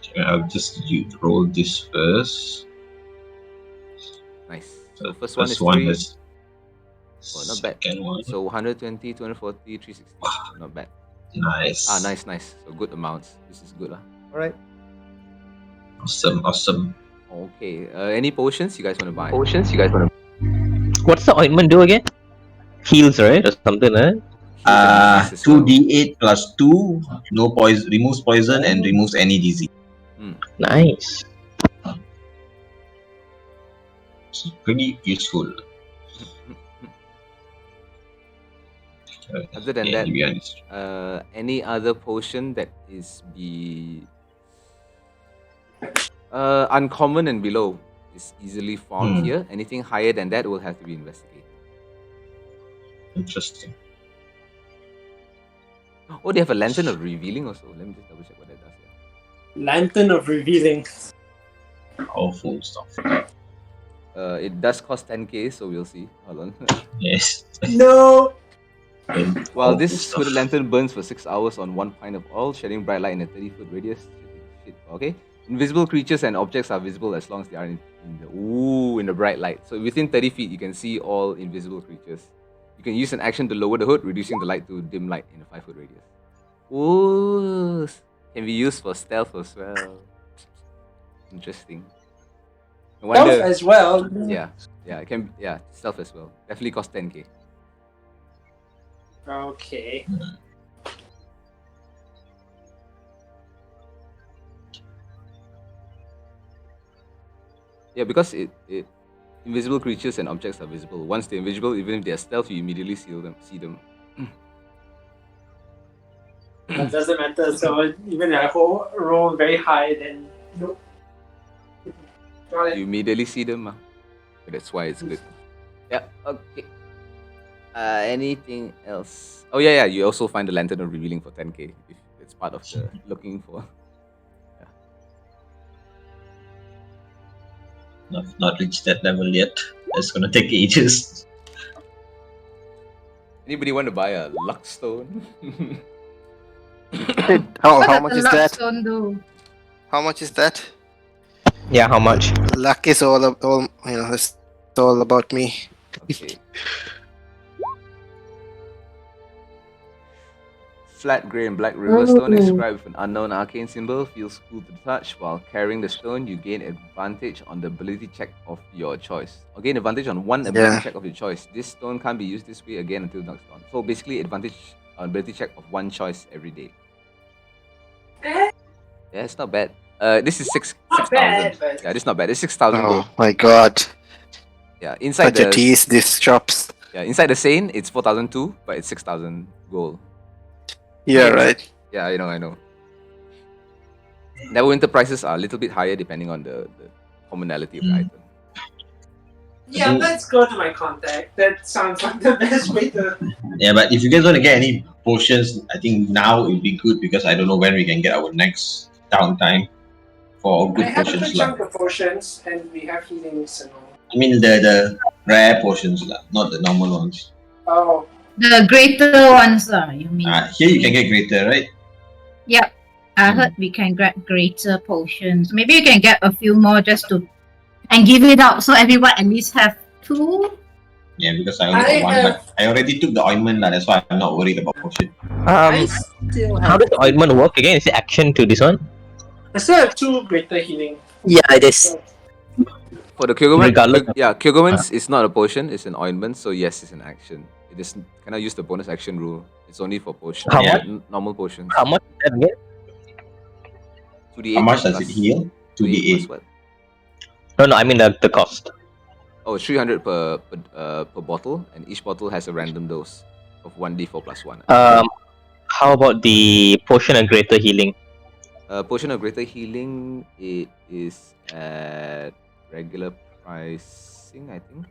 Okay, I'll just roll this first. Nice. So The first one is first one 3. is Oh, not bad. second one. So 120, 240, 360. Not bad. Nice. Nice. So good amounts. This is good, lah. All right. Awesome. Okay. Any potions you guys want to buy? What's the ointment do again? Heals, right? Or something, right? 2d8 plus 2, no poison, removes poison and removes any disease. Nice. It's pretty useful. Other than Yeah, that, to be honest. any other potion that is uncommon and below is easily found here. Anything higher than that will have to be investigated. Interesting. Oh, they have a lantern of revealing also. Let me just double check what that does here. Lantern of Revealing. Powerful stuff. It does cost 10k, so we'll see. Hold on. Yes. No! While this hooded lantern burns for 6 hours on 1 pint of oil, shedding bright light in a 30-foot radius. Shit. Okay. Invisible creatures and objects are visible as long as they are in the bright light. So within 30 feet, you can see all invisible creatures. You can use an action to lower the hood, reducing the light to dim light in a 5-foot radius. Ooh, can be used for stealth as well. Interesting. No Stealth wonder. as well. Yeah, it can. Yeah, stealth as well. Definitely cost 10k. Okay. Yeah, because it invisible creatures and objects are visible. Once they're invisible, even if they're stealth, you immediately see them. That doesn't matter. So even if I roll very high, then nope. Got it. You immediately see them. That's why it's good. Yeah. Okay. Anything else? Oh yeah. You also find the lantern of revealing for 10k if it's part of the looking for. Not reached that level yet. It's gonna take ages. Anybody want to buy a luck stone? How much is that? Stone do? How much is that? Yeah, how much? Luck is all it's all about me. Okay. Flat grey and black river stone inscribed with an unknown arcane symbol feels cool to the touch. While carrying the stone, you gain advantage on the ability check of your choice. Or gain advantage on one ability check of your choice. This stone can't be used this way again until next dawn. So basically, advantage on ability check of one choice every day. Yeah, it's not bad. This is 6,000. Yeah, this is not bad. It's 6,000 gold. Oh my god. Yeah, inside Such a the tease, these shops. Yeah, inside the sane, it's 4,002, but it's 6,000 gold. Yeah, right. Yeah, I know. Neverwinter prices are a little bit higher depending on the commonality of the item. Yeah, let's go to my contact. That sounds like the best way to. Yeah, but if you guys want to get any potions, I think now it would be good because I don't know when we can get our next downtime for I good have a potions. good chunk of potions, and we have healings and all. I mean the rare potions, not the normal ones. Oh, The greater ones, you mean? Here you can get greater, right? Yep. I heard we can get greater potions. Maybe you can get a few more just to and give it out so everyone at least have 2. Yeah, because I only got one, but I already took the ointment, that's why I'm not worried about potion. I still How have. does the ointment work again? Is it action to this one? I still have 2 greater healing. Yeah, it is. For the Kyogoman, Regardless of- Kyogoman's is not a potion, it's an ointment, so yes, it's an action. It is cannot use the bonus action rule. It's only for potions. How much? Normal potions. How much is that again? 2d8 How much does plus- it heal? 2d8. plus what? No, I mean the cost. Oh, 300 per bottle, and each bottle has a random dose of 1d4 plus 1. How about the potion of greater healing? Potion of greater healing, it is at regular pricing, I think.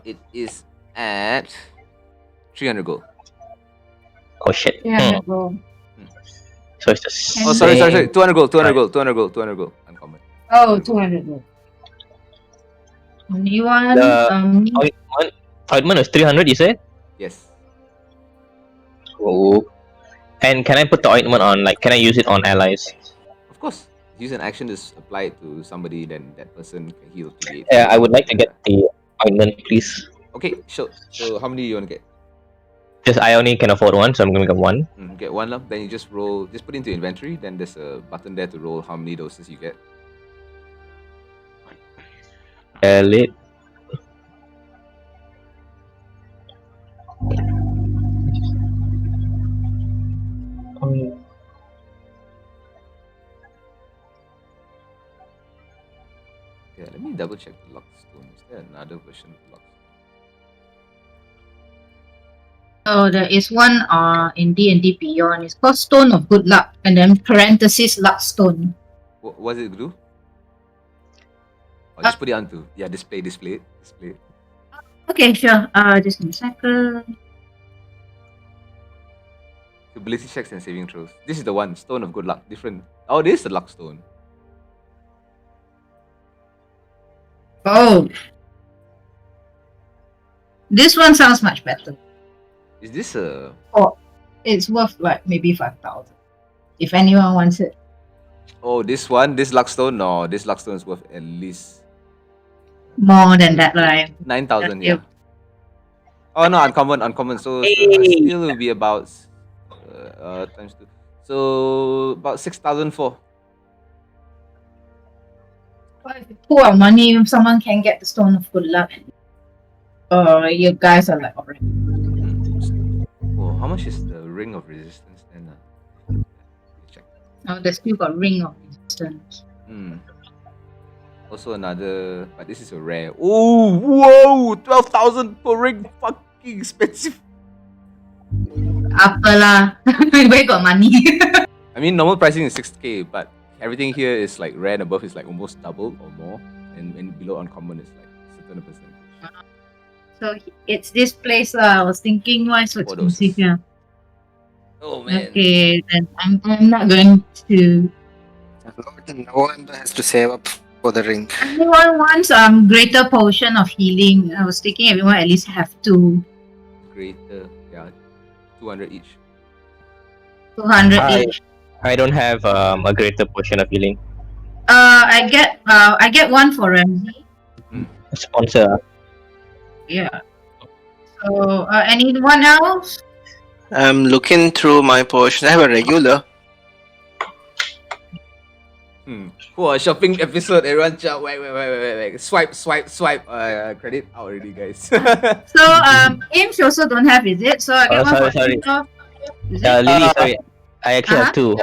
It is at 300 gold. Oh shit. Yeah, go. So it's the same. Oh, sorry. 200 gold. Uncommon. Oh, 200 gold. Only one. The ointment is 300, you said? Yes. Oh. And can I put the ointment on, can I use it on allies? Of course. Use an action to apply it to somebody, then that person can heal 2d8. Yeah, I would like to get the ointment, please. Okay, sure. So how many do you want to get? Just I only can afford one, so I'm gonna get one. Get one lump, then you just roll, just put into inventory, then there's a button there to roll how many doses you get. Valid. Yeah, let me double check the lock stone. Is there another version of the lock stone? Oh, there is one in D&D Beyond. It's called Stone of Good Luck, and then parenthesis luck stone. What does it do? Oh, just put it onto display it. Okay, sure. Just give me a second. Ability checks and saving throws. This is the one, Stone of Good Luck. Different. Oh, this is the luck stone. Oh, this one sounds much better. Is this a? It's worth maybe 5,000. If anyone wants it. Oh, this one, this luck stone. No, this luck stone is worth at least More than that, right? 9,000. Yeah. Yeah. Oh no, uncommon. So still will be about times 2. So about 6,004. Well, if you pull out money, if someone can get the Stone of Good Luck, you guys are alright. Oh, how much is the Ring of Resistance then? Check. Oh, they still got Ring of Resistance. Also another, but this is a rare. Oh, whoa! 12,000 per ring. Fucking expensive. Apalah. Where got money? I mean, normal pricing is 6k, but everything here is like rare and above is like almost double or more, and below uncommon is like certain percentage. So it's this place. I was thinking why so expensive. Yeah. Oh man. Okay, then I'm not going to. No one has to save up for the ring. Anyone wants greater potion of healing? I was thinking everyone at least have 2. Greater, 200 each. 200 I- each. I don't have a greater potion of healing. I get one for Ramsey. Sponsor. Yeah. So anyone else? I'm looking through my potion. I have a regular. Cool, shopping episode. Everyone jump. Wait. Swipe. Credit out already, guys. So Ames you also don't have, is it? So I get one sorry. for Is it? Lily, sorry. I actually have two.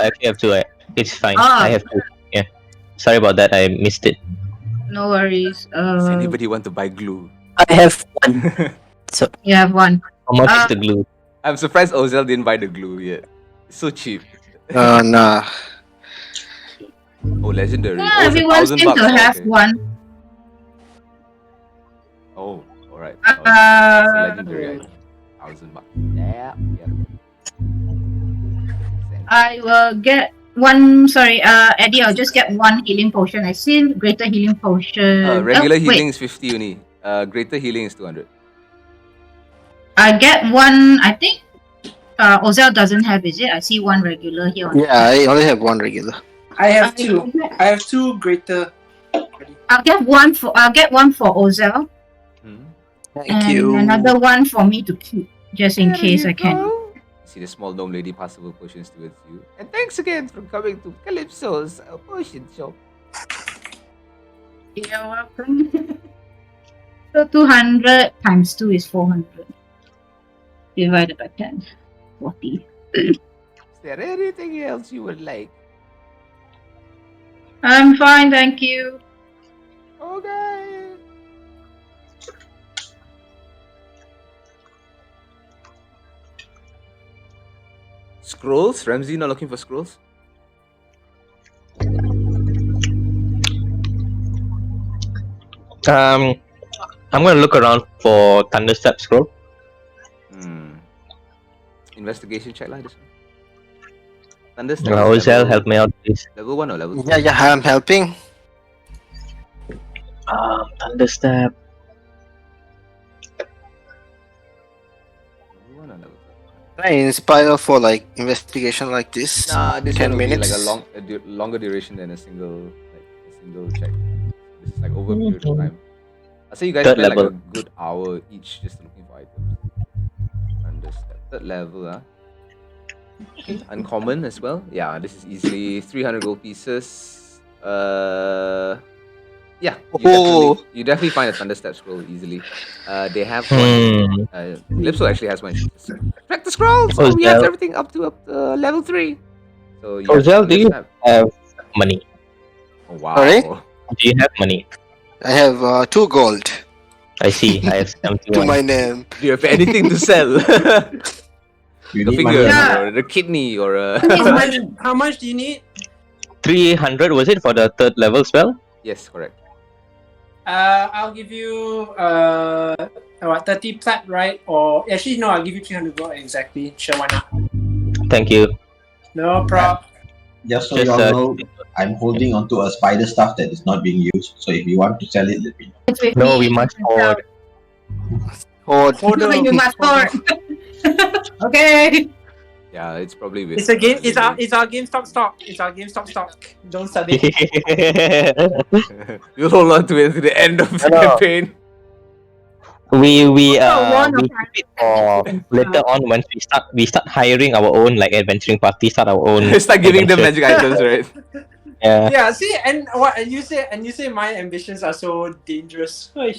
It's fine. Ah. I have two. Yeah. Sorry about that. I missed it. No worries. Does anybody want to buy glue? I have one. So You have one. How much is the glue? I'm surprised Ozel didn't buy the glue yet. It's so cheap. Nah. Oh, legendary. Yeah, Oh, it's everyone $1,000 seems to bucks. have Okay. one. Oh, alright. Oh, it's a legendary Uh, item. $1,000 bucks. Yeah. I will get one. Sorry, Eddie. I'll just get one healing potion. I see greater healing potion. Regular wait. healing is 50 only. Greater healing is 200. I get one. I think. Ozel doesn't have, is it? I see one regular here. On Yeah, I only have one regular. I have two. I have two greater. I'll get one for. I'll get one for Ozel Hmm. Thank and you. another one for me to keep, just in case I can. See the small gnome lady passable potions towards you. And thanks again for coming to Calypso's potion shop. You're welcome. So 200 times 2 is 400. Divided by 10. 40. Is there anything else you would like? I'm fine, thank you. Okay. Scrolls? Ramsey not looking for scrolls? I'm gonna look around for Thunderstep scroll. Investigation check like this one. Thunderstep. Ozel, help me out, please. Level 1 or level 2? Yeah, I'm helping. Thunderstep. Level 1 or level 2? Can I inspire for like investigation like this? Nah, this 10 one will minutes. be like longer duration than a single check. This is like over a period of time. I say you guys Third spend like level. a good hour each just looking for items. Understand. Third level, Okay, uncommon as well. Yeah, this is easily 300 gold pieces. Yeah, you definitely find a Thunderstep scroll easily. They have one. Calypso actually has one. Track the scrolls. Oh, we have Ozel. everything up to level 3. So you Ozel, do you Thunderstep. have money? Oh, wow. Sorry? Do you have money? I have 2 gold I see. I have to 71. my name. Do you have anything to sell? You The need finger money. or the kidney or How much do you need? 300 was it for the third level spell? Yes, correct. I'll give you 30 plat, right? Or actually no, I'll give you 300 gold exactly. Sure, why not? Thank you. No problem. Just so Just, you all know, I'm holding onto a spider staff that is not being used. So if you want to sell it, let me know. It's with No, me, we must you can tell. Hoard. Hoarder. You must hoard. Okay. Yeah, it's probably with. It's a game. It's our GameStop stock. It's our GameStop stock. Don't sell it. You'll hold on to it to the end of the No. campaign. we one of keep it for later on once we start hiring our own like adventuring party, start our own. Start giving them adventure. magic items, right? Yeah. Yeah. See, and what and you say my ambitions are so dangerous. Oy.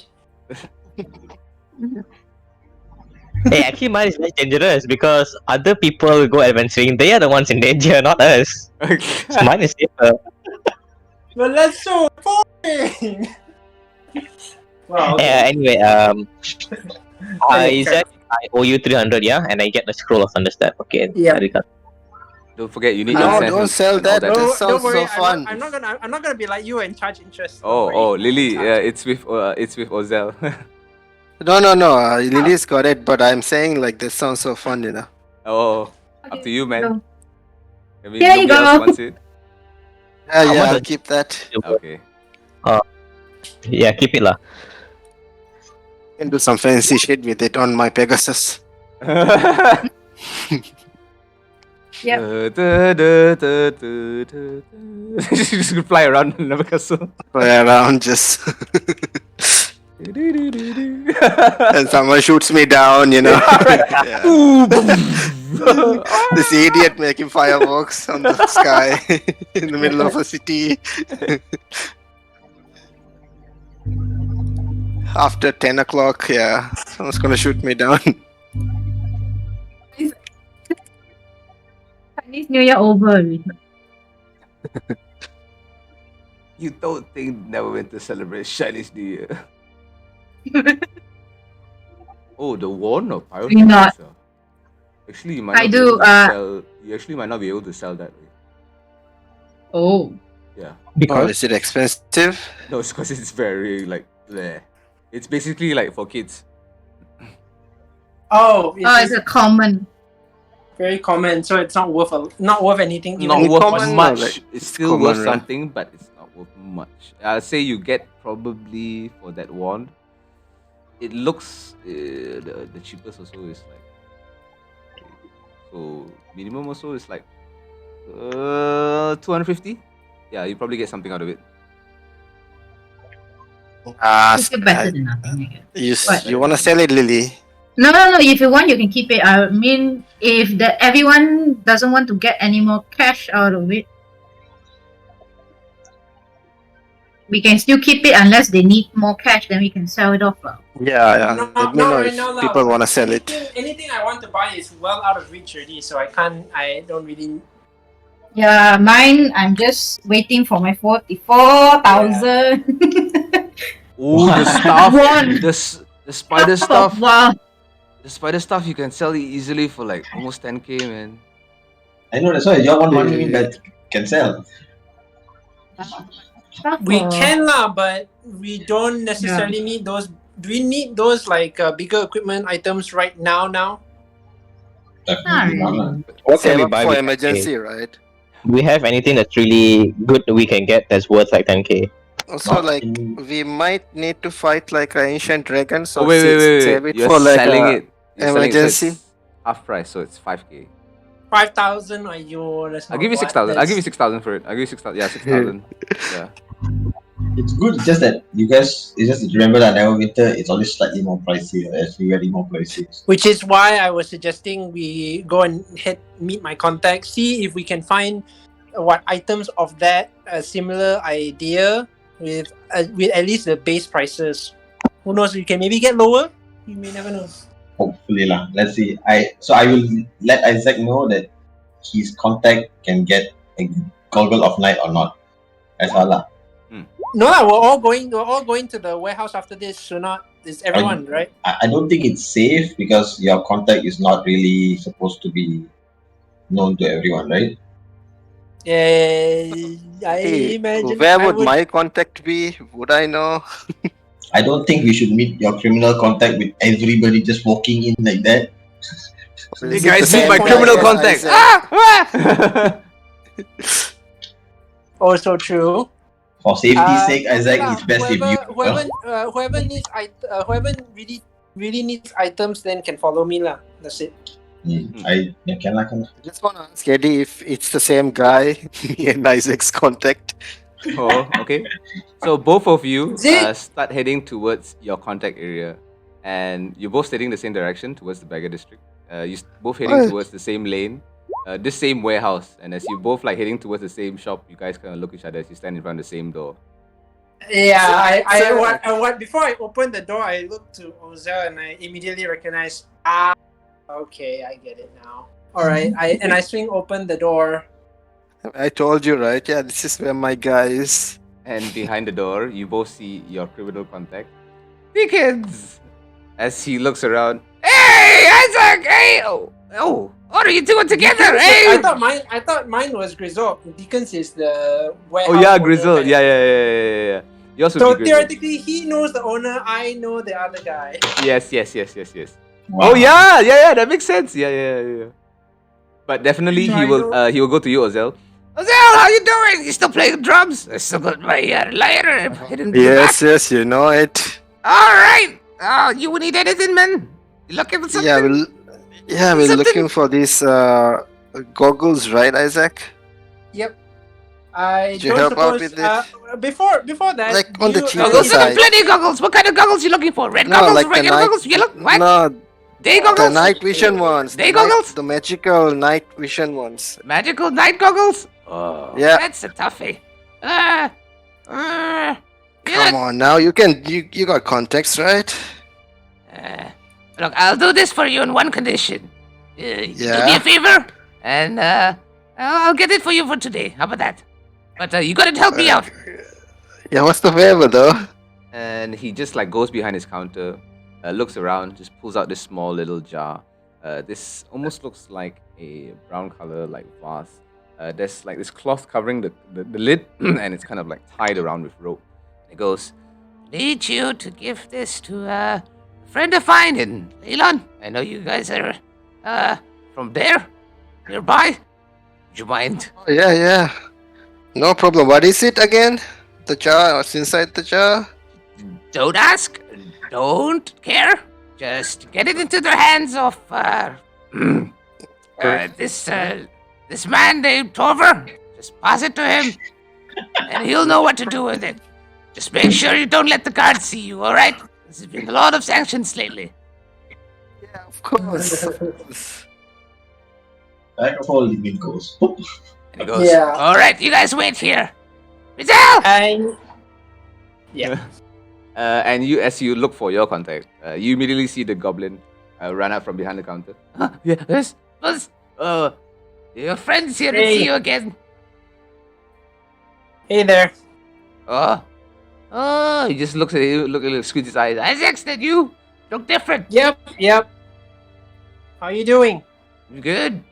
Hey, actually, mine is less dangerous because other people go adventuring. They are the ones in danger, not us. So mine is safer. But that's so boring. Wow. Okay. Anyway, I said I owe you 300, yeah, and I get the scroll of Thunderstep. Okay. Yeah. There you go. Don't forget, you need No, incentives don't sell and all that. No, That sounds don't worry. so fun. I'm not gonna be like you and charge interest. Don't worry. Oh, Lily, it's with Ozel. No. Lily's got it, but I'm saying like that sounds so fun, you know. Oh, up to you, man. No. I mean, There you nobody else go. wants it. Yeah, much I'll is- keep that. Okay. Yeah, keep it lah. Can do some fancy shit with it on my Pegasus. Yep. Just fly around in the castle. Play around just. And someone shoots me down, you know. Yeah. This idiot making fireworks on the sky in the middle of a city. After 10 o'clock, yeah, someone's gonna shoot me down. Chinese New Year over already. You don't think Neverwinter celebrates Chinese New Year? Oh, the wand of Do you not? pyrotechnics. Actually, you might I not be do, able to sell. You actually might not be able to sell that way. Oh. Yeah. Oh, Because is it expensive? No, it's because it's very like bleh. It's basically like for kids. Oh, It's a common. very common, so it's not worth anything. Even Not if worth it was- common, much. like, it's it's still worth common, right? something, but it's not worth much. I'll say you get probably for that wand. It looks the cheapest also is like so minimum also is like 250. Yeah, you probably get something out of it. It's still better than nothing, I guess. But- You wanna sell it, Lily? No. If you want, you can keep it. I mean, if everyone doesn't want to get any more cash out of it, we can still keep it unless they need more cash. Then we can sell it off. Yeah. No, Let me not know right if now, lah. people wanna sell it. Anything I want to buy is well out of reach already, so I don't really. Yeah, mine. I'm just waiting for my 44,000. Oh, the stuff, Wand. the spider stuff, Wow. the spider stuff you can sell it easily for like almost 10k, man. I know that's why you want money that can sell. We can lah, but we don't necessarily need those. Do we need those like bigger equipment items right now? Definitely not. lah. what can Save we up buy for with 10K? emergency, right? Do we have anything that's really good that we can get that's worth like 10K? Also, Not like, in- we might need to fight like an ancient dragon, so Oh wait, save it You're for like selling a it. You're selling it, so emergency. it's half price, so it's 5k. 5,000 or you? That's I'll not give you what- 6,000. I'll that's- give you 6,000 for it. I'll give you 6,000. Yeah, 6,000. Yeah. It's good, it's just that you guys, it's just remember that Neverwinter, it's always slightly more pricey, actually very more pricey. Which is why I was suggesting we go and meet my contact, see if we can find what items of that similar idea with at least the base prices. Who knows? You can maybe get lower. You may never know. Hopefully lah. Let's see. I will let Isaac know that his contact can get a goggle of night or not. That's all lah. No, lah, we're all going to the warehouse after this. So not it's everyone, right? I don't think it's safe because your contact is not really supposed to be known to everyone, right? Yeah, I Hey, imagine. where I would my contact be? Would I know? I don't think we should meet your criminal contact with everybody just walking in like that. You Is it guys the meet same my guy criminal as contact. Isaac? Ah! Also true. For safety's sake, Okay Isaac, lah, it's best if you. whoever needs whoever really needs items then can follow me lah. That's it. I can lah. I just want to ask Eddie if it's the same guy, me and Isaac's contact. Oh, okay. So both of you Is it? start heading towards your contact area, and you're both heading the same direction towards the beggar district. Both heading What? towards the same lane, this same warehouse, and as you both like heading towards the same shop, you guys kind of look at each other as you stand in front of the same door. Yeah, So- what before I opened the door, I looked to Ozel and I immediately recognized. Okay, I get it now. All right, I swing open the door. I told you, right? Yeah, this is where my guy is. And behind the door, you both see your criminal contact, Dickens. As he looks around, hey, Isaac, hey, oh, what are you doing together, hey? I thought mine was Grizzle. Deacons is the warehouse. Oh yeah, owner, Grizzle. right? Yeah. Yours would So be Grizzle. theoretically, he knows the owner. I know the other guy. Yes. Wow. Oh yeah, that makes sense. Yeah. But definitely So he will go to you, Ozel. Ozel, how you doing? You still playing drums? I still got my lighter hidden in the back. Yes, you know it. All right. You need anything, man? You looking for something? We're Something- looking for these goggles, right, Isaac? Yep. I Did you don't help out suppose. with it? Before that, Like, on the you- cheaper Goggles, I got side. plenty goggles. What kind of goggles you looking for? Red No, goggles, like the regular night. goggles, yellow, what? No, Day the goggles, night vision ones. Day the night- goggles? The magical night vision ones. magical night goggles. Oh, Yeah. that's a toughie. Come on, now you got context, right? Look, I'll do this for you on one condition. Do me Yeah? a favor, and I'll get it for you for today. How about that? But you gotta help me out. Yeah, what's the favor though? And he just like goes behind his counter, looks around, just pulls out this small little jar. This almost looks like a brown color like vase. There's like this cloth covering the lid, and it's kind of like tied around with rope. It goes, need you to give this to a friend of mine in Leland. I know you guys are from there, nearby. Would you mind? Oh, yeah. No problem. What is it again? The jar? What's inside the jar? Don't ask. Don't care. Just get it into the hands of this man named Torver. Just pass it to him, and he'll know what to do with it. Just make sure you don't let the guards see you. All right? There's been a lot of sanctions lately. Yeah, of course. Back of all living goes. And he goes, Yeah. all right, you guys wait here. Rizal! And yeah. And you, as you look for your contact, you immediately see the goblin run out from behind the counter. Yes. Your friend's here to Hey. see you again. Hey there. He just looks at you, squints his eyes. Isaac, that you look different. Yep. How you doing? Good.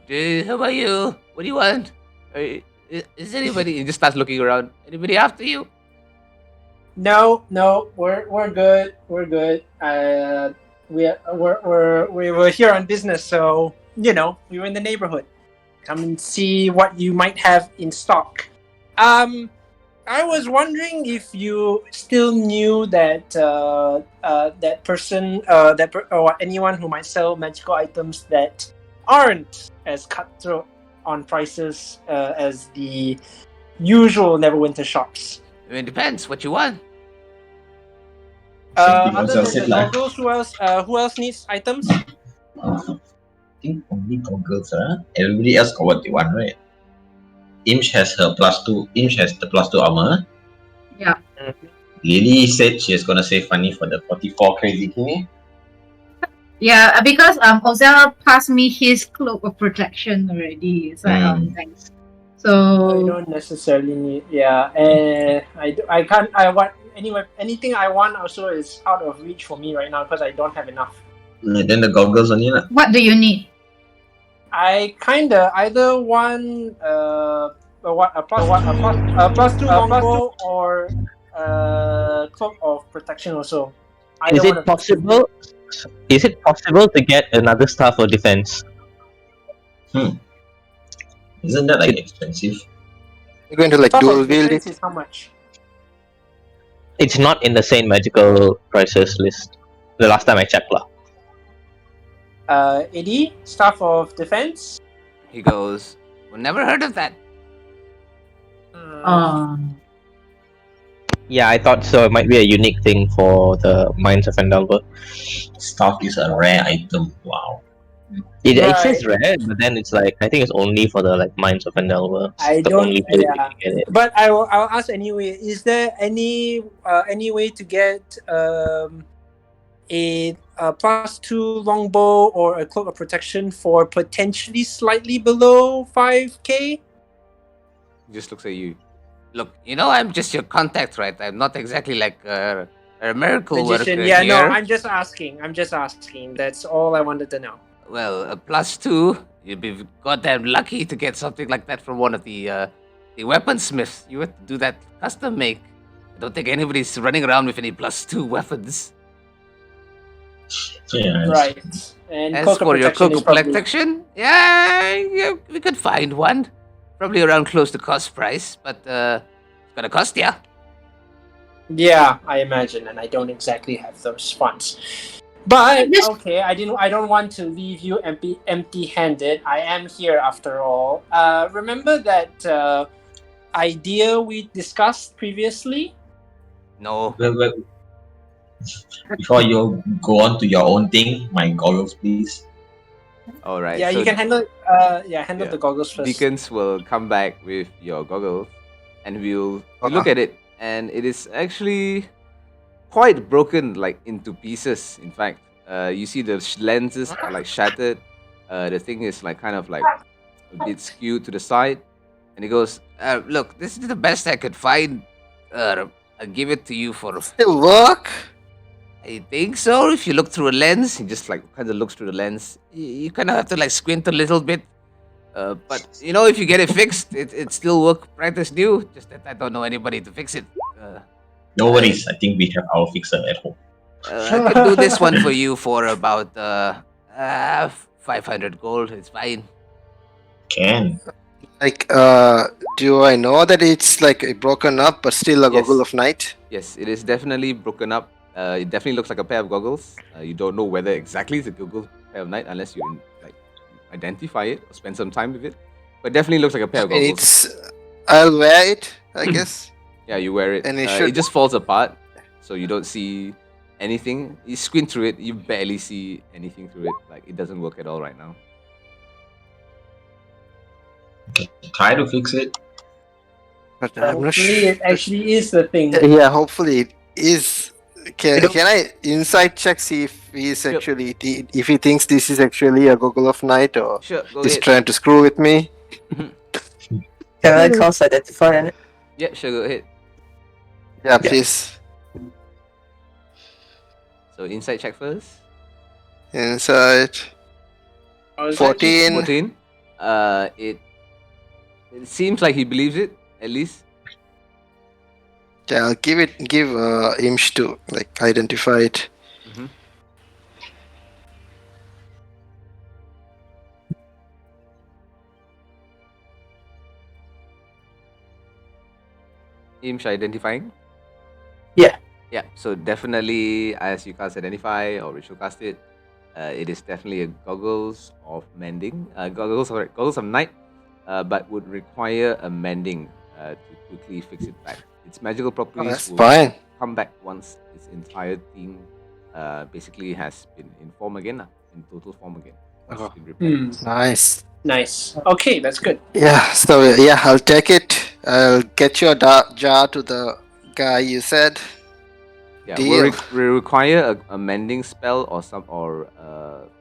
How about you? What do you want? Is anybody? He just starts looking around. Anybody after you? No, we're good. We're good. We were here on business, so we were in the neighborhood. Come and see what you might have in stock. I was wondering if you still knew that that person, or anyone who might sell magical items that aren't as cutthroat on prices as the usual Neverwinter shops. I mean, it depends what you want. Same thing Other also than said the lah. goggles, who else needs items? I think only goggles, everybody else got what they want, right? Imsh has her +2. Imsh has the +2 armor. Yeah. Lily said she is gonna save money for the 44 crazy king. Yeah, because Ozel passed me his cloak of protection already. So thanks. I So don't necessarily need. Yeah, I can't. I want anyway. Anything I want also is out of reach for me right now because I don't have enough. Then the goggles only lah. what do you need? I kinda either want a +2 longbow or cloak of protection also. Is Either one it of those two. possible? Is it possible to get another staff of defense? Isn't that like expensive? You're going to like Staff of dual wield defense it? is how much? It's not in the same magical prices list. The last time I checked lah. 80 staff of defense. He goes, well, never heard of that. Yeah, I thought so. It might be a unique thing for the Mines of Endelver. Staff is a rare item. Wow. It Right. says rare, but then it's like I think it's only for the like Mines of Endelver. I the don't- only place you yeah. can get it. But I'll ask anyway. Is there any way to get a +2 longbow or a cloak of protection for potentially slightly below 5k? He just looks at you. Look, I'm just your contact, right? I'm not exactly like a miracle Magician. worker Yeah, here. no, I'm just asking. That's all I wanted to know. Well, a +2, you'd be goddamn lucky to get something like that from one of the weaponsmiths. You have to do that custom make. I don't think anybody's running around with any +2 weapons. Yeah. Right. And As cloak of for your protection cloak is of probably- protection, yeah, we could find one. Probably around close to cost price, but it's gonna cost ya. Yeah, I imagine, and I don't exactly have those funds. But This- okay, I don't want to leave you empty-handed. I am here after all. Remember that idea we discussed previously? No, Well, before you go on to your own thing, my goggles, please. all right. Yeah, so you can handle. Handle yeah. the goggles first. Deacons will come back with your goggles, and we'll look at it, and it is actually quite broken, like into pieces. In fact, you see the lenses are like shattered. The thing is like kind of like a bit skewed to the side, and he goes, "Look, this is the best I could find. I'll give it to you for. Still work? I think so. If you look through a lens, he just like kind of looks through the lens. You kind of have to like squint a little bit. But you know, if you get it fixed, it still work practice new. Just that I don't know anybody to fix it. No worries. I think we have our fixer at home. I can do this one for you for about 500 gold. It's fine. Can. Like, do I know that it's like broken up, but still a Yes. goggle of night? Yes, it is definitely broken up. It definitely looks like a pair of goggles. You don't know whether exactly it's a Google pair of night unless you like identify it or spend some time with it. But definitely looks like a pair of goggles. I'll wear it, I guess. Yeah, you wear it. And it It should- just falls apart, so you don't see anything. You squint through it, you barely see anything through it. Like it doesn't work at all right now. Try to fix it. But I'm not Hopefully, sure. it actually is the thing. Yeah, hopefully it is. Can I insight check see if he's actually if he thinks this is actually a goggle of night or Sure, go he's ahead. trying to screw with me? Can I cast identify on it? Yeah, sure, go ahead. Yeah, please. So insight check first. Insight. Or is that 14. 14. It seems like he believes it, at least. Yeah, I'll give Imsh to like identify it. Mhm. Imsh identifying? Yeah. Yeah, so definitely as you cast identify or ritual cast it, it is definitely a goggles of mending. Goggles of night, but would require a mending to quickly fix it back. Its magical properties That's will fine. come back once its entire thing basically has been in form again, in total form again. Once it's been repaired. Nice. Nice. Okay, that's good. Yeah, so yeah, I'll take it. I'll get your jar to the guy you said. Yeah, Deal. we require a mending spell or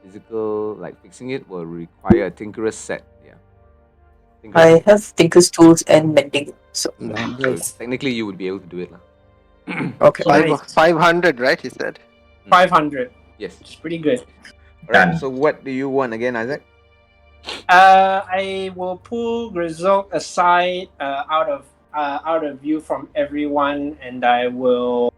physical like fixing it will require a tinkerer's set. Yeah. I have Tinker's tools and mending, so So technically you would be able to do it. okay. Nice. 500, right? He said. 500. Yes. It's pretty good. Alright, so what do you want again, Isaac? I will pull Grizzle aside out of view from everyone, and I will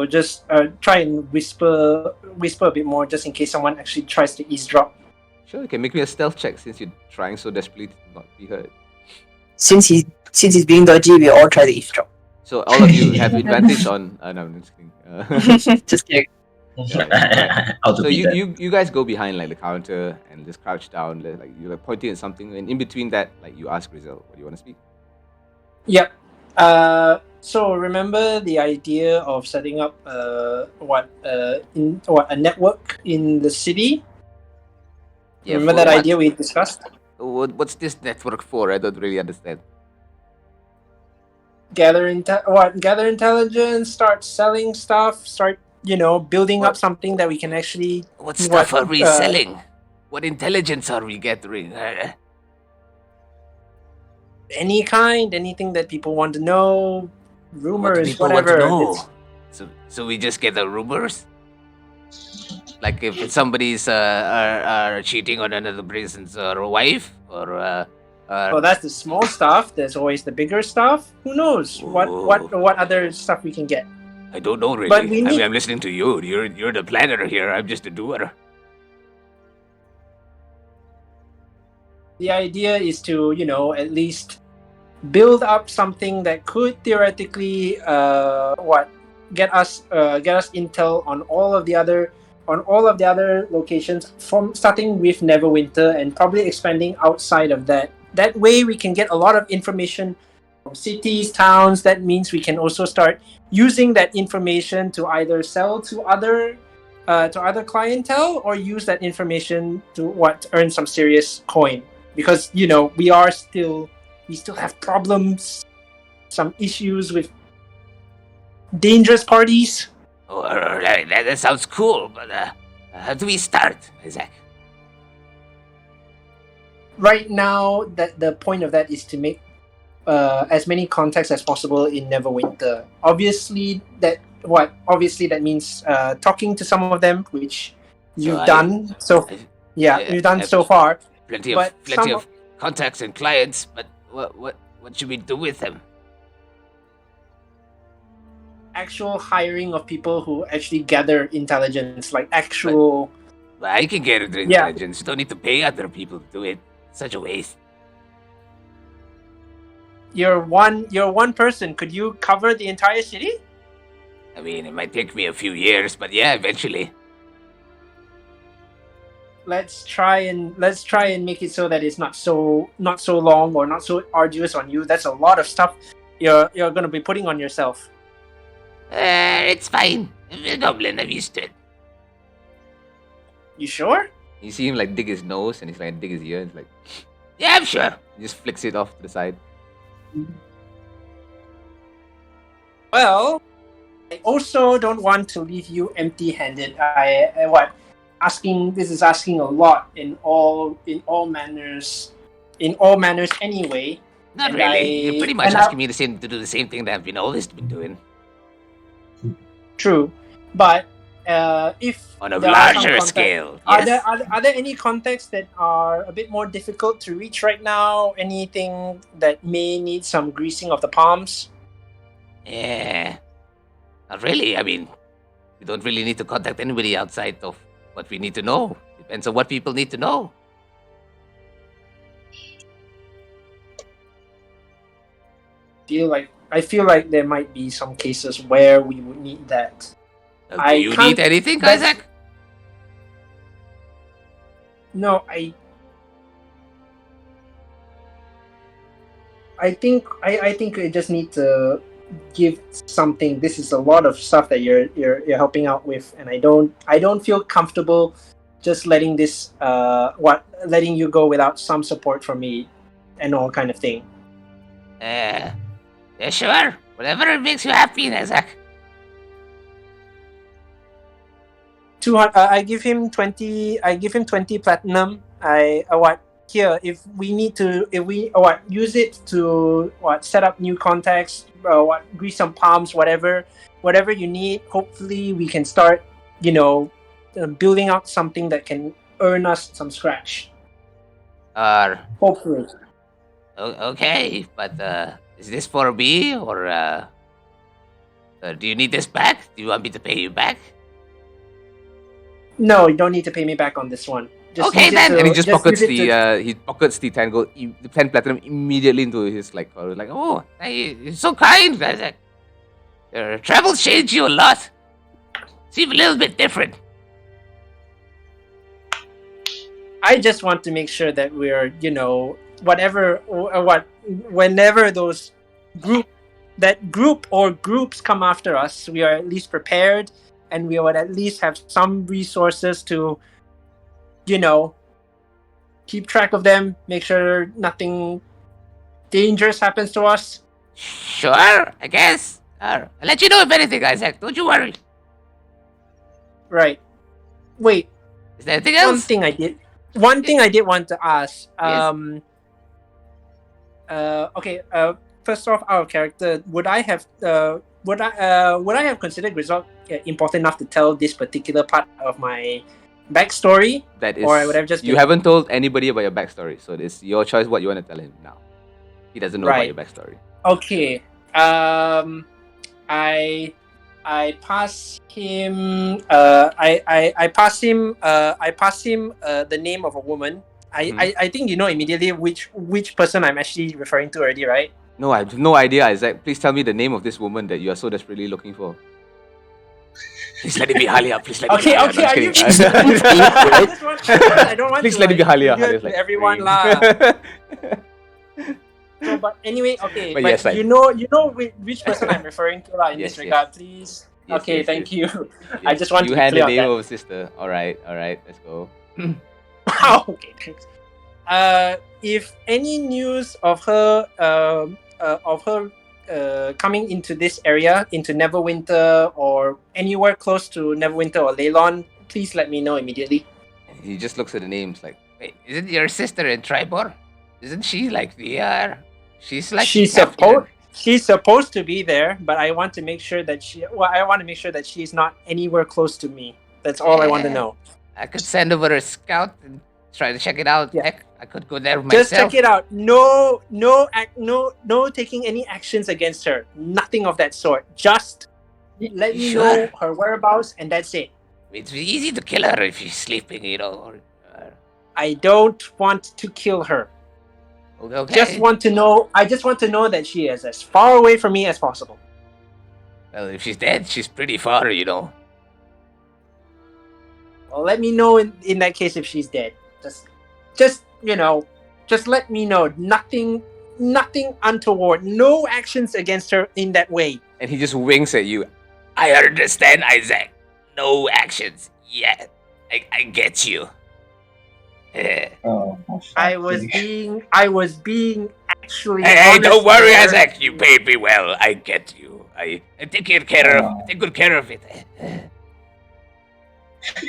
just try and whisper a bit more, just in case someone actually tries to eavesdrop. Sure, you can make me a stealth check since you're trying so desperately to not be heard. Since he's being dodgy, we all try to eavesdrop. So all of you have advantage on. No, I'm just kidding. Just kidding. How to So beat that. you guys go behind like the counter and just crouch down, like you're like pointing at something, and in between that, like you ask Grizel, what do you want to speak? Yep. So remember the idea of setting up a network in the city? Remember for that what? idea we discussed? What's this network for? I don't really understand. Gather intelligence, start selling stuff, start building up What? something that we can actually. What stuff stuff are we selling? What intelligence are we gathering? Any kind, anything that people want to know, What rumors, people whatever. want to know? So we just get the rumors? Like if somebody's are cheating on another person's wife or Well, that's the small stuff. There's always the bigger stuff. Who knows what other stuff we can get? I don't know really. But we I mean, need- I'm listening to you. You're the planner here. I'm just a doer. The idea is to at least build up something that could theoretically get us intel on all of the other locations, from starting with Neverwinter and probably expanding outside of that. That way we can get a lot of information from cities, towns. That means we can also start using that information to either sell to other clientele or use that information to earn some serious coin, because we still have problems, some issues with dangerous parties. Oh, alright, that sounds cool, but how do we start, Isaac? Right now, that the point of that is to make as many contacts as possible in Neverwinter. Obviously, that means talking to some of them, which you've So done. So you've done I've so far. plenty But some of contacts and clients, but what should we do with them? actual hiring of people who actually gather intelligence, like actual. Well, I can get their Yeah. intelligence. You don't need to pay other people to do it. Such a waste. You're one person. Could you cover the entire city? I mean, it might take me a few years, but yeah, eventually. Let's try and make it so that it's not so long or not so arduous on you. That's a lot of stuff you're gonna be putting on yourself. It's fine. I'm a goblin. I'm used to it. You sure? You see him like dig his nose and he's like dig his ear and he's like, yeah, I'm sure. He just flicks it off to the side. Well, I also don't want to leave you empty-handed. This is asking a lot in all manners anyway. Not And really. You're pretty much and asking me to do the same thing that I've always been doing. True, but if On a there are some larger contacts- scale. Are Yes. there any contacts that are a bit more difficult to reach right now? Anything that may need some greasing of the palms? Yeah. Not really. I mean, we don't really need to contact anybody outside of what we need to know. Depends on what people need to know. I feel like there might be some cases where we would need that. Do I you can't- need anything, that's- Isaac? No, I think I just need to give something. This is a lot of stuff that you're helping out with, and I don't feel comfortable just letting this letting you go without some support from me and all kind of thing. Yeah, sure. Whatever makes you happy, Isaac. 200. I give him 20. I give him 20 platinum. Here, if we use it to set up new contacts, grease some palms, whatever you need. Hopefully, we can start, building out something that can earn us some scratch. Hopefully. Okay, but is this for me or do you need this back? Do you want me to pay you back? No, you don't need to pay me back on this one. Okay use it then, to- and he just pockets use it to- he pockets the 10 gold, the 10 platinum immediately into his like oh, hey, you're so kind, Isaac. Your travels changed you a lot. Seem a little bit different. I just want to make sure that we're, whenever those groups come after us, we are at least prepared, and we would at least have some resources to, keep track of them, make sure nothing dangerous happens to us. Sure, I guess. I'll let you know if anything, Isaac. Don't you worry. Right. Wait, Is there anything else? one thing I did want to ask. Yes. Okay. First off, out of character, would I have considered Grizzle important enough to tell this particular part of my backstory? That is, Or I would have just you been- haven't told anybody about your backstory, so it's your choice what you want to tell him now. He doesn't know about Right. your backstory. Okay. I pass him. I pass him. The name of a woman. I think you know immediately which person I'm actually referring to already, right? No, I have no idea, Isaac. Please tell me the name of this woman that you are so desperately looking for. Please let it be Halia. Please let it be Okay, Halia. okay. No, Are you? just kidding. I don't want Please to. let it be Halia. reveal Halia's to like, everyone "Hey." lah. So, but anyway, okay. But But yes, like- you know which person I'm referring to lah in Yes, this regard, please. Yes, Okay, yes, thank yes. you. I just want you to be had clear the on name that. of a sister. All right, let's go. Okay, thanks. If any news of her coming into this area, into Neverwinter or anywhere close to Neverwinter or Leylon, please let me know immediately. He just looks at the names like, wait, isn't your sister in Tribor? Isn't she like the She's like she's captain. supposed she's supposed to be there, but I want to make sure that I want to make sure that she's not anywhere close to me. That's all I want to Yeah. know. I could send over a scout and try to check it out. Yeah. Heck, I could go there Just myself. check it out. No taking any actions against her. Nothing of that sort. Just let me know Sure. her whereabouts, and that's it. It's easy to kill her if she's sleeping, you know. I don't want to kill her. Okay. Just want to know. I just want to know that she is as far away from me as possible. Well, if she's dead, she's pretty far, you know. Well, let me know in that case if she's dead. Just let me know. Nothing untoward. No actions against her in that way. And he just winks at you. I understand, Isaac. No actions yet. I get you. Oh, I was being actually. Hey, don't honest worry, there. Isaac. You paid me well. I get you. I take good care of it.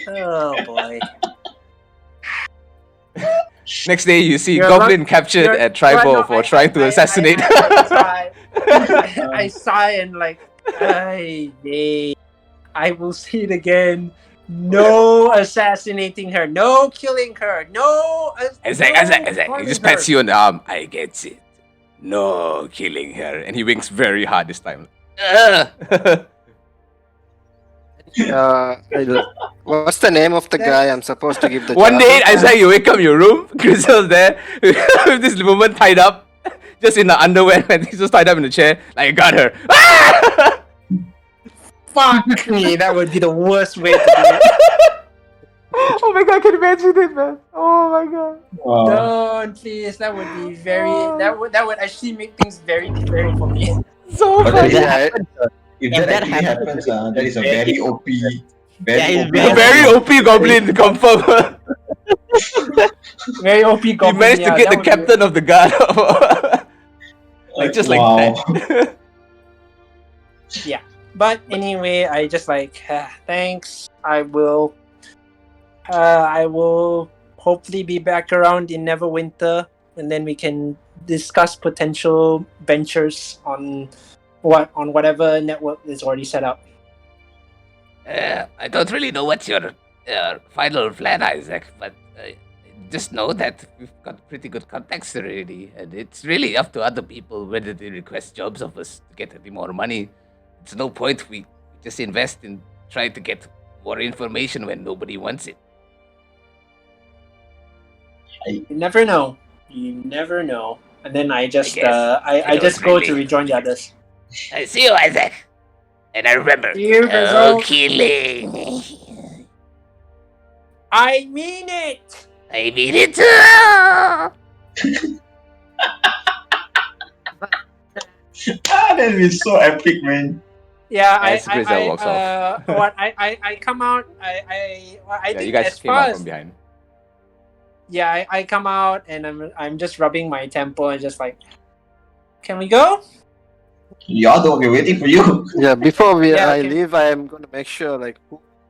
Oh boy. Next day, you see You're Goblin right- captured you're- at Tribal no, for I- trying to I- assassinate. I sigh and like, I will see it again. No assassinating her. No killing her. No. Isaac. He just pats you on the arm. I get it. No killing her. And he winks very hard this time. What's the name of the guy I'm supposed to give the One job day, to? Isaac, you wake up in your room. Grisel's there with this woman tied up, just in the underwear, and he's just tied up in the chair. Like, I got her. Fuck me. That would be the worst way to do it. Oh my god, I can imagine it, man. Oh my god. wow. Don't please. That would be very. That would actually make things very different for me. So But funny. if Yeah, if If that that actually happens, happens, that is a very OP. Yeah, Very it's OP. A very OP goblin, confirm. Very OP He goblin. managed to yeah, get that the would be- captain of the guard. Just like Wow. that. But anyway, I just like thanks. I will hopefully be back around in Neverwinter, and then we can discuss potential ventures on whatever network is already set up. I don't really know what's your final plan, Isaac, but just know that we've got pretty good contacts already, and it's really up to other people whether they request jobs of us to get any more money. It's no point we just invest in trying to get more information when nobody wants it. You never know. You never know. And then I just guess. I It just was go to really- rejoin the others. I see you, Isaac. And I remember, See you, no Grizzle. killing. I mean it. I mean it too. That'd be so epic, man. Yeah, As Grizel walks off. I come out. I Yeah, think you guys as came far out as from behind. yeah, I come out and I'm just rubbing my temple and just like, can we go? You're the one we're waiting for you. Yeah, before Yeah, I okay. leave, I am gonna make sure, like,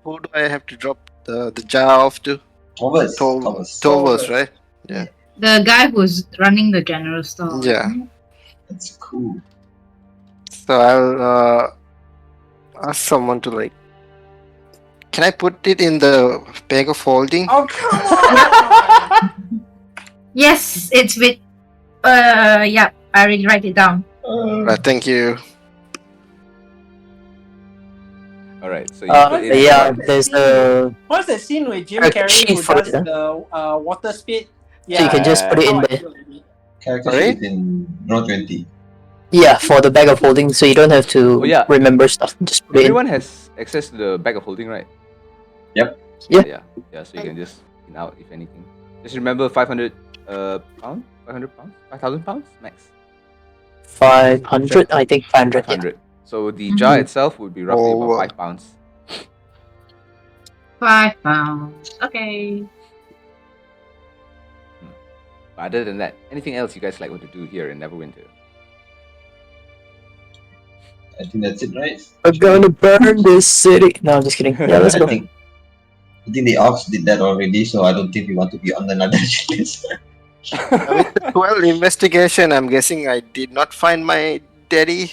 who do I have to drop the jar off to? Thomas. Tovers, right? The guy who's running the general store. Yeah. That's cool. So I'll ask someone to, like, can I put it in the bag of holding? Oh come on! Yes, it's with. Yeah, I already write it down. Right, thank you. All right, so you put it in Yeah, the- there's the. What's the scene with Jim A Carrey who chief for does it, the water spit? So you can just put it in How I there. feel like it. Character Sorry? sheet is in row 20. Yeah, for the bag of holding, so you don't have to Oh, yeah. remember stuff. Just put it in. Everyone has access to the bag of holding, right? Yep. Yeah. Yeah. So you can just in out if anything. Just remember 500 pounds, 500 pounds, 5,000 pounds max. 500, I think 500. Yeah. 500. So the jar itself would be roughly Oh. about 5 pounds. 5 pounds. Okay. But other than that, anything else you guys like want to do here in Neverwinter? I think that's it, right? We're gonna burn this city. No, I'm just kidding. Yeah, let's go. I think the orcs did that already, so I don't think we want to be on another list. With the 12 investigation, I'm guessing I did not find my daddy.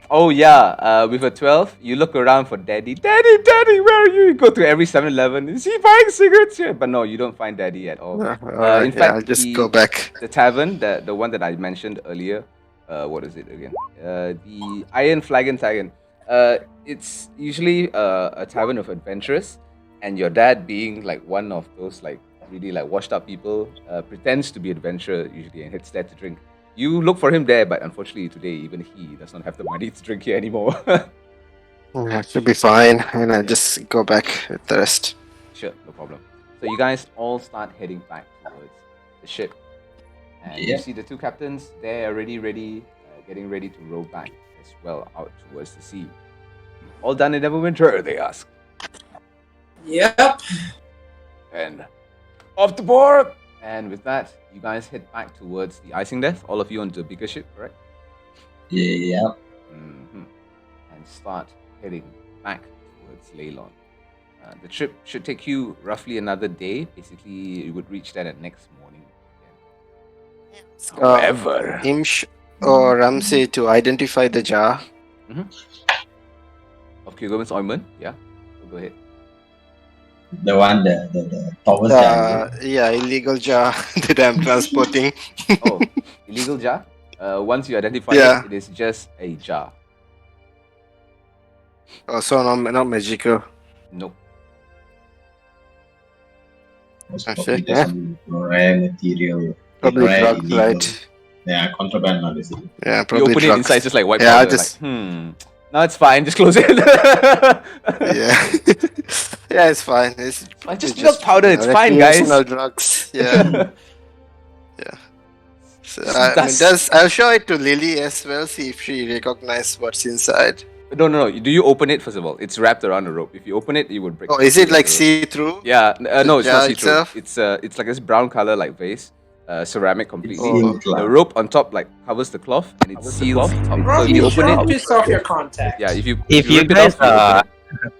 Oh yeah, with a 12, you look around for daddy. Daddy, daddy, where are you? You go to every 7-Eleven. Is he buying cigarettes here? But no, you don't find daddy at all. Alright, In yeah, fact, I'll just go back. the tavern, the one that I mentioned earlier, what is it again? The Iron Flagon Tavern. It's usually a tavern of adventurers, and your dad, being like one of those like really like washed up people, pretends to be adventurer usually and hits there to drink. You look for him there, but unfortunately today even he does not have the money to drink here anymore. Yeah, should be fine, and I'll just go back with the rest. Sure, no problem. So you guys all start heading back towards the ship, and you Yeah. see the two captains. They're already ready, getting ready to row back as well out towards the sea. All done in Neverwinter? They ask. Yep. And off the board. And with that, you guys head back towards the Icingdeath. All of you on the bigger ship, correct? Yeah. Mm-hmm. And start heading back towards Leylon. The trip should take you roughly another day. Basically, you would reach that at next morning. However, Imsh or Ramsey to identify the jar. of Kugelman's ointment, yeah. Go ahead. The one, the Thomas jar. Yeah, illegal jar that I'm transporting. Oh, illegal jar. Once you identify Yeah. it is just a jar. Also, not magical. Nope. Most I probably see, there's yeah. some rare material. Probably rare, drugs, illegal. right? Yeah, contraband, not basically. Yeah, You probably open it drugs. inside, it's just like white Yeah, I powder. just- Like, no, it's fine. Just close it. Yeah, yeah, it's fine. It's just milk powder, it's fine, guys. recreational drugs. Yeah, yeah. So, That's- I'll show it to Lily as well. See if she recognizes what's inside. No. Do you open it first of all? It's wrapped around a rope. If you open it, you would break. Oh, is it like the rope. see-through? Yeah. No, it's jar not see-through. itself? It's like this brown color like vase, ceramic completely. Oh. The rope on top like covers the cloth and it seals. So Rob, if you you open don't it, piss off your contact. yeah. If you If you rip it off, guys you open are it.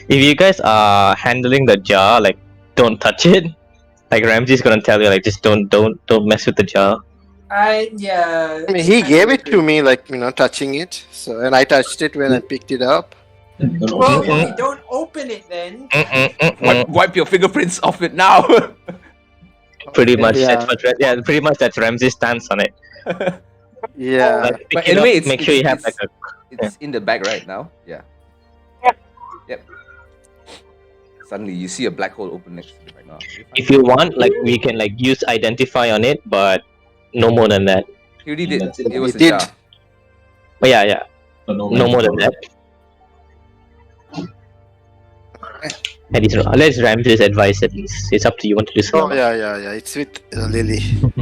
if you guys are handling the jar, like don't touch it. Like Ramsey's gonna tell you, like just don't mess with the jar. Yeah. I mean, he gave it to me, like touching it. So, and I touched it when I picked it up. Don't Well, open okay, it. don't open it then. Wipe your fingerprints off it now. Pretty much, Yeah. pretty much that's Ramsey's stance on it. Yeah. Like, pick But it anyway, up, make sure you have like a. It's in the bag right now. Yeah. Yep. Suddenly, you see a black hole open next to it right now. If you want, like we can like use identify on it, but no more than that. He already did. That's it. It was He a did. jar. But yeah, So no more than that. At least let's Ramsey's advice. At least it's up to you what to do. Oh yeah. It's with Lily.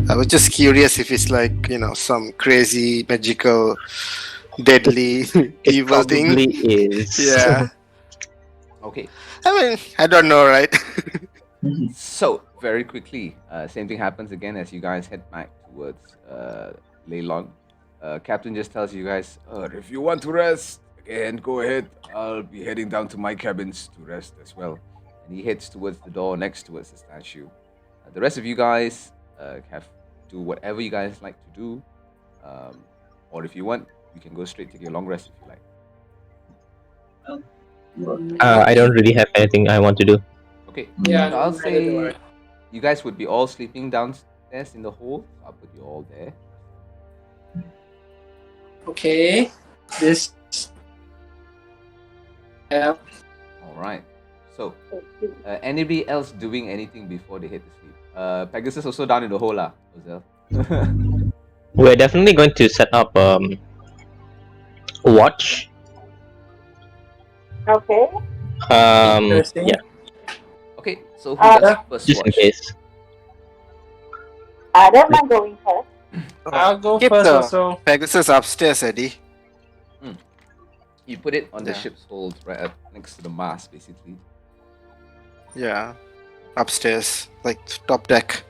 I was just curious if it's like some crazy, magical, deadly, It evil probably thing. is. Yeah. Okay. I mean, I don't know, right? So very quickly, same thing happens again as you guys head back towards Leylon. Captain just tells you guys, if you want to rest, again, go ahead. I'll be heading down to my cabins to rest as well. And he heads towards the door next towards the statue. The rest of you guys have do whatever you guys like to do. Or if you want, you can go straight take your long rest if you like. I don't really have anything I want to do. Okay. Yeah, So I'll neither do say I. you guys would be all sleeping downstairs in the hole. I'll put you all there. Okay. This. Yeah. All right. So, anybody else doing anything before they head to sleep? Pegasus also down in the hole, lah. Ozel. We're definitely going to set up a watch. Okay. Interesting. Yeah, Okay. So who does first just in watch? case. I don't mind going first. I'll go Keep first the also. Pegasus upstairs, Eddie. You put it on the Yeah. ship's hold, right up next to the mast, basically. Yeah, upstairs, like top deck.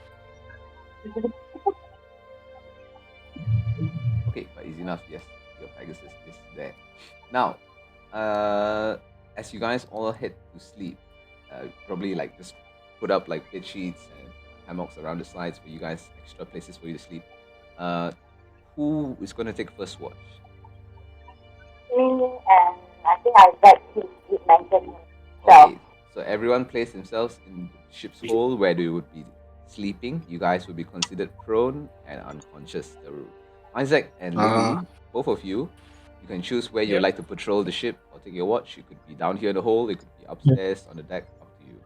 Okay, but easy enough. Yes, your Pegasus is there. Now, as you guys all head to sleep, probably like just put up like bed sheets and hammocks around the sides for you guys, extra places for you to sleep. Who is going to take first watch? Me and I think I read he mentioned Okay, so everyone place themselves in the ship's hole where they would be sleeping. You guys will be considered prone and unconscious. Isaac and Lily, both of you, you can choose where you'd Yep. like to patrol the ship or take your watch. You could be down here in the hole, it could be upstairs on the deck, up to you.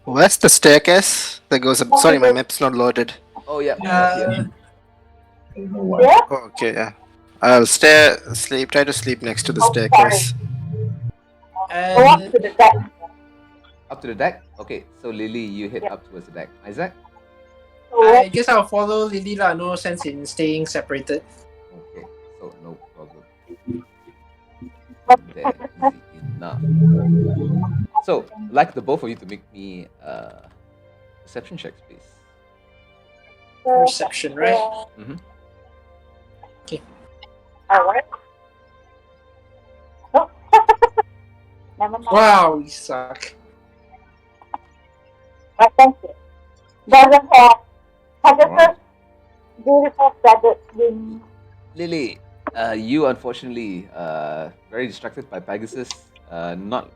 Where's the staircase that goes up? Sorry, my map's not loaded. Oh, yeah. Up here. I don't know why. Yeah? Oh, okay, yeah. I'll try to sleep next to the Oh, staircase. Go up And to the deck. Up to the deck? Okay, so Lily, you head up towards the deck. Isaac? I guess I'll follow Lily lah. No sense in staying separated. Okay, so no problem. Okay. There, easy enough. So, like the both of you to make me perception checks, please. Perception, right? Mhm. Alright. Oh. Never mind. Wow, we suck. But thank you. Doesn't have Pegasus beautiful feathered wings. Lily, you unfortunately very distracted by Pegasus, not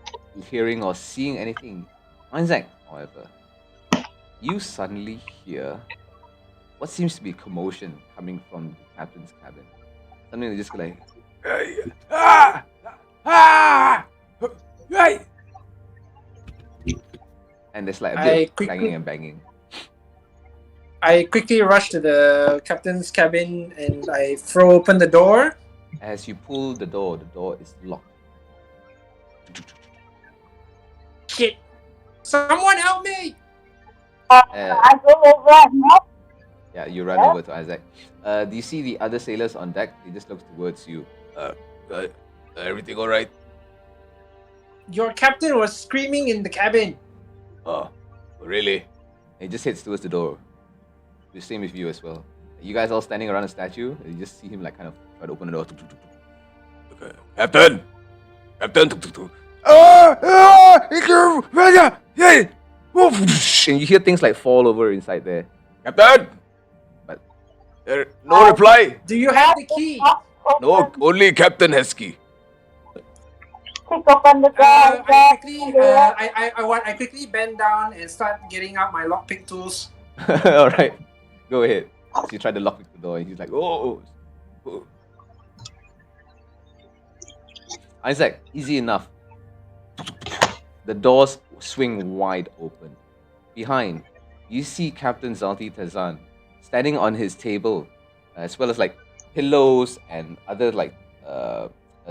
hearing or seeing anything. Isaac, however, you suddenly hear what seems to be commotion coming from the captain's cabin. Suddenly they just go like, and there's like a I bit of quickly- clanging and banging. I quickly rush to the captain's cabin and I throw open the door. As you pull the door is locked. Shit! Someone help me! I go over and help. Yeah, you run over to Isaac. Do you see the other sailors on deck? They just look towards you. Everything all right? Your captain was screaming in the cabin. Oh, really? He just heads towards the door. The same with you as well. You guys all standing around a statue. And you just see him like kind of try to open the door. Okay. Captain! Captain! And you hear things like fall over inside there. Captain! But no reply. Do you have the key? No, only Captain has key. Kick open the door. I quickly bend down and start getting out my lockpick tools. All right, go ahead. So you try to lock the door, and he's like, "Oh." Isaac, easy enough. The doors swing wide open. Behind, you see Captain Zalti Tazan standing on his table, as well as like pillows and other like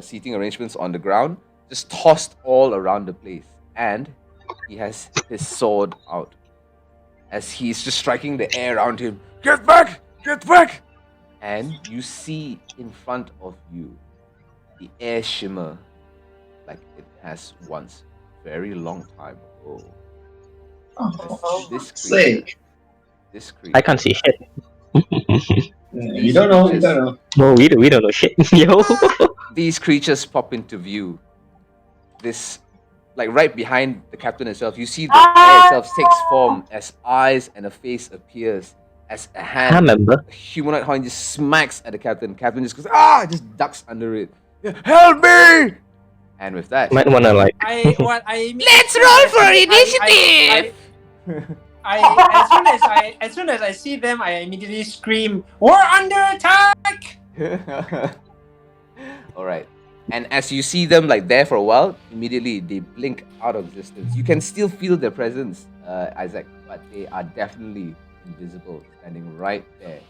seating arrangements on the ground, just tossed all around the place. And he has his sword out as he's just striking the air around him. Get back! Get back! And you see in front of you the air shimmer like it has once, very long time ago. Oh, This sake. I can't see shit. You don't know, you don't know. No, we don't know shit. Yo. These creatures pop into view. This, like right behind the captain itself, you see the air itself takes form as eyes and a face appears. As a I hand, remember. a humanoid hand just smacks at the captain. Captain just goes, just ducks under it. Help me! And with that, Might wanna like. Let's roll for initiative! As soon as I see them, I immediately scream, "We're under attack!" All right. And as you see them like there for a while, immediately they blink out of existence. You can still feel their presence, Isaac, but they are definitely invisible, standing right there.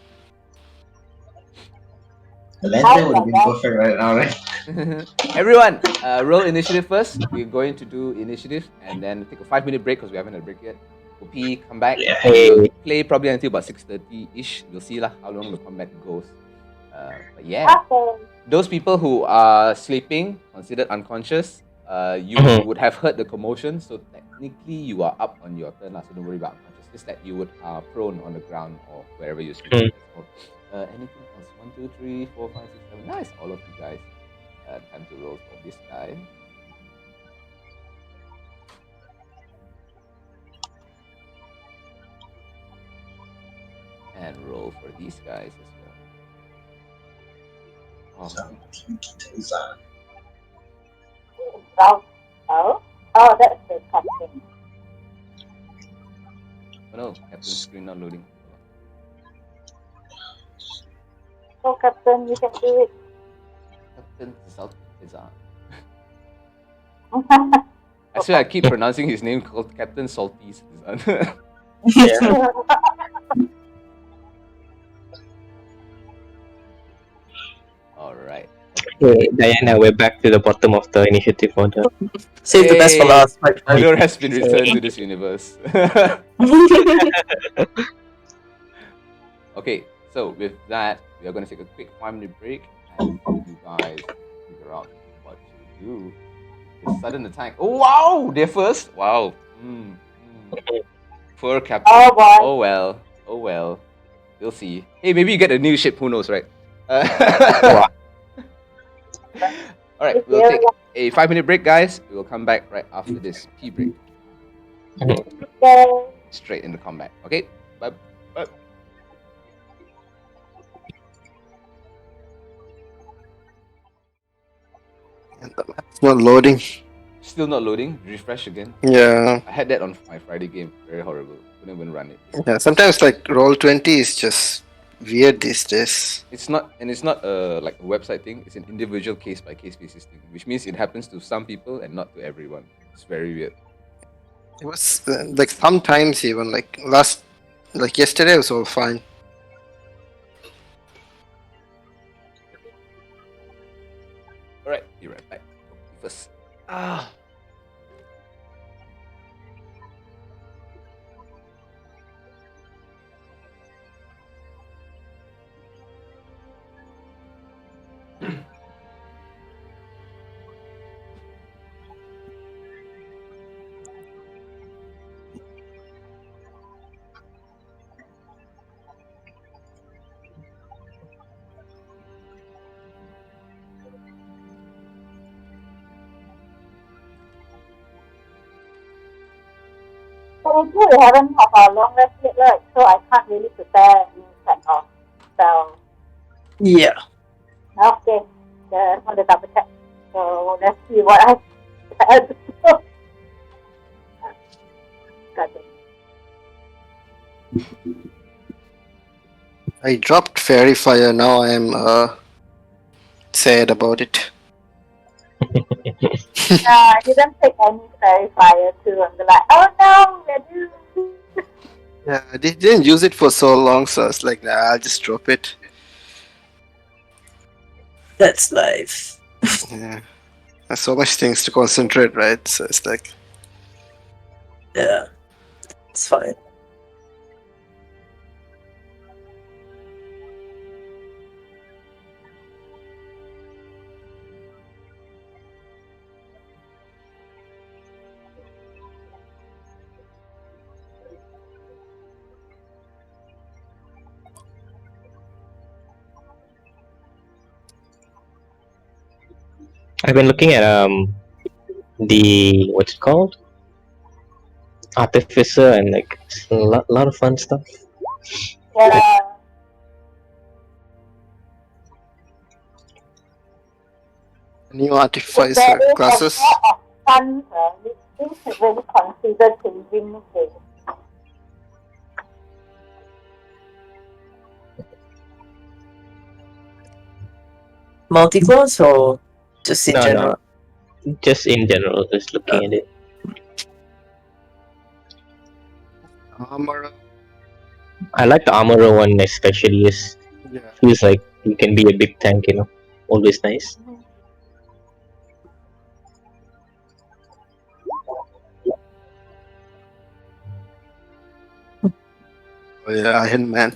The lantern would have been perfect right now, right? Everyone, roll initiative first. We're going to do initiative and then take a 5-minute break because we haven't had a break yet. We'll pee, come back. Hey. We'll play probably until about 6:30-ish. We'll see how long the combat goes. But yeah, those people who are sleeping, considered unconscious, you would have heard the commotion. So technically, you are up on your turn. So don't worry about unconscious. Just that you would prone on the ground or wherever you're sleeping. Anything else? 1, 2, 3, 4, 5, 6, 7. Nice, all of you guys. Time to roll for this guy. and roll for these guys as well. Oh, that's the captain. Oh no, Captain screen not loading. So, Captain, you can do it. Captain Saltizan. Okay. I swear I keep pronouncing his name called Captain Salty Citizen. Alright. Okay, Diana, we're back to the bottom of the initiative order. Save the best for Hey, last. My friend. Order has been returned to this universe. Okay, so with that, we are going to take a quick 5-minute break and you guys figure out what to do. The sudden attack. Oh wow! They're first. Wow. Poor Captain. Oh, boy. Oh well. Oh well. We'll see. Hey, maybe you get a new ship. Who knows, right? All right, we'll take a 5-minute break, guys. We will come back right after this tea break. Okay. Straight into combat. Okay. Bye. Bye. It's not loading. Still not loading. Refresh again. Yeah. I had that on my Friday game. Very horrible. Couldn't even run it. Yeah. Sometimes like Roll20 is just weird these days. It's not like a website thing. It's an individual case by case basis thing, which means it happens to some people and not to everyone. It's very weird. It was like sometimes even like yesterday it was all fine. All right, be right back. First. So we haven't had our long rest yet, right? So I can't really prepare any kind of spell. Yeah. Okay. I want to double check. So let's see what I prepared. Got it. I dropped Fairy Fire. Now I am sad about it. I didn't take any fairy fire too. I'm like, oh no, I do. Yeah, I didn't use it for so long, so I was like, nah, I'll just drop it. That's life. Yeah. There's so much things to concentrate, right? So it's like, Yeah. It's fine. I've been looking at the what's it called? Artificer, and like it's a lot of fun stuff. Yeah. new If artificer there is classes. a lot of fun, we should really consider changing the Multi-class or just in No, general? just in general, just looking at it. Armor. I like the armorer one especially. It Yeah. feels like you can be a big tank, you know. Always nice. Oh, yeah, Iron Man.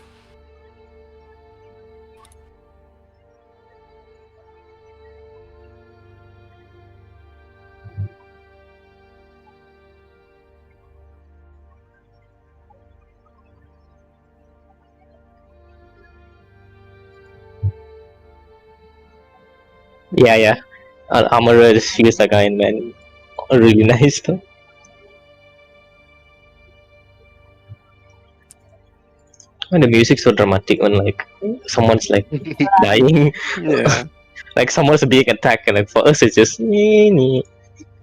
Yeah. Armorer just feels like Iron Man. Really nice though. And the music's so dramatic when like someone's like dying, Yeah. like someone's being attacked, and like for us it's just nee.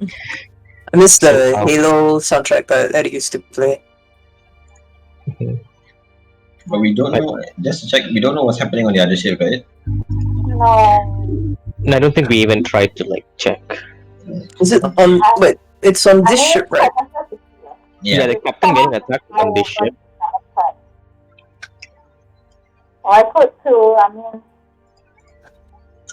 I miss the So, Halo soundtrack that it used to play. But we don't know. Just to check, we don't know what's happening on the other ship, right? No. I don't think we even tried to like check. Is it on? Wait, it's on this ship, right? Yeah, the captain getting attacked on this ship. Oh, I could too. I mean,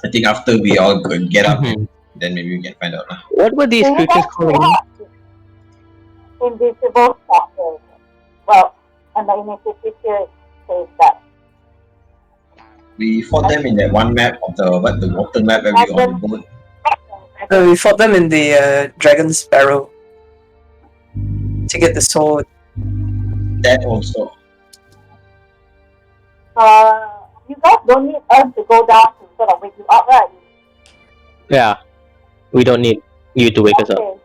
I think after we all could get up, Mhm. then maybe we can find out. What were these do you creatures guys called? have invisible structures? Well, and the initiative here it says that. We fought them in that one map of the water map where we were on the boat. We fought them in the Dragon Sparrow to get the sword. That also. You guys don't need us to go down to sort of wake you up, right? Yeah, we don't need you to wake us up. Okay.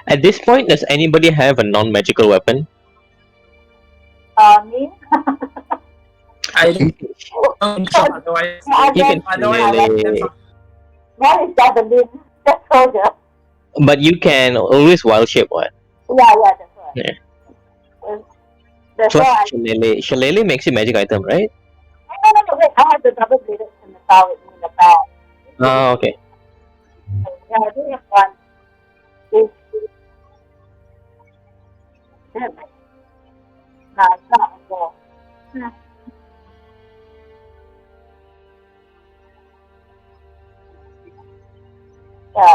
At this point, does anybody have a non-magical weapon? Me? I don't think so. Otherwise, You can otherwise, One is javelin, just soldier. but you can always wild shape. What? Yeah, that's right. Yeah. That's Plus, why shillelagh makes you magic item, right? no, wait, I have the double bladed scimitar with me in the bag. Oh, okay. Yeah, I do have one. It's, it's not a ball. Yeah.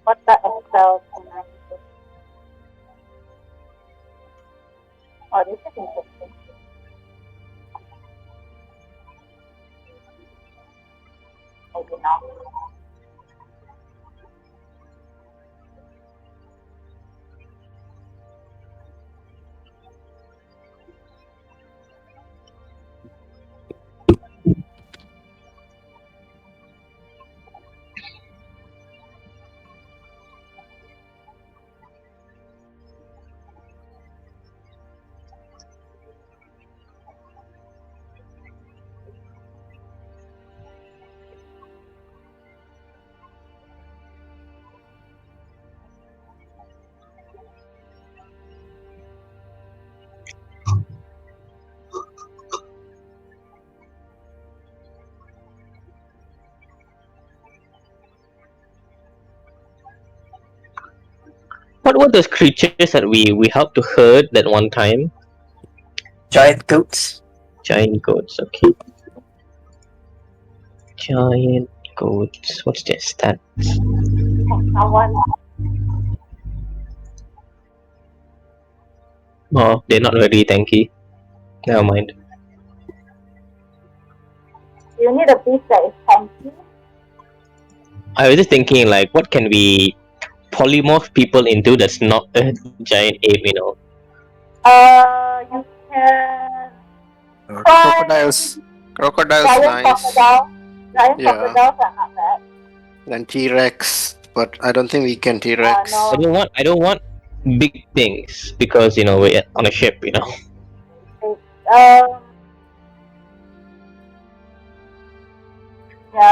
What the Excel can I do? Oh, this is interesting. Maybe not. What were those creatures that we helped to herd that one time? Giant goats. Giant goats. Okay. Giant goats. What's their stats? Someone. Oh, they're not very tanky. Never mind. You need a beast that is tanky. I was just thinking, like, what can we polymorph people into that's not a giant ape, you know? You can. Crocodiles. Crocodiles Giant nice. crocodile. Giant Yeah. crocodiles are not bad. And T-Rex, but I don't think we can T-Rex. No. I don't want big things because you know we're on a ship, you know. Yeah,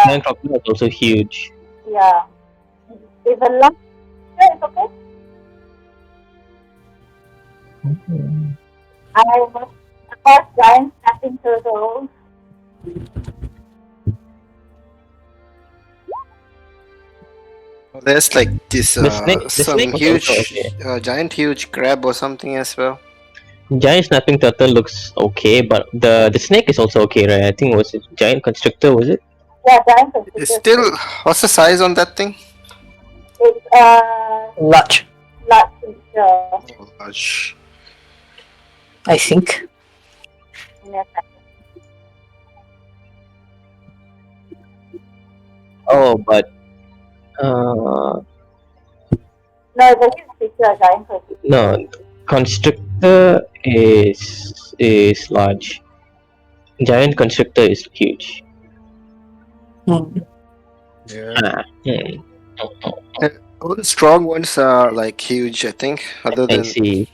Giant crocodile is also huge. yeah. Even lump. Yeah, it's okay. I was the first giant snapping turtle. There's like this The snake some was huge, also okay. giant huge crab or something as well. Giant snapping turtle looks okay, but the snake is also okay, right? I think was it giant constrictor, was it? Yeah, giant It's constrictor. still. What's the size on that thing? It's Large, large creature. Oh, large. I think. Yes. Oh, but No, it's a huge creature, a giant creature. no, constrictor is large. Giant constrictor is huge. Hmm. Ah, hmm. All the strong ones are like huge, I think. Other I than see.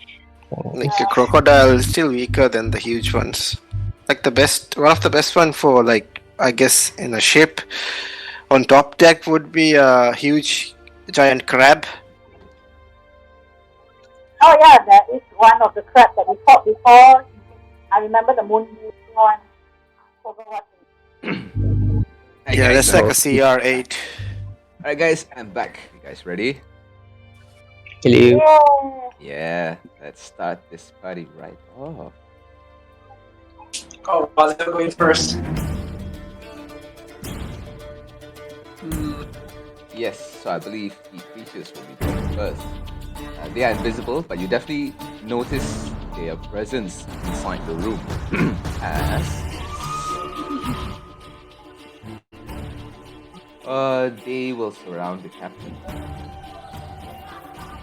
like the crocodile is still weaker than the huge ones. Like one of the best one for like I guess in a ship on top deck would be a huge giant crab. Oh yeah, that is one of the crabs that we fought before. I remember the moon one. Forgot what Yeah, that's like a CR8. Alright, guys, I'm back. You guys ready? Hello. Yeah. Yeah, let's start this party right off. Oh, was it going first? Yes, so I believe the creatures will be going first. They are invisible, but you definitely notice their presence inside the room. As they will surround the captain.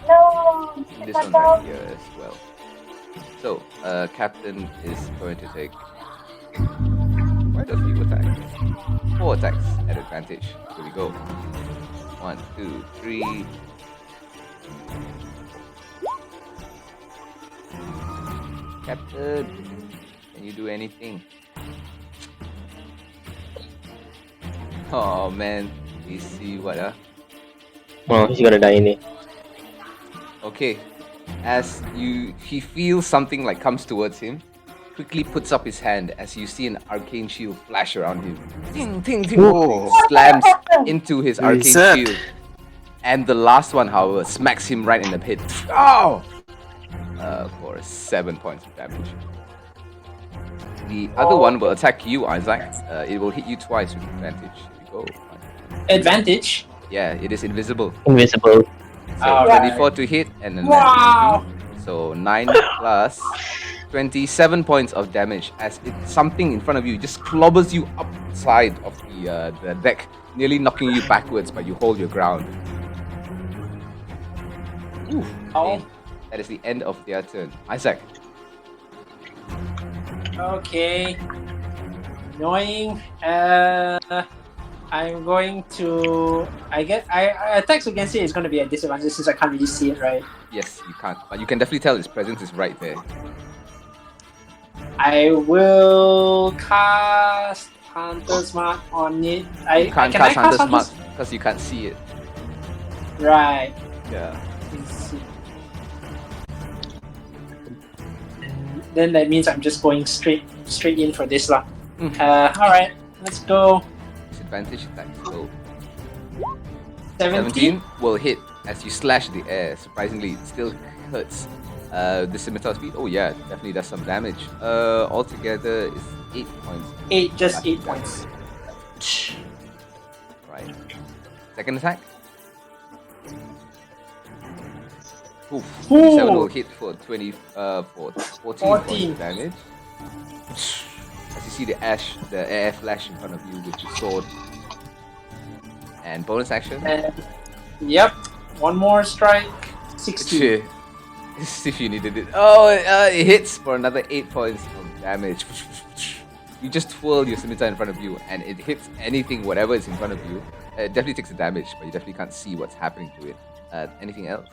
No. And this one right here as well. So, captain is going to take quite a few attacks. 4 attacks at advantage. Here we go. 1, 2, 3. Captain, can you do anything? Oh man, you see what Oh, he's gonna die in it. Okay, as he feels something like comes towards him, quickly puts up his hand as you see an arcane shield flash around him. Ting, ting, ting. Whoa. Slams into his arcane Reset. shield. And the last one, however, smacks him right in the pit. Oh! For 7 points of damage. The other one will attack you, Isaac. It will hit you twice with advantage. Here we go. Advantage. Yeah, it is invisible. Invisible. So Alright. 24 to hit and then Wow. so 9 plus 27 points of damage as something in front of you just clobbers you upside of the deck, nearly knocking you backwards, but you hold your ground. Ooh, Oh. and that is the end of their turn. Isaac. Okay. Annoying. I'm going to. I attacks against it is going to be a disadvantage since I can't really see it, right? Yes, you can't, but you can definitely tell its presence is right there. I will cast Hunter's Mark on it. You can't can I cast Hunter's Mark Hunter's- because you can't see it. Right. Yeah. Let's see. Then that means I'm just going straight in for this lah. Mhm. All right, let's go. Disadvantage attack. So 17. 17 will hit as you slash the air. Surprisingly, it still hurts. The scimitar speed. Oh yeah, definitely does some damage. Altogether is 8 points. 8, just Slashing 8 points. damage. Right. Second attack. Oof. 27 will hit for 14 points 14. of damage. As you see the air flash in front of you with your sword. And bonus action. And yep, one more strike. 16. Shit. If you needed it. Oh, it hits for another 8 points of damage. You just twirl your scimitar in front of you, and it hits anything, whatever is in front of you. It definitely takes the damage, but you definitely can't see what's happening to it. Anything else?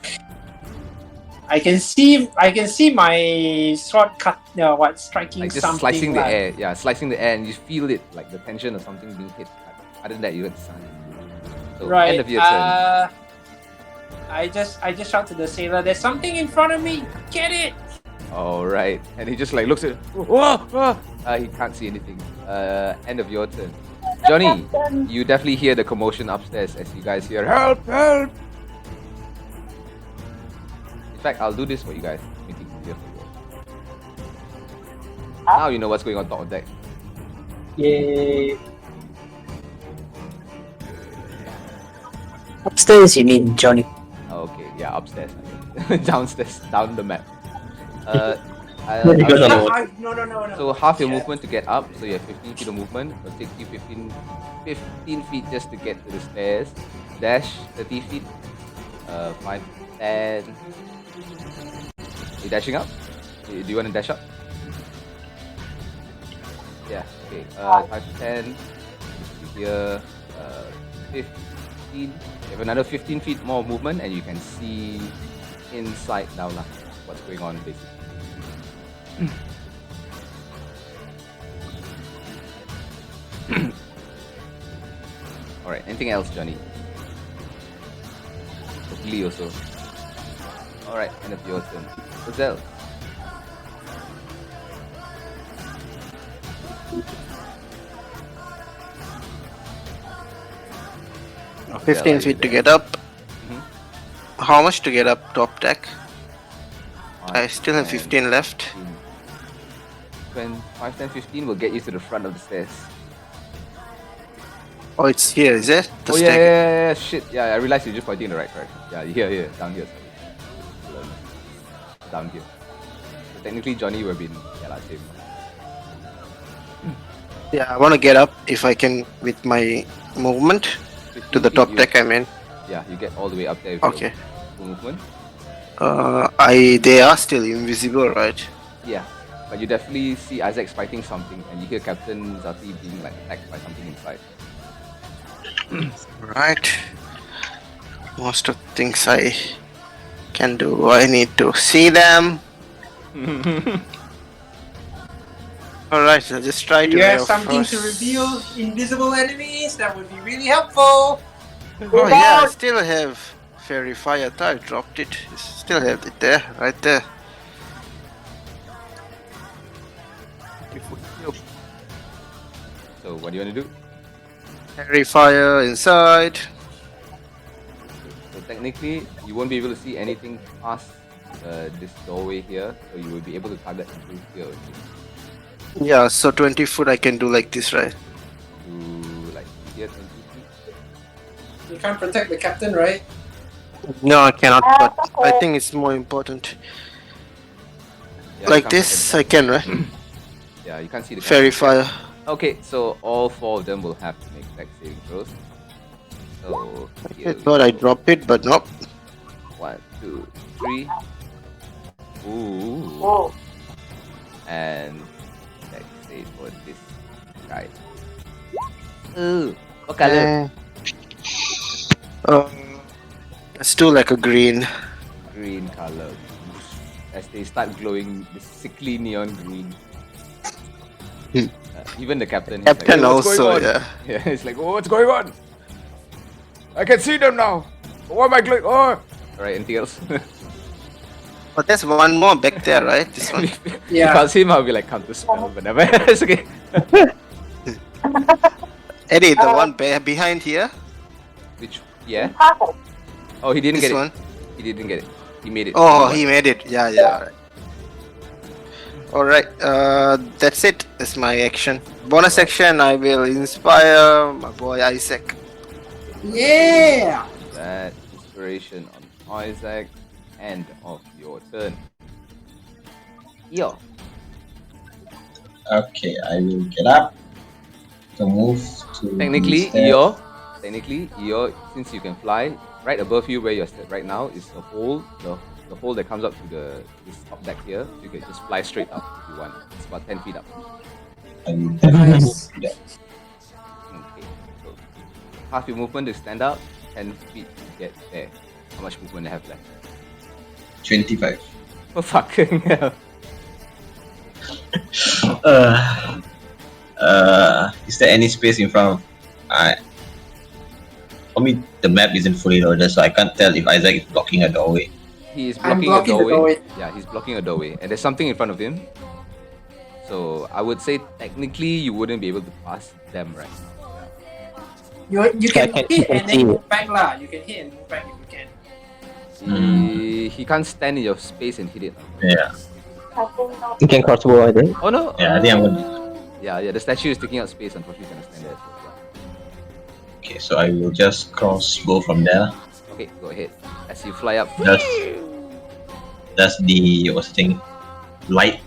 I can see my sword striking Like just something. slicing the like- air. Yeah, slicing the air, and you feel it, like the tension of something being hit. Other than that, you hit the sun. So Right. end of your turn. I just shout to the sailor. There's something in front of me. Get it. All right, and he just like looks at. Whoa, whoa. He can't see anything. End of your turn. Johnny, you definitely hear the commotion upstairs as you guys hear help, help. In fact, I'll do this for you guys. Make it easier for you. Now you know what's going on top of deck. Yay. Upstairs, you mean, Johnny? Oh, okay, yeah, upstairs. Downstairs, down the map. You got I'll- on the No. So half your movement to get up, so you have 15 feet of movement. It'll take you 15 feet just to get to the stairs. Dash 30 feet. 5, 10. You dashing up? Do you want to dash up? Yeah, okay. 5 to 10. Here, 15. You have another 15 feet more movement, and you can see inside now lah, what's going on basically. Alright, anything else, Johnny? Lee also. Alright, end of your turn. Roselle. Oh, 15 feet to get up. How much to get up top deck? I still have 15 left. 5, 10, 15 will get you to the front of the stairs. Oh, it's here, is it? The Oh stack. yeah, shit. Yeah, I realized you're just pointing in the right direction. Yeah, here, down here. Sorry. Down here. So technically, Johnny would have been same. Yeah, I want to get up if I can with my movement to the top deck. I mean, Yeah, you get all the way up there with okay. your full movement. They are still invisible, right? Yeah, but you definitely see Isaac's fighting something, and you hear Captain Zati being like attacked by something inside. Right. Most of the things I can do, I need to see them. Alright, so just try to You lay have off something to first. reveal invisible enemies? That would be really helpful. Oh yeah, I still have Fairy Fire. I thought I dropped it. Still have it there, right there. So what do you want to do? Fairy Fire inside. So technically, you won't be able to see anything past this doorway here, so you will be able to target through here. Okay? Yeah, so 20 foot I can do like this, right? To like here 20 feet. You can't protect the captain, right? No, I cannot, but I think it's more important. Yeah, Like you can't this, I can, right? Yeah, you can't see the Fairy captain. Fire. Okay, so all 4 of them will have to make dex saving throws. So here I we thought I go. dropped it, but nope. 1, 2, 3. Ooh. Oh, And let's say for this guy. Ooh, what color? Let's do like a green. Green color. As they start glowing this sickly neon green. Even the captain. is Captain like, "Hey, what's also, going on?" yeah. Yeah, it's like, oh, what's going on? I can see them now. Why am I glowing? Oh! Alright, anything else? But there's one more back there, right? This one. If Yeah. I see him, I'll be like, counter spell, but never. It's okay. Eddie, the one behind here. Which, yeah? perfect. Oh, he didn't This get one. it. He didn't get it. He made it. Oh, he made it. Yeah. Alright, that's it. That's my action. Bonus action, I will inspire my boy Isaac. Yeah. That inspiration on Isaac. End of your turn. Yo. Okay, I will get up to move to. Technically, the Eo, since you can fly, right above you where you're right now is a hole. The hole that comes up to this top deck here. You can just fly straight up if you want. It's about 10 feet up. I will definitely Nice. do that. Okay. So half your movement to stand up, 10 feet to get there. How much movement do you have left? 25. Oh fucking hell. Is there any space in front of? For me, the map isn't fully loaded, so I can't tell if Isaac is blocking a doorway. He is I'm blocking, blocking the doorway. Yeah, he's blocking a doorway, and there's something in front of him. So I would say technically you wouldn't be able to pass them right now. You can I can- hit I can and then see move back lah. You can hit and move back if you can. He can't stand in your space and hit it. Yeah. I think not. You can crossbow, I think. Oh no. Yeah, I think I'm gonna. Yeah, the statue is taking up space. Unfortunately, you can stand there. So, Okay, so I will just crossbow from there. yeah. Okay, go ahead. As you fly up. Does the what's the thing? Light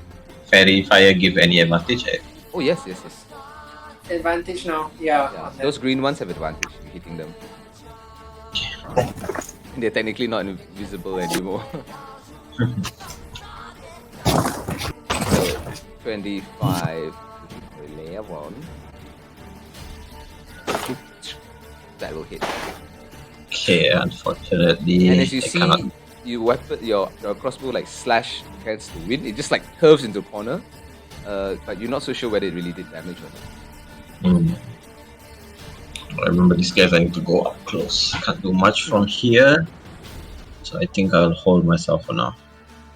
fairy fire give any advantage? Oh yes, yes, yes. Advantage now. Yeah. Yeah, on that. those green ones have advantage. You're hitting them. They're technically not invisible anymore. So, 25 11. That will hit. Okay, unfortunately, And as you I see, cannot. your crossbow like slash against the wind. It just like curves into a corner. But you're not so sure whether it really did damage or not. I remember these guys. I need to go up close. Can't do much from here, so I think I'll hold myself for now.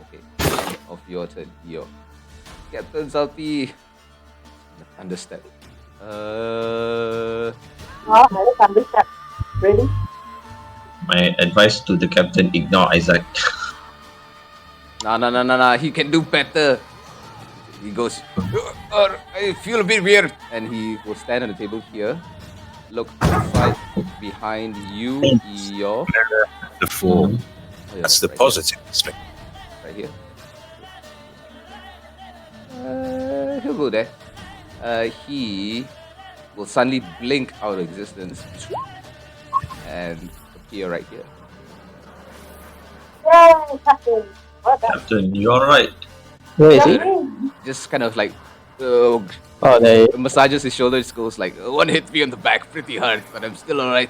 Okay, end of your turn. Your Captain Salty. Understep. Oh, another thunderstep. Really? My advice to the captain: ignore Isaac. Nah. He can do better. He goes, I feel a bit weird. And he will stand on the table here. Look outside behind you, your. The 4. Oh, yeah, That's the right positive aspect. Here. Right here. He'll go there. He will suddenly blink out of existence and appear right here. Yay, Captain. Well done. Captain, you alright? Where is he? Yay. Just kind of like Oh, there. massages his shoulders, goes like, one hit me on the back pretty hard, but I'm still alright.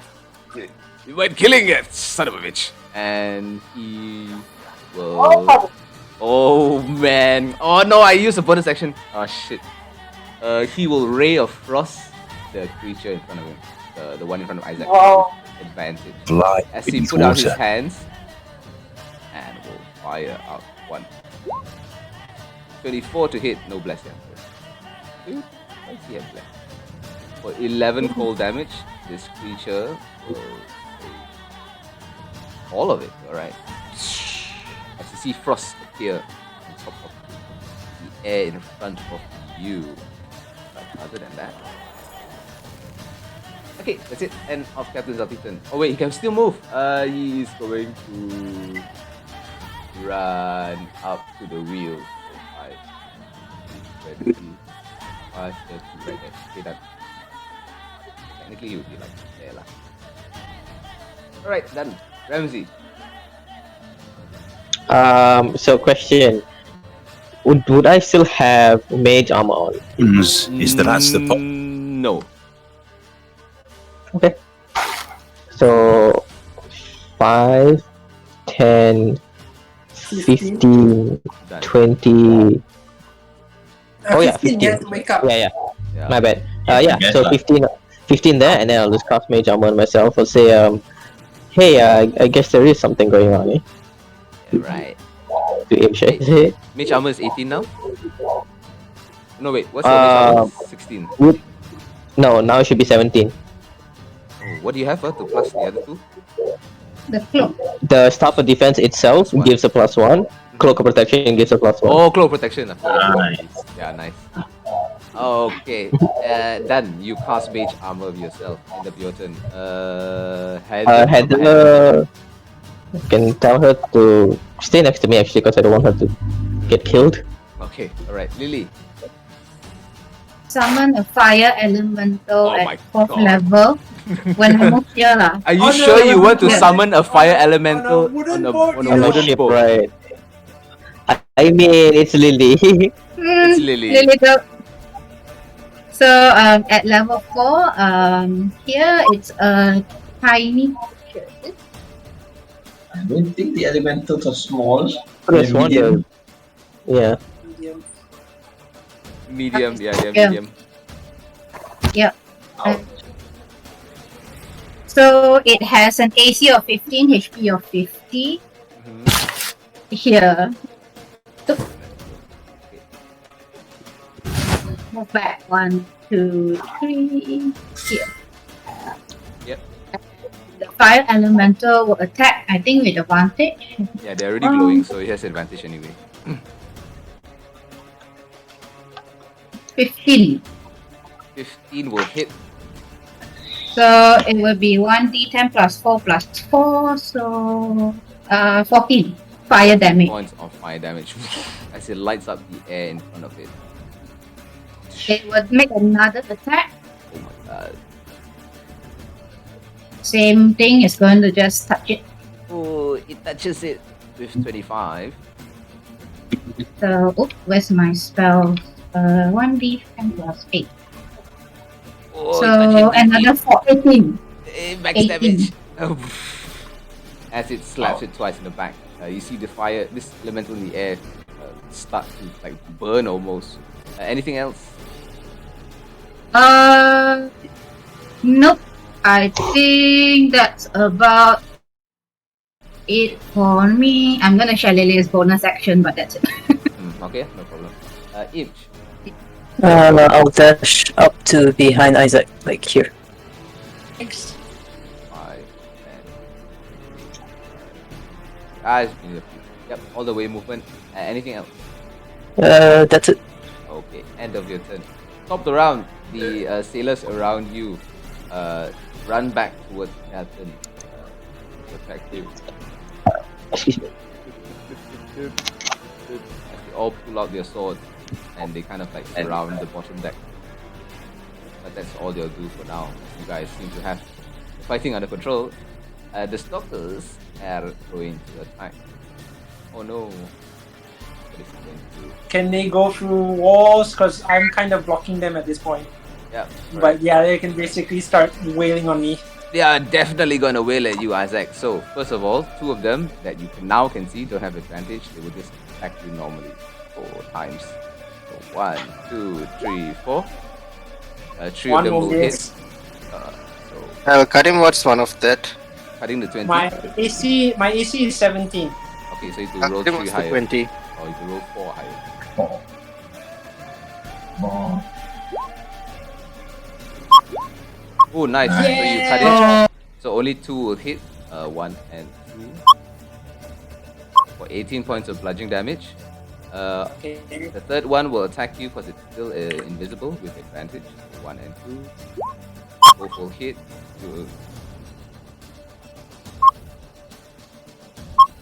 You mind killing it, son of a bitch. And he will. Oh, Oh man. Oh no, I used a bonus action. Oh shit. He will Ray of Frost the creature in front of him. The one in front of Isaac. wow. Advantage. Fly As he with put out his water. hands and will fire out one. 24 to hit, no bless him. Dude, why does he have bless? For 11 cold damage, this creature will take all of it, alright. As you see frost appear on top of the air in front of you. But other than that. Okay, that's it. End of Captain Zaltitan. Oh wait, he can still move. He is going to run up to the wheel. So 5, 20, 5, 30, right there. Okay, done. Technically, he would be like there lah. Alright, done. Ramsey. So question. Would I still have mage armor on? Is that's the No. Okay. So 5, 10, 15, Done. 20. Oh yeah, 15, you have 15. to wake up. Yeah. Yeah. My bad. Yeah, Yeah. guess So lah. 15 there, and then I'll just cast mage armor on myself. I'll say, hey, I guess there is something going on, eh? Right. To aim shit. Is it? Mage armor is 18 now? No, wait. What's your mage armor? 16. No, now it should be 17. Oh, what do you have to plus the other two? The cloak. The staff of defense itself +1. gives a +1. Cloak of protection gives a +1. Oh, cloak protection. Nice. Yeah, nice. Okay. Done. You cast mage armor of yourself. End of your turn. Heather, can tell her to stay next to me actually, because I don't want her to get killed. Okay. Alright. Lily. Summon a fire elemental Oh my at 4th God. level. When I move here lah. Are you On a sure you want to wooden- summon a fire elemental wooden on a board, on a you know. wooden Ship, boat? right? I mean, it's Lily. It's Lily. Lily go. So at level 4, here it's a tiny creature. I don't think the elementals are small. Just They're medium. wonder. Yeah. Medium. Yeah, they're Yeah. medium. Ouch. So it has an AC of 15, HP of 50. Mhm. Here. Move back 1, 2, 3. Here. Yep. The fire elemental will attack, I think, with advantage. Yeah, they're already glowing, so it has advantage anyway. 15. 15 will hit. So it will be 1d10 plus 4 plus 4, so 14 fire damage. Points of fire damage as it lights up the air in front of it. It would make another attack. Oh my god. Same thing, it's going to just touch it. Oh, it touches it with 25. So, where's my spell? 1d10 plus 8. Oh, So another 18. max 18. damage. Oh. As it slaps it twice in the back, you see the fire, this elemental in the air, start to like burn almost. Anything else? Nope. I think that's about it for me. I'm gonna share Lilia's bonus action, but that's it. Okay, no problem. Imp. I'll dash up to behind Isaac, like here. Thanks. 5, 10. Yep, all the way movement. Anything else? That's it. Okay, end of your turn. Top the round. The sailors around you run back towards Elton. Protect you. As they all pull out their swords and they kind of like surround the bottom deck. But that's all they'll do for now. You guys seem to have the fighting under control. The stalkers are going to attack. Oh no. What is he going to do? Can they go through walls? Because I'm kind of blocking them at this point. Yeah. But yeah, they can basically start wailing on me. They are definitely going to wail at you, Isaac. So, first of all, 2 of them that you can see don't have advantage. They will just attack you normally 4 times. So, 1, 2, 3, 4. 3 of them will hit. So, I'll cut him. What's one of that? cutting the 20. My AC is 17. Okay, so you have to Cut roll him 3 what's the higher. 20. Or you have to roll 4 higher. Oh, nice. So you cut it. So only 2 will hit. 1 and 2. For 18 points of bludgeoning damage. Okay. The third one will attack you because it's still invisible with advantage. 1 and 2. Both will hit.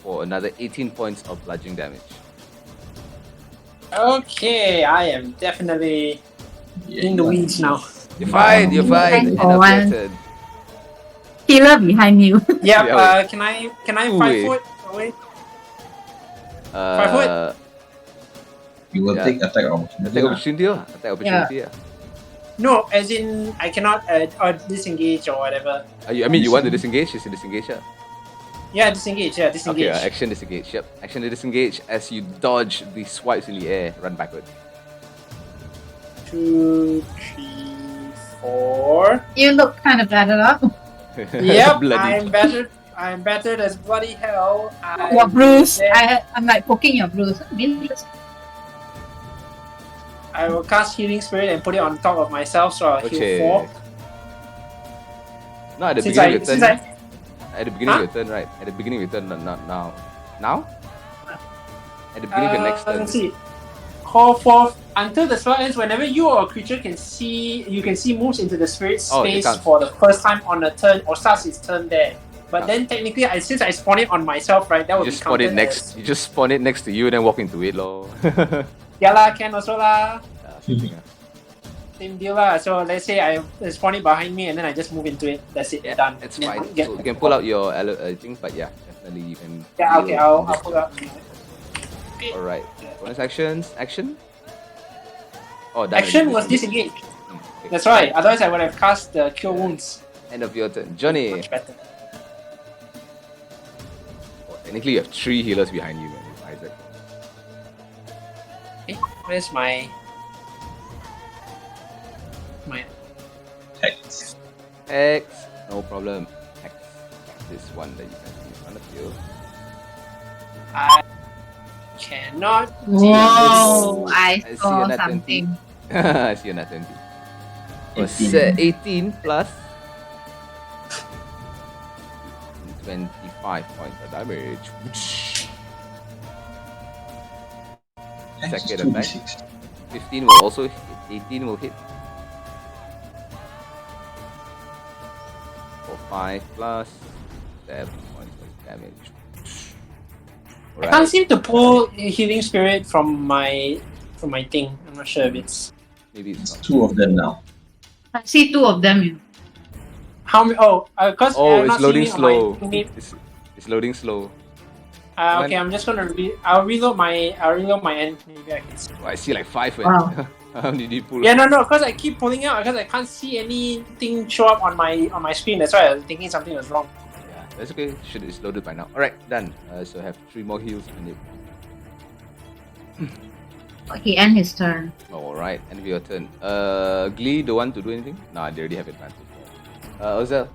For another 18 points of bludgeoning damage. Okay, I am definitely in the weeds now. You're fine. End of your turn. Healer behind you. Yep. Yeah, Can I 5 Wait. foot away? 5 foot? You will Yeah. take attack opportunity. Attack opportunity. Attack opportunity. Yeah. No, as in I cannot disengage or whatever. You want to disengage? Just disengage. Yeah, disengage. Yeah, Okay, disengage. action disengage. Yep, action to disengage as you dodge the swipes in the air. Run backward. 2, 3, 4. You look kind of battered up. Yep, Bloody. I'm battered as bloody hell. What bruise? I'm like poking your bruise. Really? I will cast Healing Spirit and put it on top of myself, so I'll heal 4. No, at the Since beginning of your since turn. I At the beginning of your turn, right? At the beginning of your turn, not now. Now? At the beginning of your next turn. let's see. Call forth until the spell ends. Whenever you or a creature can see moves into the spirit Oh, it space counts. for the first time on a turn or starts its turn there. But then technically, since I spawn it on myself, right, that You would just be spawn it counted next. You just spawn it next to you, then walk into it, lor. Yeah lah, can also lah. Same thing, Same deal lah. So let's say I spawn it behind me and then I just move into it. That's it. Yeah, Done. it's Then fine. I get- So you can pull out your thing, but yeah, definitely you can. Yeah. Okay. heal I'll this pull turn. out. All right. Bonus actions. Action. Oh, done Action already. was disengaged. Okay. That's right. Otherwise, I would have cast the Cure Wounds. End of your turn, Johnny. Much better. Oh, technically, you have 3 healers behind you, man. Isaac. Okay. Where's my Hex. X. No problem. X. This one that you can see in front of you. I cannot Whoa! do I see saw another something. I see you're not 20. 18 plus 25 points of damage. Second attack. 15 will also hit. 18 will hit. For 5 plus 7 points of damage. I can't seem to pull healing spirit from my thing. I'm not sure if it's Maybe it's not. Two of them now. I see two of them. how many. Oh, because Oh, I'm it's not loading seeing it slow. on my. It's loading slow. Okay, I'm just gonna I'll reload my end. Maybe I can see. Oh, I see like 5. Wow. How did you pull? Yeah, no, because I keep pulling out because I can't see anything show up on my screen. That's why I was thinking something was wrong. Yeah, that's okay. It's loaded by now. Alright, done. So I have 3 more heals on it. He end his turn. Alright, end of your turn. Glee, don't want to do anything? Nah, they already have advantage. Ozel.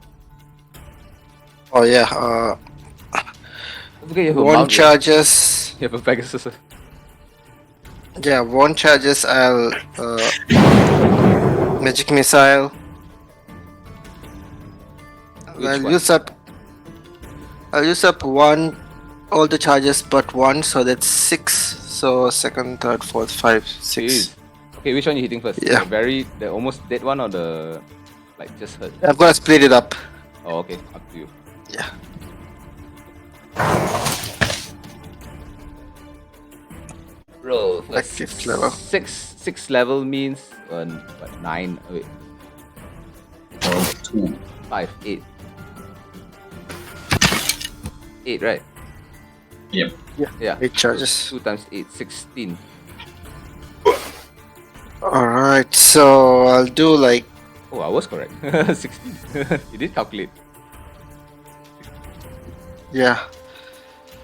Oh yeah. Don't forget you have a One mount, right? charges. You have a Pegasus. Yeah, one charges. I'll magic missile. Which I'll one? use up one, all the charges but one, so that's 6. So second, third, fourth, 5, 6. Jeez. Okay, which one you hitting first? Yeah. The almost dead one or the like just hurt? I'm gonna split it up. Oh, okay, up to you. Yeah. Roll for Like 5th level. 6 level means what 9? Wait, 2. 5, 8. 8, right? Yep. Yeah. 8 charges. 2 times 8, 16. Alright, so I'll do like Oh, I was correct. 16. You did calculate. yeah.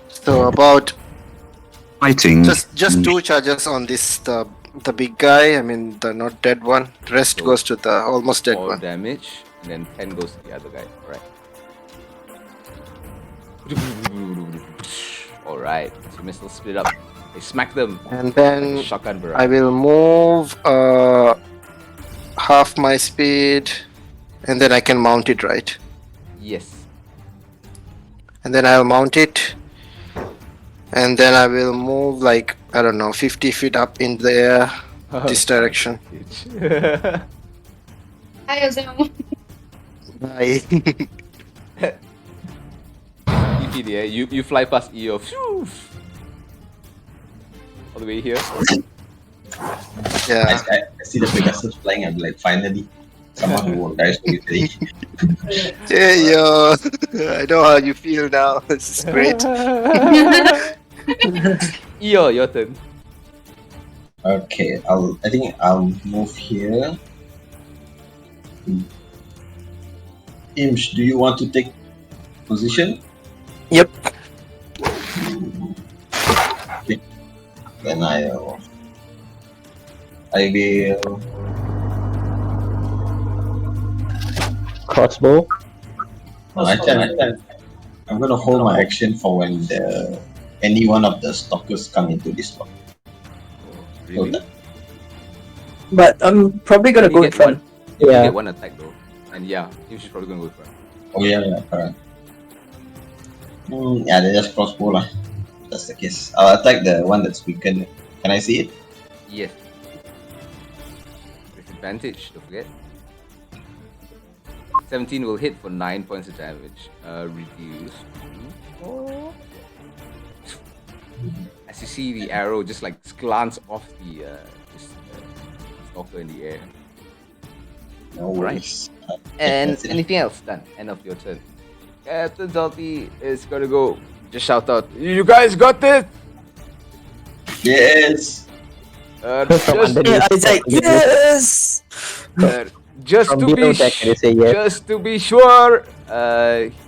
So about Fighting. just 2 charges on this the big guy. I mean the not dead one. The rest So, goes to the almost dead 4 one. damage, and then 10 goes to the other guy. Alright, so missiles split up. They smack them And like then a shotgun I barrage. will move half my speed, and then I can mount it, right? Yes. And then I'll mount it, and then I will move like I don't know 50 feet up in the air this direction. Hi, Ozam. Bye. You hit the air, you fly past EO. Phew. All the way here. Yeah. I see the Pegasus flying. I'm like, finally, someone who will die slowly. Hey yo, I know how you feel now. This is great. EO, your turn. Okay, I think I'll move here. Imsh, do you want to take position? Yep. Okay. Then I will. Crossbow. I'm gonna hold my action for when any one of the stalkers come into this one. Really? But I'm probably gonna You go in get front. one. You Yeah. get one attack though. And yeah, you should probably go with front. Oh yeah, correct. Yeah, they just crossbow lah. That's the case. I'll attack the one that's weakened. Can I see it? Yes. Disadvantage, don't forget. 17 will hit for 9 points of damage. Reduce. As you see the arrow just like glance off the stalker in the air. No worries. And That's it. anything else done? End of your turn. Captain Zalti is gonna go. Just shout out, "You guys got this!" Yes. From Just, underneath. Yeah, it's like yes. just From to be below deck, they say yes. just to be sure,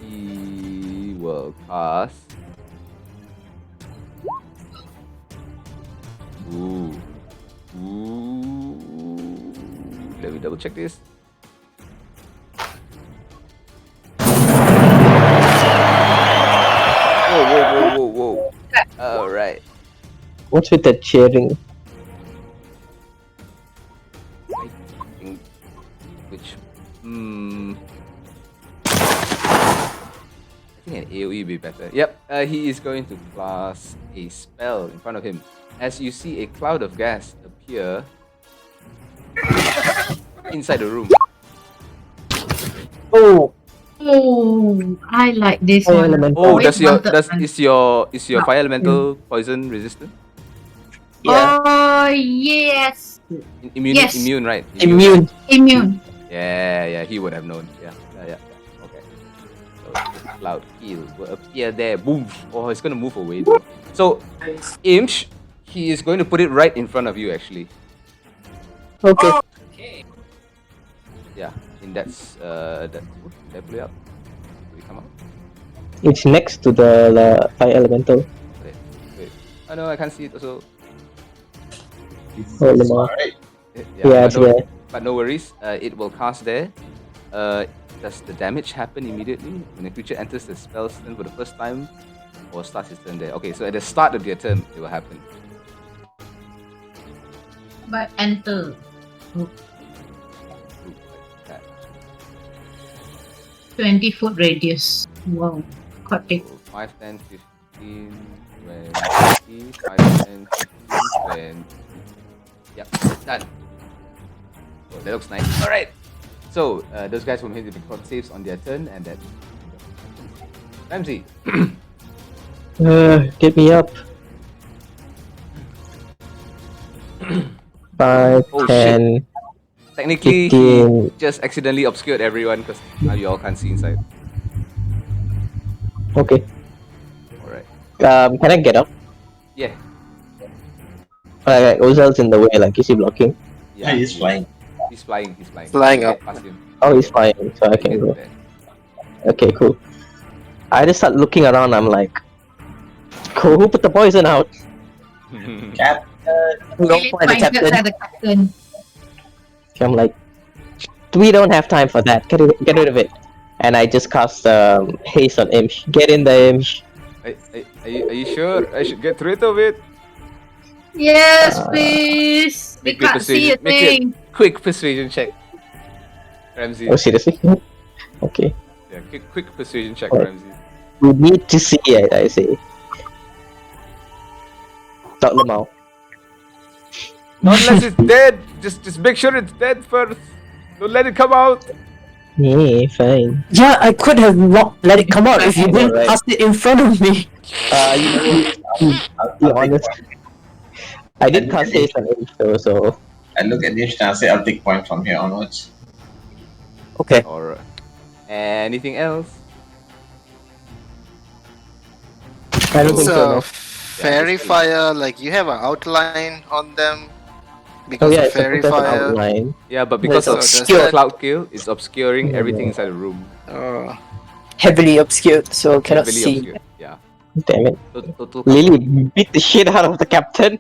he will cast. Ooh. Let me double check this. Whoa. Alright. What's with that cheering? I think which I think an AoE would be better. Yep, he is going to cast a spell in front of him. As you see a cloud of gas appear inside the room. Oh, Oh, I like this Fire one. elemental. Oh, Always wanted one. is your No. fire elemental poison resistant? yeah. Oh, yes. Yes. Immune, right? Immune. Immune. Yeah, he would have known. Yeah. Okay. So the cloud heal will appear there. Boom. Oh, it's gonna move away though. So, Imsh, he is going to put it right in front of you actually. Okay. Okay. Yeah, in that did I pull it up? Did it come out? It's next to the fire elemental. Wait. Oh no, I can't see it also. Oh, lama. Alright. Yeah, it's there. But no worries. It will cast there. Does the damage happen immediately when a creature enters the spell stun for the first time, or starts its turn there? Okay, so at the start of your turn, it will happen. But enter. Ooh, like that. 20-foot radius. Wow. Quite big. So 5, 10, 15, 20, 5, 10, 15, 20. Yep, done. Oh, that looks nice. Alright. So, those guys will make the con saves on their turn, and that. Ramsey. Get me up. 5, Oh, 10, Technically, he 15. just accidentally obscured everyone because now you all can't see inside. Okay. Alright. Can I get up? Yeah. Ozel's in the way, like, is he blocking? Yeah, he's flying. He's flying. Flying Get up. past him. Oh, he's flying, so I Get can go. there. Okay, cool. I just start looking around, I'm like, cool, who put the poison out? Cat. No Really point, the pointed captain. at the captain. I'm like, we don't have time for that, get rid of it. And I just cast haste on Imsh. Get in there, Imsh. Are you sure I should get rid of it? Yes, please. We Make me can't see a persuasion. Make thing. it quick persuasion check. Ramsey. Oh, seriously? Okay. Yeah, quick persuasion check, Oh. Ramsey. We need to see it, I say. Talk them out. Not unless it's dead. Just make sure it's dead first. Don't let it come out. Yeah, fine. Yeah, I could have not let it come out if you didn't Alright. cast it in front of me. You know, I'll be honest. I did cast haste on Imsh though, so. I look at this and I say I'll take point from here onwards. Okay. Alright. Anything else? I don't think so, So, no. fairy it's- fire, like you have an outline on them Oh because yeah, of it's fairy supposed to have an fire. outline. Yeah, but because of That's the obscured. cloud kill, it's obscuring Yeah. everything inside the room. Oh. Heavily obscured, so cannot Heavily see. obscured. Yeah. Damn it. Total Lily beat the shit out of the captain.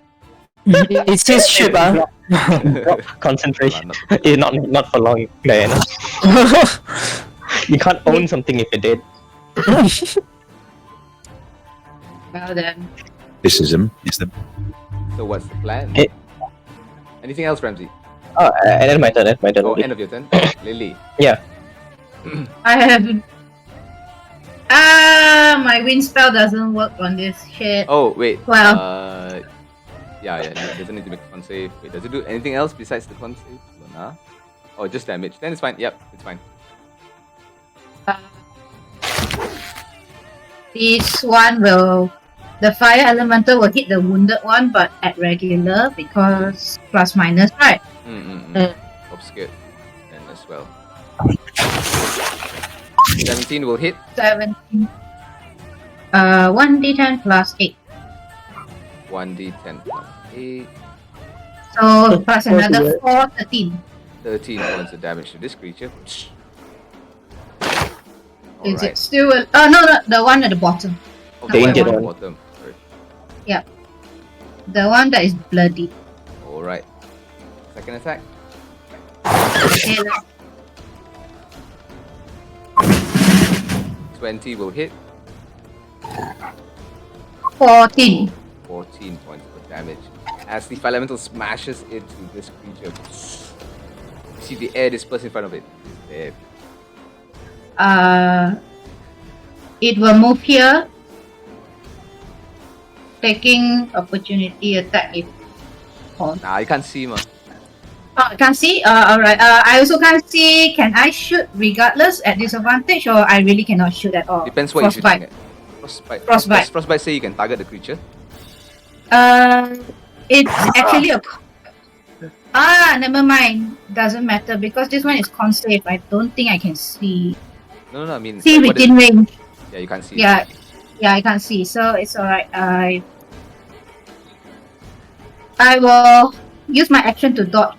It's his ship, ah. Concentration. Not- Not for long, Diana. You can't own something if it did. Well then. Criticism is the So what's the plan? Eh. Anything else, Ramsey? Oh, and then my turn. Oh, end of your turn. Lily. I haven't. My wind spell doesn't work on this shit. Oh wait. Well. Yeah. It doesn't need to make a con save. Wait, does it do anything else besides the con save? Nah. Oh, just damage. Then it's fine. Yep, it's fine. This one will. The fire elemental will hit the wounded one, but at regular because plus minus, right? Obscured. And as well. 17 will hit. 17. 1d10 plus 8. 1d10 plus 8. So plus another 4, 13. 13 points of damage to this creature. Is Alright. it still? No, the one at the bottom. Oh, the one injured at the one? bottom. Sorry. The one that is bloody. Alright. Second attack. Okay, 20 will hit. 14. 14 points of damage. As the fire elemental smashes into this creature, you see the air disperse in front of it. It's dead. It will move here, taking opportunity attack if Nah, you can't see, man. Oh, I can't see. Alright. I also can't see. Can I shoot regardless at disadvantage, or I really cannot shoot at all? Depends what you're shooting Frostbite. at. Frostbite. Frostbite. Does Frostbite say you can target the creature? It's actually a. Never mind. Doesn't matter because this one is con save. I don't think I can see. No, I mean. See like, what within range. Yeah, you can't see. Yeah, I can't see. So it's alright. I will use my action to dodge.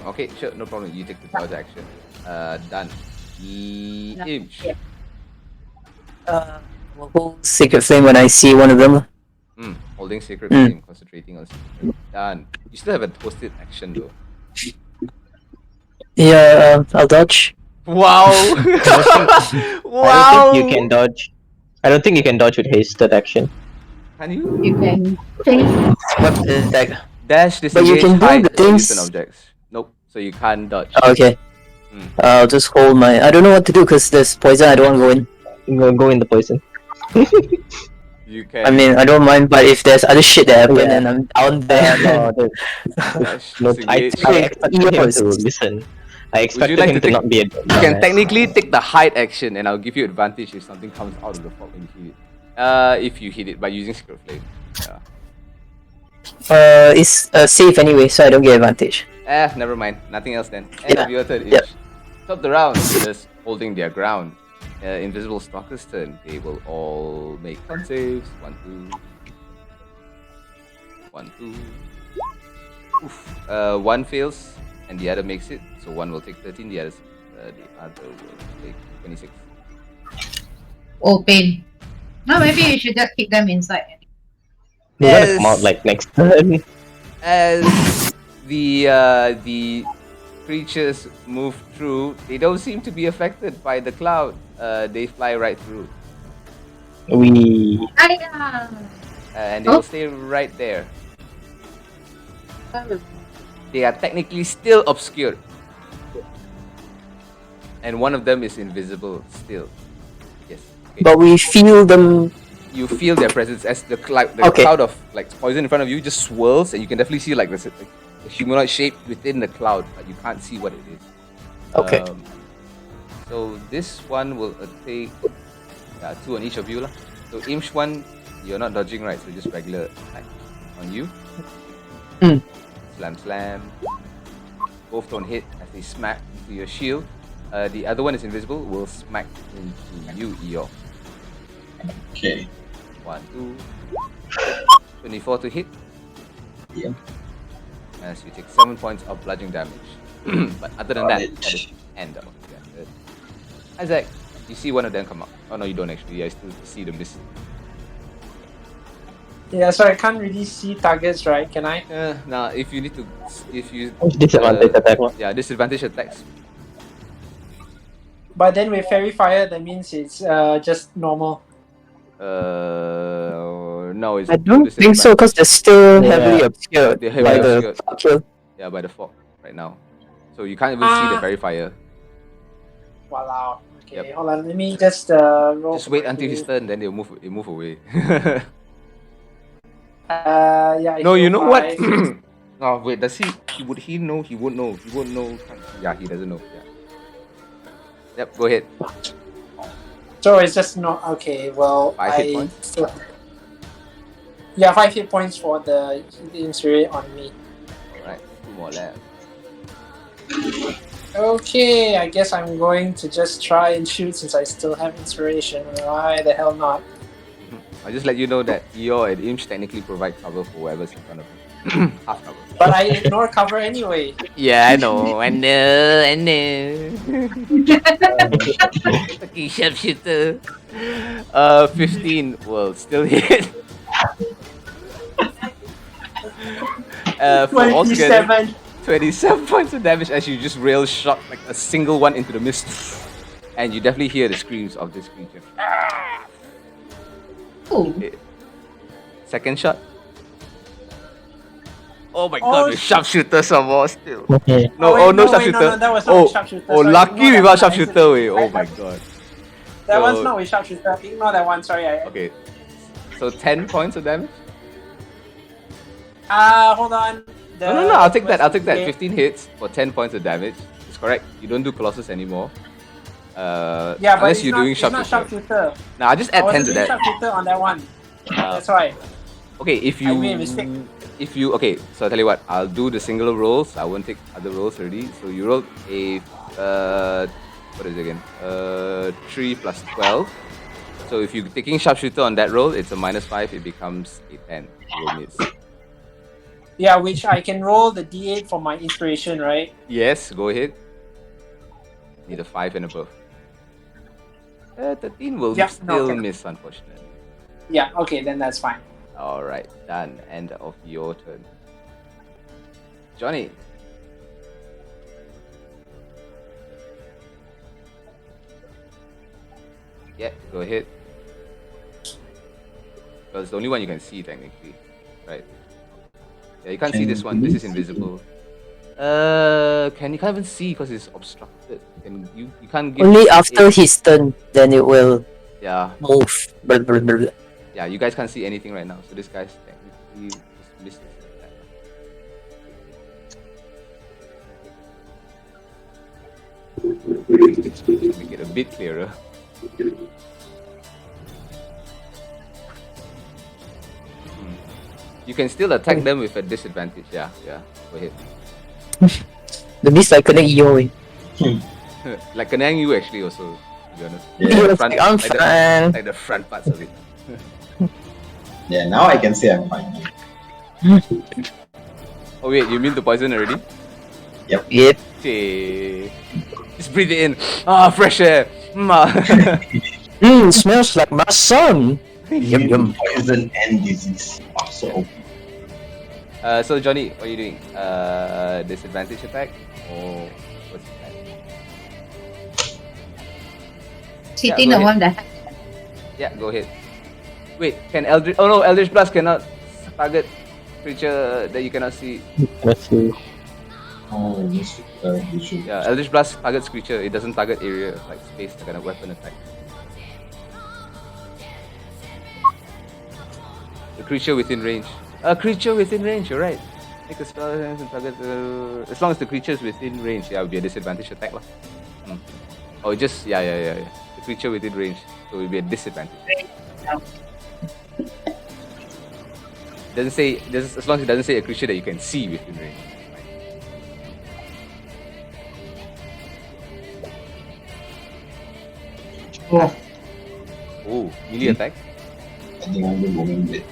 Okay, sure, no problem. You take the dodge action. Done. Image. We'll hold Sacred Flame when I see one of them. Holding Sacred Flame, concentrating on Sacred Flame. Done. You still have a posted action though. Yeah, I'll dodge. Wow! I Wow! don't think you can dodge. I don't think you can dodge with hasted action. Can you? You can change. What is that? Dash, But you disengage, can do hide, the or use things- an objects. Nope. So you can't dodge. Oh, okay. I'll just hold my. I don't know what to do because there's poison. I don't want to go in. Go in the poison. You can. I mean, I don't mind, but if there's other shit that happen Yeah. and I'm down there, No, Dash, no, I disengage. expected him to listen. I expected like him to to take- not be a. You can technically take the hide action, and I'll give you advantage if something comes out of the fog when you hit it. If you hit it by using Sacred Flame. Yeah. it's safe anyway, so I don't get advantage. Never mind. Nothing else then. End Yeah. of your turn. Yep. Top the round. Just holding their ground. Invisible Stalker's turn. They will all make con saves. 1, 2. 1, 2. Oof. One fails and the other makes it. So one will take 13. The other will take 26. Oh, pain. No, maybe you should just keep them inside. We're gonna come out like next turn. As the creatures move through, they don't seem to be affected by the cloud. They fly right through, and they will stay right there. They are technically still obscured, and one of them is invisible still. Yes. Okay. But we feel them. You feel their presence as the cloud of like poison in front of you just swirls, and you can definitely see like this a humanoid shape within the cloud, but you can't see what it is. Okay. So this one will take 2 on each of you lah. So Imsh one, you're not dodging, right? So just regular attack on you. Slam. Both don't hit as they smack into your shield. The other one is invisible, will smack into you, Eeyore. Okay. 1, 2. 24 to hit. Yeah. As you take 7 points of bludgeoning damage. But other than that is end up. Yeah, good. Isaac, you see one of them come up. Oh no, you don't actually. I still see them miss. Yeah, so I can't really see targets, right? Can I? Now, if you need to, Disadvantage attack. Yeah, disadvantage attacks. But then with Fairy Fire, that means it's just normal. No, it's I don't think so because they're still heavily obscured They're by heavily the obscured. fog kill. Yeah, by the fog right now. So you can't even see the fairy fire. Wow. Okay, Yep. hold on. Let me just roll. Just wait until his turn, then they'll move away. Yeah. I No, you feel know what? fine. Oh wait, does he? Would he know? He won't know. He won't know. Yeah, he doesn't know. Yeah. Yep. Go ahead. So it's just not okay. Well, 5 hit points. Yeah, 5 hit points for the healing spirit on me. Alright, 2 more left. Okay, I guess I'm going to just try and shoot since I still have inspiration. Why the hell not? I'll just let you know that Eeyore and Imsh technically provide cover for whoever's in front of you. Half cover. But I ignore cover anyway. Yeah, I know. I know. Okay, sharpshooter. 15 will still hit. For altogether, 27. 27 points of damage as you just rail shot like a single one into the mist. And you definitely hear the screams of this creature. Oh. Second shot. Oh my god, with sharpshooter some more still. Okay. No, wait, no wait, sharpshooter. no, that was not with sharpshooter. Oh, Sorry, lucky ignore that without one. sharpshooter way. Oh my god. That So- one's not with sharpshooter. Ignore that one. Sorry. Okay. So 10 points of damage? Hold on. No, I'll take that. Okay. 15 hits for 10 points of damage. It's correct. You don't do Colossus anymore. Yeah, but Unless it's you're not, doing it's not sharpshooter. sharpshooter. Nah, I'll just I add 10 wasn't to doing that. sharpshooter on that one. That's why. Okay, if you I made a mistake. okay, so I'll tell you what, I'll do the single rolls. I won't take other rolls already. So you rolled a what is it again? 3 plus 12. So if you're taking sharpshooter on that roll, it's a -5. It becomes a 10. You will miss. Yeah, which I can roll the d8 for my inspiration, right? Yes, go ahead. Need a 5 and above. 13 will Yeah, still okay. miss, unfortunately. Yeah, okay, then that's fine. All right, done. End of your turn. Johnny. Yeah, go ahead. Well, it's the only one you can see technically, right? Yeah, you can't see this one. This is invisible. You can't even see because it's obstructed. You can't give Only it- after his turn, then it will Yeah, move. Blah, blah, blah, blah. yeah. You guys can't see anything right now, so this guy's technically just missed it like that. Make it a bit clearer. You can still attack them with a disadvantage. Yeah. Go ahead. The beast like connect yo. Like Kanang you actually also, to be honest. Yeah. The front- I'm like the- fine. like the front parts of it. Yeah, now I can say I'm fine. Oh wait, you mean the poison already? Yep. Okay. Just breathe it in. Ah, fresh air. Smells like my son. Yum yum. Poison and disease. Oh, so So Johnny, what are you doing? Disadvantage attack or what's the plan? Hitting go the ahead. one that Yeah, go ahead. Wait, can Eldritch? Oh no, Eldritch Blast cannot target creature that you cannot see. Let's see. oh, this you should. Yeah, Eldritch Blast targets creature. It doesn't target area like space, that kind of weapon attack. The creature within range. A creature within range. You're right. Make a spell and target. As long as the creature is within range, yeah, it will be a disadvantage attack lah. Oh, just yeah. The creature within range, so it will be a disadvantage. Doesn't say as long as it doesn't say a creature that you can see within range. Oh, melee attack. I think I'm going to blade.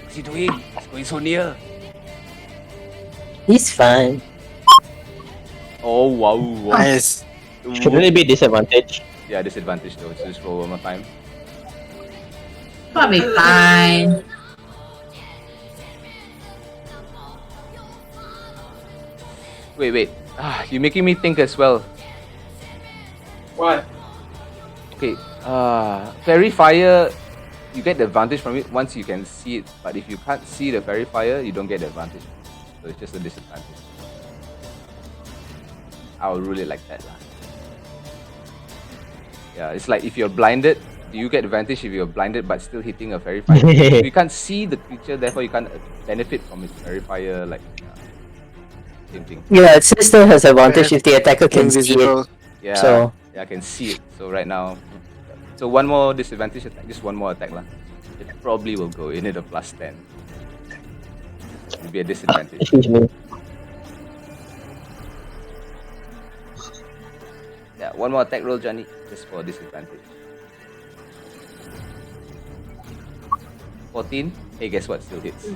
What's he doing? He's going so near. He's fine. Oh wow. Nice. Shouldn't it be disadvantage? Yeah, disadvantage though. So just roll one more time. probably fine. Wait. You're making me think as well. What? Okay. Fairy fire. You get the advantage from it once you can see it, but if you can't see the fairy fire, you don't get the advantage. So it's just a disadvantage. I would rule it like that lah. Yeah, it's like if you're blinded, do you get advantage if you're blinded but still hitting a fairy fire? If you can't see the creature, therefore you can't benefit from its fairy fire. Like same thing. Yeah, it still has advantage if the attacker can see it. Invisible. Yeah, So- yeah, I can see it. So right now, so one more disadvantage attack, just one more attack lah. It probably will go in at a +10. It'll be a disadvantage. Excuse me. Yeah, one more attack roll, Johnny, just for disadvantage. 14. Hey, guess what? Still hits.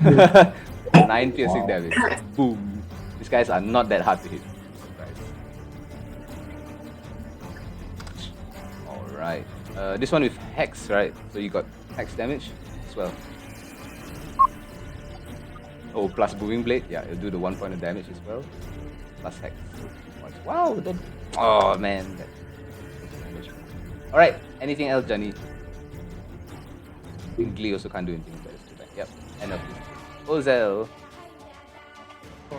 9 piercing damage. Boom. These guys are not that hard to hit. Alright. This one with Hex, right? So you got Hex damage as well. Oh, plus Booming Blade. Yeah, it'll do the 1 point of damage as well. Plus Hex. Wow. Oh, man. Alright. Anything else, Johnny? Glee also can't do anything. Yep. End of this. Ozel.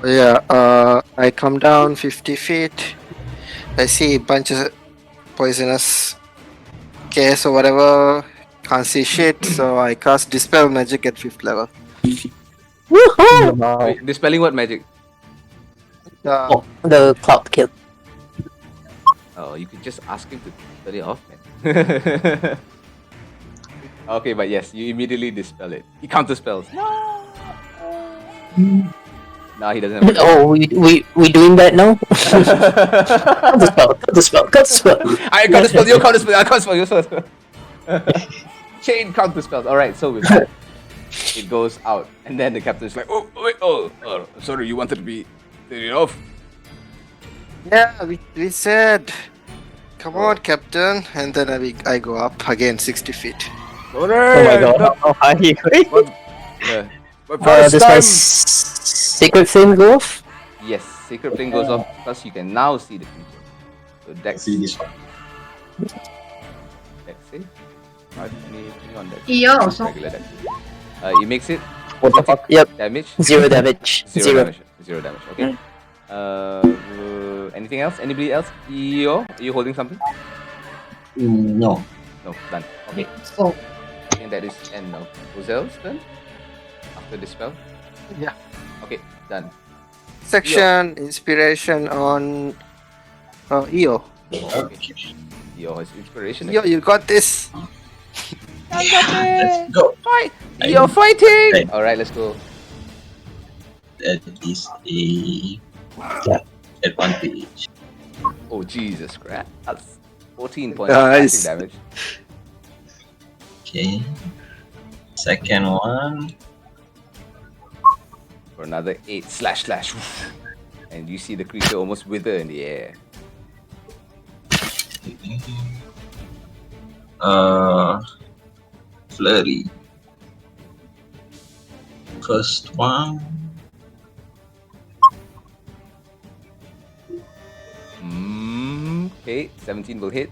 Yeah, I come down 50 feet. I see a bunch of poisonous gas or whatever. Can't see shit, so I cast Dispel Magic at 5th level. Woohoo! Wow. Wait, dispelling what magic? The cloud kill. Oh, you could just ask him to turn it off, man. Okay, but yes, you immediately dispel it. He counter spells. No. Now he doesn't have. Oh, we doing that now? Cut the spell. I counter spell. You counter spell. I counter spell. You counter spell. Chain counter spells. All right, so with that, it goes out, and then the captain's like, "Oh, wait, sorry, you wanted to be turn it off." Yeah, we said, come on, Captain. And then I go up again 60 feet. Oh my god, how high are you going? Yeah. But first Does my sacred flame go off? yes, sacred flame goes off. Plus, you can now see the creature. So Dex, See this one. Dex save. Anything on that? Yeah, also. Regular Dex. It makes it. What the fuck? Yep. Damage. 0 damage. Zero damage. Okay. Anything else? Anybody else? Io, are you holding something? No. No, done. Okay. Oh, I think that is end of Ozel's turn. After the spell. Yeah. Okay, done. Section inspiration on Io. Okay. Io has inspiration. Io, you got this. Let's go. Fight! You're fighting! Alright, let's go. That is a advantage. Oh, Jesus Christ. That's 14 points Nice. of damage. Okay. Second one. For another 8 slash. And you see the creature almost wither in the air. Flurry. First one. Okay, 17 will hit.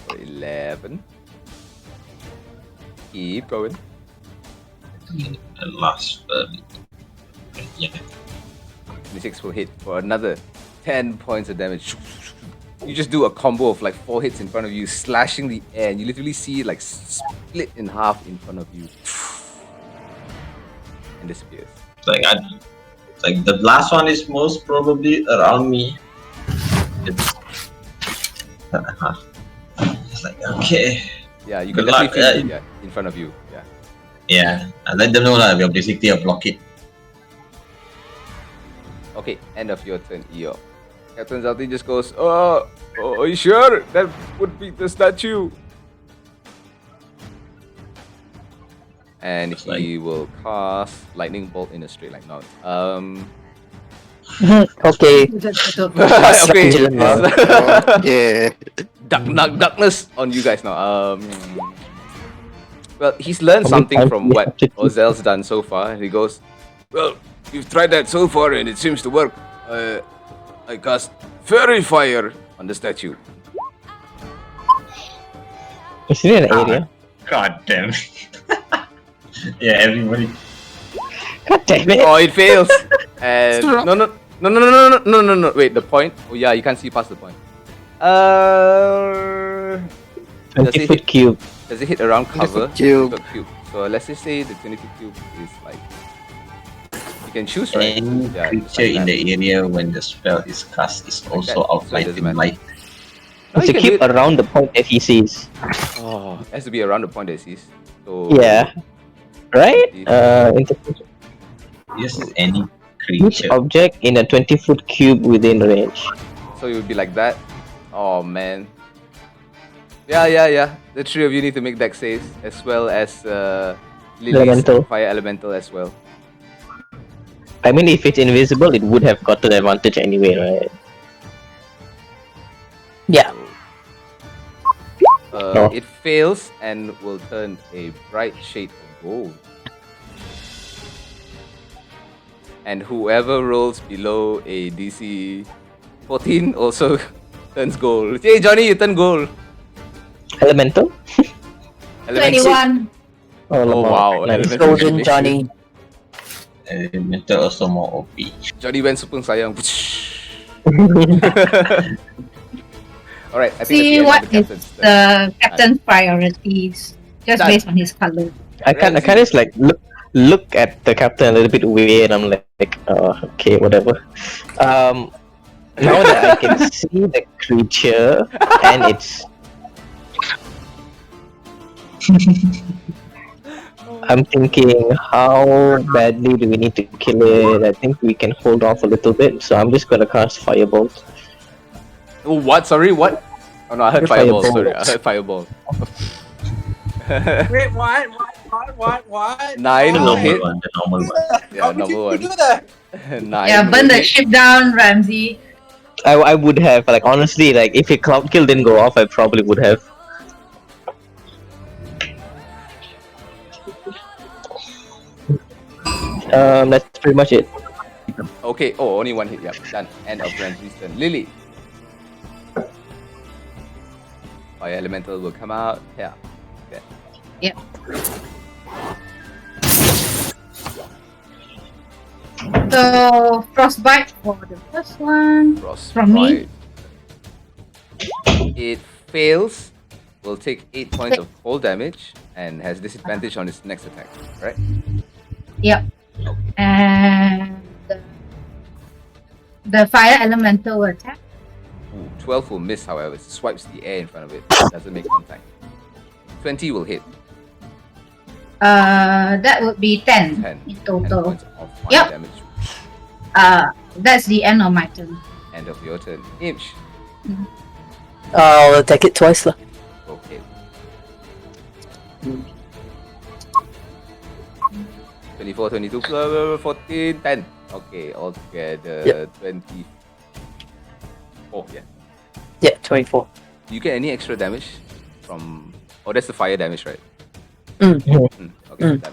For 11. Keep going. And last flurry. Yeah. 26 will hit for another 10 points of damage. You just do a combo of like 4 hits in front of you, slashing the air, and you literally see it like split in half in front of you. And disappears. Like the last one is most probably around me. It's like okay. Yeah, you can Good luck, definitely feel it, in front of you. Yeah. Yeah, I let them know that we are basically a blockade. Okay, end of your turn, Eo. Captain Zalti just goes, are you sure? That would be the statue. And he will cast Lightning Bolt in a straight line. No. Okay. Okay. Yeah. Darkness on you guys now. Well, he's learned something from what Ozel's done so far. He goes, well, you've tried that so far and it seems to work. I cast Fairy Fire on the statue. Is it an area? God damn it. Yeah, everybody. God damn it! Oh, it fails. And no. Wait, the point? Oh yeah, you can't see past the point. Does 20 it foot hit? cube. Does it hit around cover? Cube. 20 foot cube. So let's just say the 20 foot cube is like, you can choose, right? Any Yeah, creature like in that. the area when the spell is cast is also that, so it outlined doesn't in matter. light. No, It's you a can cube do it- around the point that he sees. Oh, it has to be around the point that it sees. So Yeah. Right? Yes, any Each creature. object in a 20 foot cube within range. So it would be like that. Oh man. Yeah. The three of you need to make dex saves as well as Lily's Elemental. fire elemental as well. I mean, if it's invisible, it would have gotten advantage anyway, right? Yeah. No. It fails and will turn a bright shade of gold. And whoever rolls below a DC 14 also turns gold. Hey Johnny, you turn gold. Elemental? Elemental. 21. Oh, Oh wow, Nice. elemental Golden makes Johnny. Elemental also more OP. Johnny went super sayang. Alright, I think See that's what the end of is the captain's turn. the captain's priorities just Done. based on his color. I kind of like look at the captain a little bit weird. I'm like, okay, whatever. Now that I can see the creature and it's, I'm thinking, how badly do we need to kill it? I think we can hold off a little bit, so I'm just gonna cast Firebolt. Oh, what? Sorry, what? Oh no, I heard fireball. Sorry, I heard fireball. Wait, what? 9 will normal hit. one, the normal one. Yeah, How could number you one. do that? 9 Yeah, will burn the hit. ship down, Ramsey. I would have, like, honestly, like, if a cloud kill didn't go off, I probably would have. That's pretty much it. Okay, oh, only one hit. Yep, done. End of Ramsey's turn. Lily. Fire elemental will come out. Yeah. Okay. Yep. So frostbite for the first one. From me. It fails. Will take 8 points of cold damage and has disadvantage on its next attack. Right? Yep. And the fire elemental will attack. Ooh, 12 will miss, however. It swipes the air in front of it. Doesn't make contact. 20 will hit. That would be 10, 10. in 10 total. points of fire Yep. damage. That's the end of my turn. End of your turn. Imsh. I'll attack it twice lah. Okay. 24, 22, 14, 10. Okay, altogether Yep. 20. Oh, yeah. Yeah, 24. Do you get any extra damage from... Oh, that's the fire damage, right? Okay, done.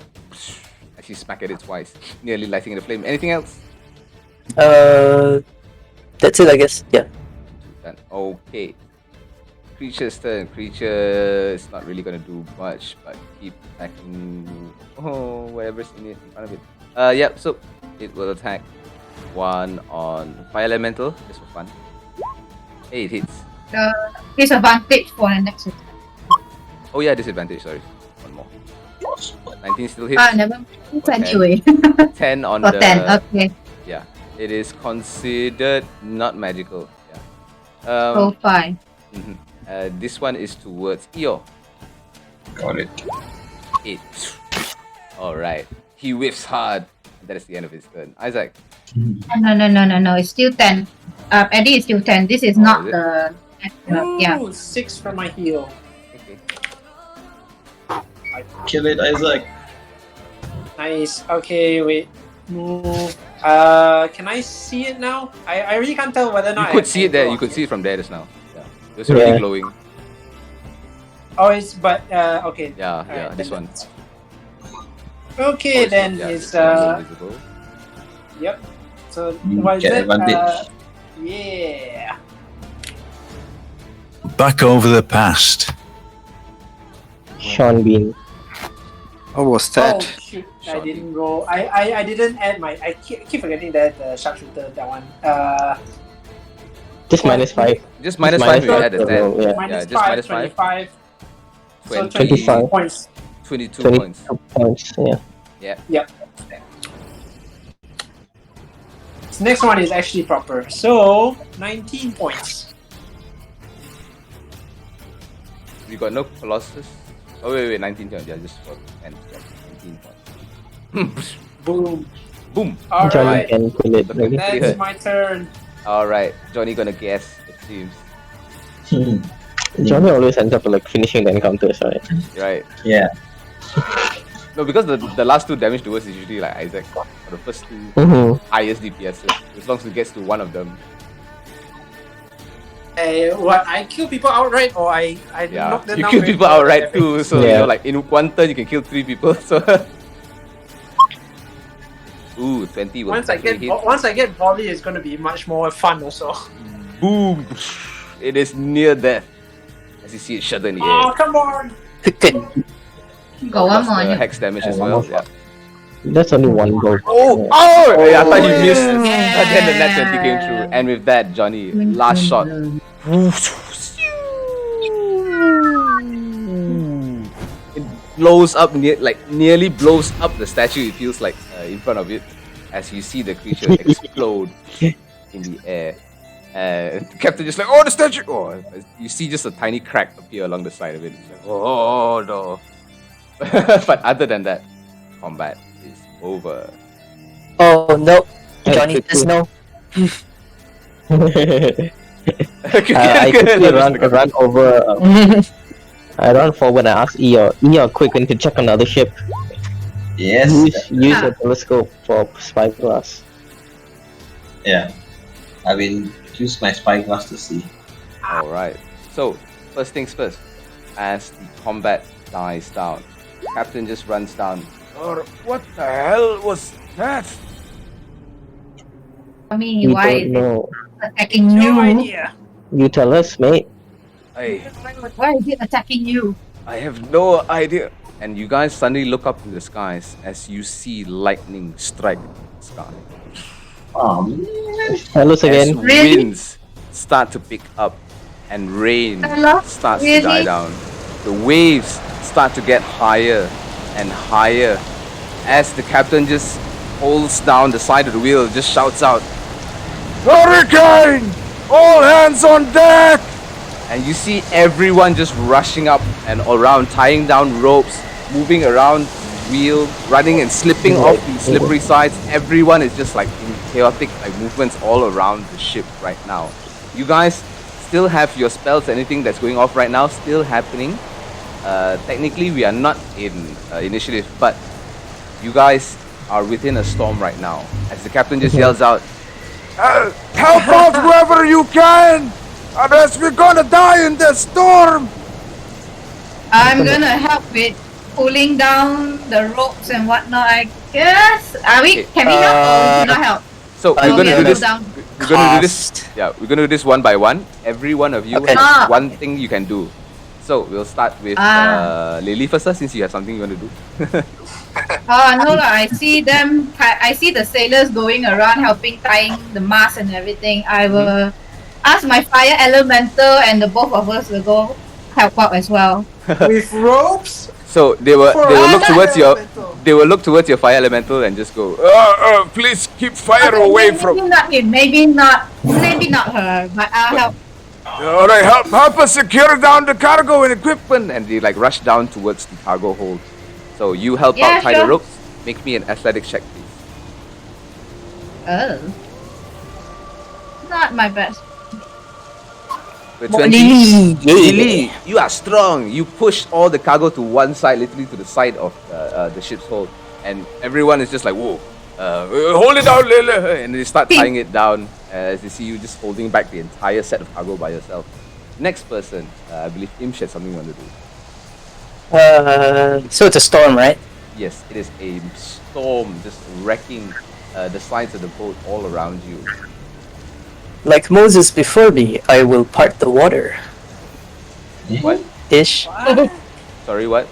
Actually smack at it twice. Nearly lighting the flame. Anything else? That's it, I guess. Yeah. Done. Okay. Creature's turn. Creature is not really gonna do much, but keep attacking. Oh, whatever's in front of it. Yep. So it will attack one on fire elemental, just for fun. Hey, it hits. Disadvantage for the next attack. Oh yeah, disadvantage. Sorry, one more. 19 still hits. Never mind. For 10. Anyway. 10 on For the. 10, okay. Yeah, it is considered not magical. Yeah. So fine. Mhm. This one is towards Eo. Got it. 8. Alright. He whiffs hard. That is the end of his turn. Isaac. No. It's still 10. Eddie is still 10. This is not is it? the. Yeah. Ooh, 6 for my heal. Okay. Kill it, Isaac. Nice. Okay, wait. Move. Can I see it now? I really can't tell whether or You not could I see it there. You could see it from there just now. Yeah. It was really glowing. Oh, it's but okay. Yeah, Alright, yeah. This then one. Okay, Oh, then yeah, it's this one is invisible. yep. So You what is get it? advantage. Yeah. Back over the past. Sean Bean. What was Oh that? shoot! I Shot didn't roll. I didn't add my. I keep forgetting that sharpshooter, that one. Just -5. Just -5 if you -5 add a for 10. roll, yeah. minus just 5, -5. 25. So 25 points. 22 22 points. points. Yeah. Yep. This next one is actually proper. So 19 points. You got no Colossus? Oh, wait, 19 points. Yeah, just for 10. Yeah, 19 points. Boom. Boom. All Johnny right. can kill it. Maybe. That's my turn. Alright. Johnny gonna guess, it seems. Johnny always ends up like finishing the encounters, right? Right. Yeah. No, because the last 2 damage doers is usually like Isaac. Or the first 2 highest DPS. As long as he gets to one of them. What? I kill people outright, or I Yeah. knock them You down kill with people outright too. So, you Yeah. know, like in one turn you can kill 3 people. So. Ooh, 20 will Once I actually get volley, it's gonna be much more fun also. Boom! It is near death. As you see it shudder in the Oh air. come on! Got one Plus more. the hex damage as one well. more. Yeah. That's only one goal. Oh! Oh! Yeah, I thought you missed. Yeah. And then the net 20 came through. And with that, Johnny, last shot. It blows up, nearly blows up the statue. It feels like in front of it, as you see the creature explode in the air. And the captain just like, oh, the statue! Oh, you see just a tiny crack appear along the side of it. It's like, oh no! But other than that, combat is over. Oh no, Hey, Johnny quickly. says no. I quickly run over. I run forward and ask Eeyore, quick, we need to check on the other ship. Yes. Use your telescope for spyglass. Yeah. I will use my spyglass to see. All right. So first things first, as the combat dies down, the captain just runs down. Or what the hell was that? I mean, We why don't is it know. attacking No you? idea. You tell us, mate. Why is it attacking you? I have no idea. And you guys suddenly look up in the skies as you see lightning strike the sky. Oh man. Tell us As again. Really? winds start to pick up and rain Hello? starts to die Really? down. The waves start to get higher and higher as the captain just holds down the side of the wheel, just shouts out, "Hurricane! All hands on deck!" And you see everyone just rushing up and around, tying down ropes, moving around the wheel, running and slipping off the slippery sides. Everyone is just like in chaotic movements all around the ship right now. You guys still have your spells, anything that's going off right now, still happening. Technically, we are not in initiative, but you guys are within a storm right now. As the captain just yells out, "Help out whoever you can! Otherwise we're gonna die in the storm!" I'm gonna help with pulling down the ropes and whatnot, I guess. Can we help or do not help? So I'm we're gonna do gonna this. We're gonna do this. Yeah, we're gonna do this one by one. Every one of you Okay. has one thing you can do. So we'll start with Lily first, since you have something you want to do. No lah, I see them, I see the sailors going around helping tying the mast and everything. I will ask my fire elemental and the both of us will go help out as well. With ropes? So they will look towards your Elemental. fire elemental and just go, please keep fire Okay, away maybe from. not him, maybe not her, but I'll help. All right, help us secure down the cargo and equipment. And they like rush down towards the cargo hold. So you help Yeah, out tie the sure. ropes. Make me an athletics check, please. Oh. Not my best. With Lily, yeah. Lily, you are strong. You push all the cargo to one side, literally to the side of the ship's hold, and everyone is just like, "Whoa, hold it down, Lily!" And they start tying it down as they see you just holding back the entire set of cargo by yourself. Next person, I believe Imsh had something you want to do. So it's a storm, right? Yes, it is a storm just wrecking the sides of the boat all around you. Like Moses before me, I will part the water. What? Ish. Sorry, what?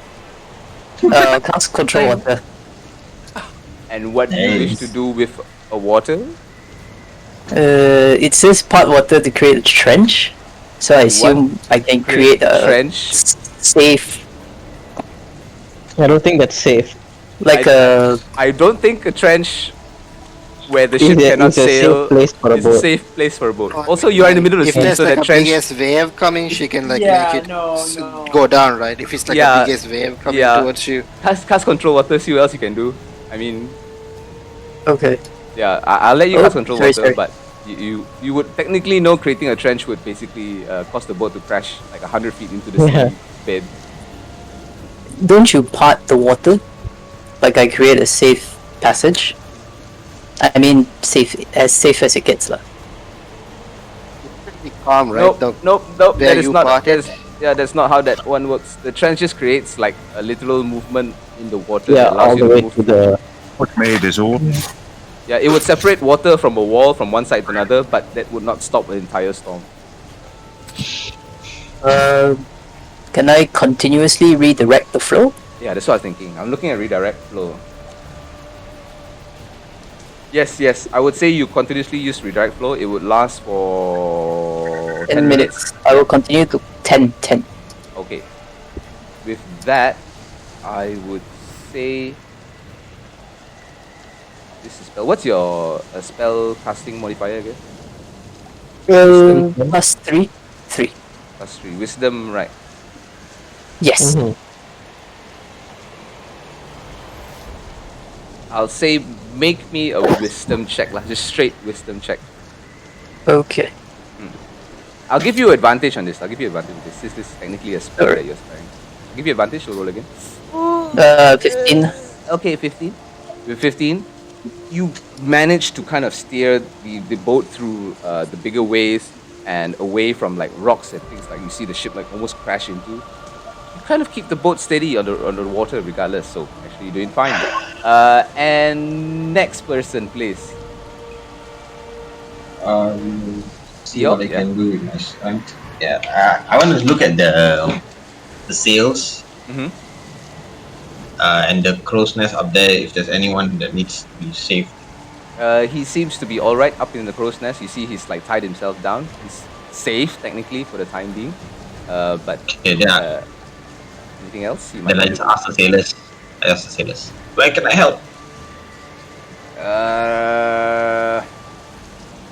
Cast control water. And what do you wish to do with a water? It says part water to create a trench. So I assume I can create a trench. safe, I don't think that's safe. like a I don't think a trench where the It's ship a- cannot it's a safe sail place for a is a boat. safe place for a boat. Also, you are in the middle of the If sea, there's so like that a trench. biggest wave coming, she can like Yeah, make it no. go down, right? If it's like Yeah. a biggest wave coming Yeah. towards you. Cast control water, see what else you can do. I mean, okay. yeah, I'll let you Oh, cast control sorry, water, sorry. but you would technically know creating a trench would basically cause the boat to crash like 100 feet into the Yeah. sea bed. Don't you part the water? Like I create a safe passage. I mean, safe as it gets, lah. Be calm, right? Nope, where that is you not. part it. That's not how that one works. The trench just creates like a literal movement in the water Yeah, that allows all you the to way move. to the. What made is all. Yeah, it would separate water from a wall from one side to another, but that would not stop an entire storm. Can I continuously redirect the flow? Yeah, that's what I was thinking. I'm looking at redirect flow. Yes, I would say you continuously use redirect flow. It would last for 10 minutes. I will continue to 10. Okay. With that, I would say this is spell. What's your spell casting modifier again? Plus 3. 3. +3. Wisdom, right? Yes. Mhm. I'll say make me a wisdom check, lah. Just straight wisdom check. Okay. I'll give you advantage on this. I'll give you advantage on this. This is technically a spell that you're sparing. I'll give you advantage. We'll roll again. 15. Okay, 15. With 15, you manage to kind of steer the boat through the bigger waves and away from like rocks and things like you see the ship like almost crash into. You kind of keep the boat steady on the water regardless. So actually, you're doing fine. And next person, please. See what I can do with my strength. Yeah, I want to look at the sails Mm-hmm. and the crow's nest up there. If there's anyone that needs to be saved. He seems to be all right up in the crow's nest. You see, he's like tied himself down. He's safe technically for the time being. But Okay, then, anything else? You then I want just ask the sailors. Where can I help?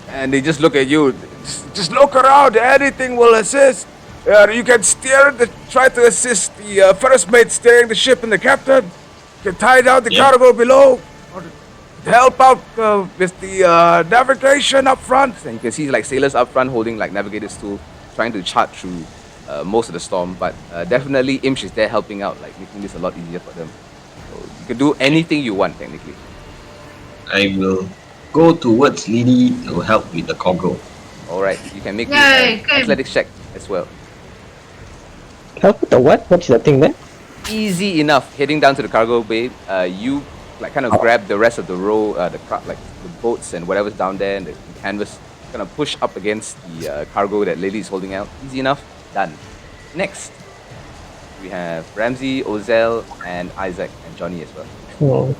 and they just look at you. Just look around. Anything will assist. You can try to assist the first mate steering the ship and the captain. You can tie down the cargo below. Or help out with the navigation up front. And you can see like sailors up front holding like navigator's tool, trying to chart through most of the storm. But definitely Imsh is there helping out, like making this a lot easier for them. So you can do anything you want technically. I will go towards Lily to help with the cargo. Alright, you can make Yay, an good. athletics check as well. Help with the what? What's that thing there? Easy enough. Heading down to the cargo bay, you like kind of grab the rest of the row, like the boats and whatever's down there, and the canvas, kind of push up against the cargo that Lily's holding out. Easy enough. Done. Next, we have Ramsey, Ozell, and Isaac, and Johnny as well. Oh.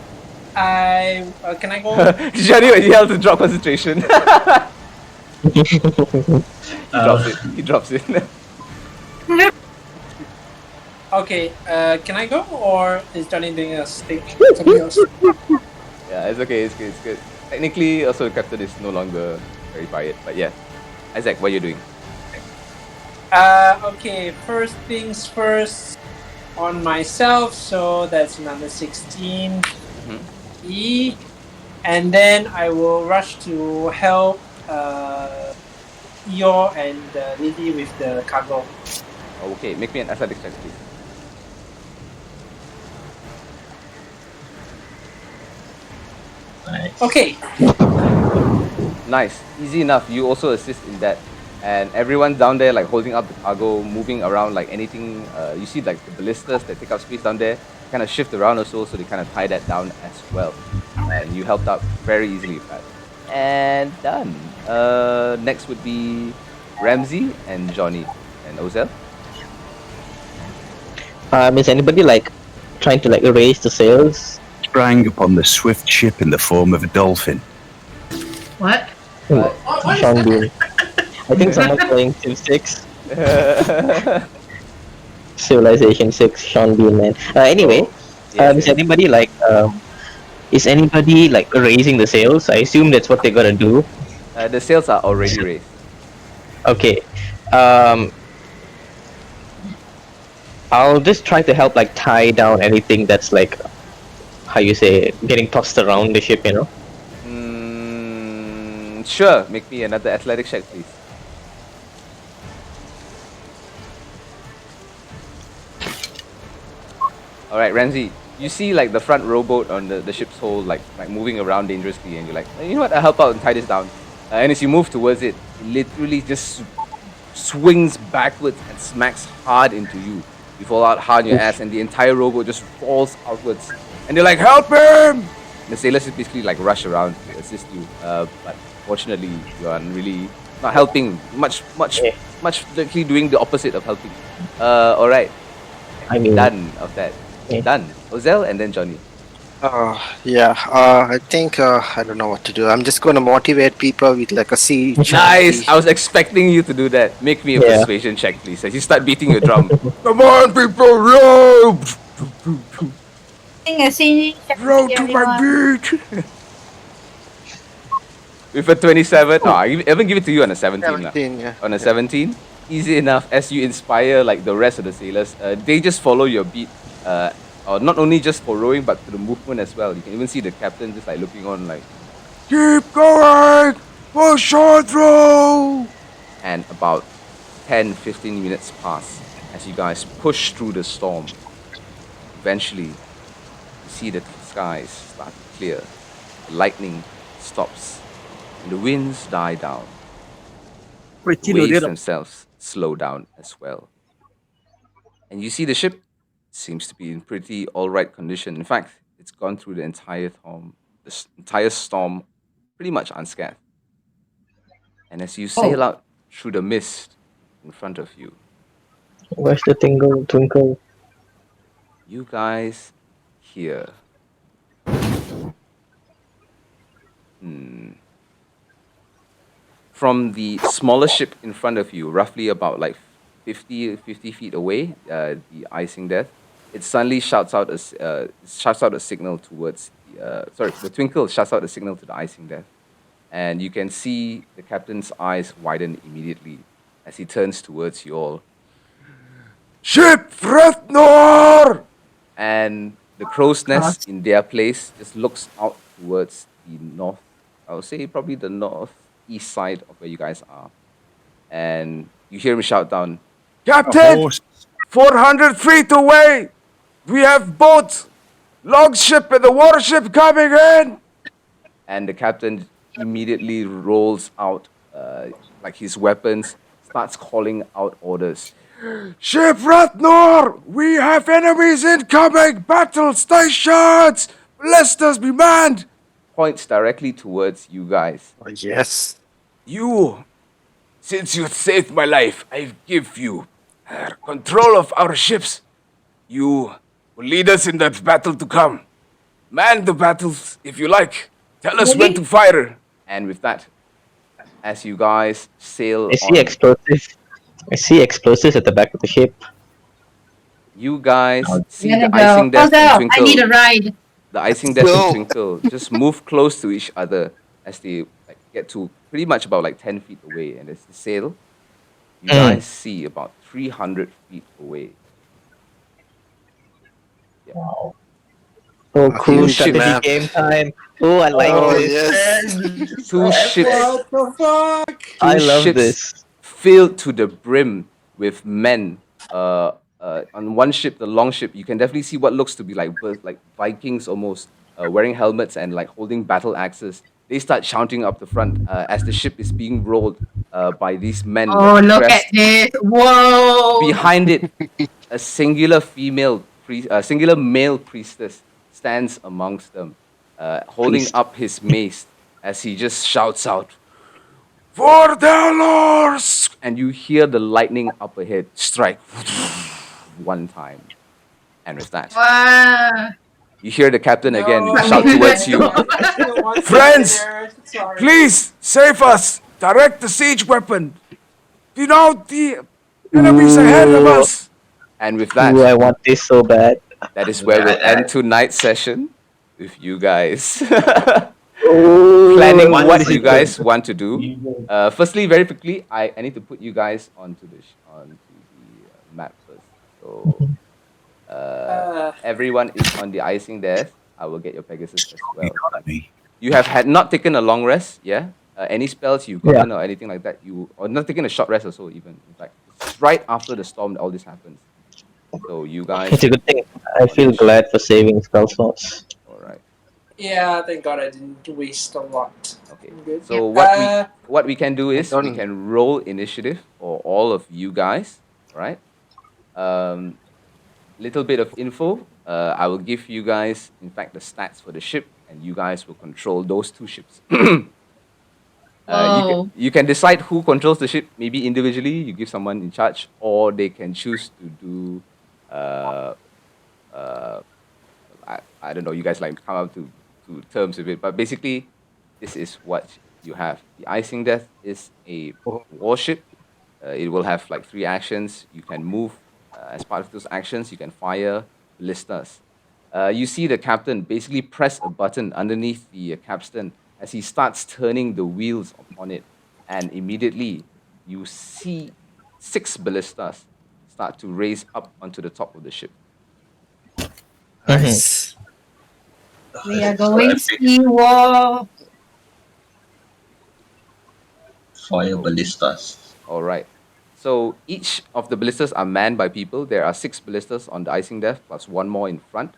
Can I go? Johnny, when you have to drop concentration. He drops it. Okay, can I go, or is Johnny doing a stick? Something else? Yeah, it's okay. It's good. It's good. Technically, also the captain is no longer very quiet. But yeah, Isaac, what are you doing? Okay, first things first on myself, so that's another 16 E, and then I will rush to help Eeyore and Lily with the cargo. Okay, make me an athletics check, please. Nice. Okay, Nice, easy enough. You also assist in that, and everyone down there like holding up the cargo, moving around like anything. You see like the ballistas that take up space down there, kind of shift around also, so they kind of tie that down as well. And you helped out very easily with that. And done. Next would be Ramsey and Johnny and Ozell. Is anybody like trying to like erase the sails? Sprang upon the swift ship in the form of a dolphin. What? Sean Bean. I think someone's playing Civ 6. Civilization 6, Sean Bean, man. Anyway, is anybody like raising the sails? I assume that's what they're gonna do. The sails are already raised. Okay. I'll just try to help like tie down anything that's like, how you say, getting tossed around the ship, you know? Sure, make me another athletic check, please. Alright, Ramsey, you see like the front rowboat on the ship's hull like moving around dangerously, and you're like, you know what, I'll help out and tie this down. And as you move towards it, it literally just swings backwards and smacks hard into you. You fall out hard on your ass, and the entire rowboat just falls outwards. And they're like, help him! And the sailors just basically like rush around to assist you. But fortunately, you are really not helping. Much likely doing the opposite of helping. Alright. I mean, Done of that. Yeah. Done. Ozell and then Johnny. I think I don't know what to do. I'm just gonna motivate people with like a siege. Nice! I was expecting you to do that. Make me a Yeah. persuasion check, please. As you start beating your drum. Come on, people! Row! think I see Row to my beach. With a 27, no, I even give it to you on a 17. 17, yeah. On a 17, easy enough as you inspire like the rest of the sailors. They just follow your beat. Or not only just for rowing, but to the movement as well. You can even see the captain just like looking on, like, keep going, push on through. And about 10-15 minutes pass as you guys push through the storm. Eventually, you see the skies start to clear. The lightning stops. And the winds die down. The waves themselves slow down as well. And you see the ship seems to be in pretty alright condition. In fact, it's gone through the entire storm pretty much unscathed. And as you sail out through the mist in front of you, Where's the twinkle? you guys hear from the smaller ship in front of you, roughly about like 50 feet away, the Icingdeath, it suddenly shouts out a signal towards the Twinkle shouts out a signal to the Icingdeath. And you can see the captain's eyes widen immediately as he turns towards you all. Ship Frethnor! And the crow's nest in their place just looks out towards the north. I would say probably the northeast side of where you guys are. And you hear him shout down, Captain! 400 feet away! We have boats! Longship and the warship coming in! And the captain immediately rolls out like his weapons, starts calling out orders. Ship Rathnor! We have enemies incoming! Battle stations! Ballistas be manned! Points directly towards you guys. Oh, yes. You, since you saved my life, I give you control of our ships. You will lead us in that battle to come. Man the battles if you like. Tell us when to fire. And with that, as you guys sail I see explosives at the back of the ship. You guys see Gotta the go. Icingdeath and Ozell, Twinkle. I need a ride. The Icingdeath and Twinkle just move close to each other as they get to pretty much about 10 feet away. And as they sail, you guys see about 300 feet away. Yeah. Wow. Oh, cool. huge Strategy map. game time. Oh, I like this. Yes. Two ships. What the fuck? I love ships this. filled to the brim with men. On one ship, the long ship, you can definitely see what looks to be like Vikings almost, wearing helmets and holding battle axes. They start shouting up the front as the ship is being rolled by these men. Oh, look dressed. at this. Whoa. Behind it, a singular male priestess stands amongst them, holding up his mace as he just shouts out, "For the Lords!" And you hear the lightning up ahead strike one time. And with that, Wow. you hear the captain again No. shout towards you, I still want to Friends, be there. Sorry. "Please save us! Direct the siege weapon! You know the enemies ahead of us!" And with that, Ooh, I want this so bad. that is where we'll end tonight's session with you guys Ooh, planning I want what this you to- guys want to do. Firstly, very quickly, I need to put you guys onto the map first. So everyone is on the Icingdeath. I will get your Pegasus as well. Me. You have not taken a long rest, yeah? Any spells you've gotten or anything like that, or not taking a short rest or so even. In fact, it's right after the storm that all this happens. So you guys, It's a good thing. I feel glad for saving spell slots. all right. Yeah, thank God I didn't waste a lot. Okay. I'm good. So what we can do is we can roll initiative for all of you guys, right? Little bit of info. I will give you guys, in fact, the stats for the ship, and you guys will control those two ships. You can decide who controls the ship. Maybe individually, you give someone in charge, or they can choose to do. I don't know. You guys come up to terms with it, but basically, this is what you have. The Icingdeath is a warship. It will have 3 actions. You can move as part of those actions. You can fire ballistas. You see the captain basically press a button underneath the capstan as he starts turning the wheels on it, and immediately you see 6 ballistas start to raise up onto the top of the ship. Nice. We are So going epic. sea war. Fire Oh. ballistas. All right. So each of the ballistas are manned by people. There are 6 ballistas on the Icingdeath plus one more in front.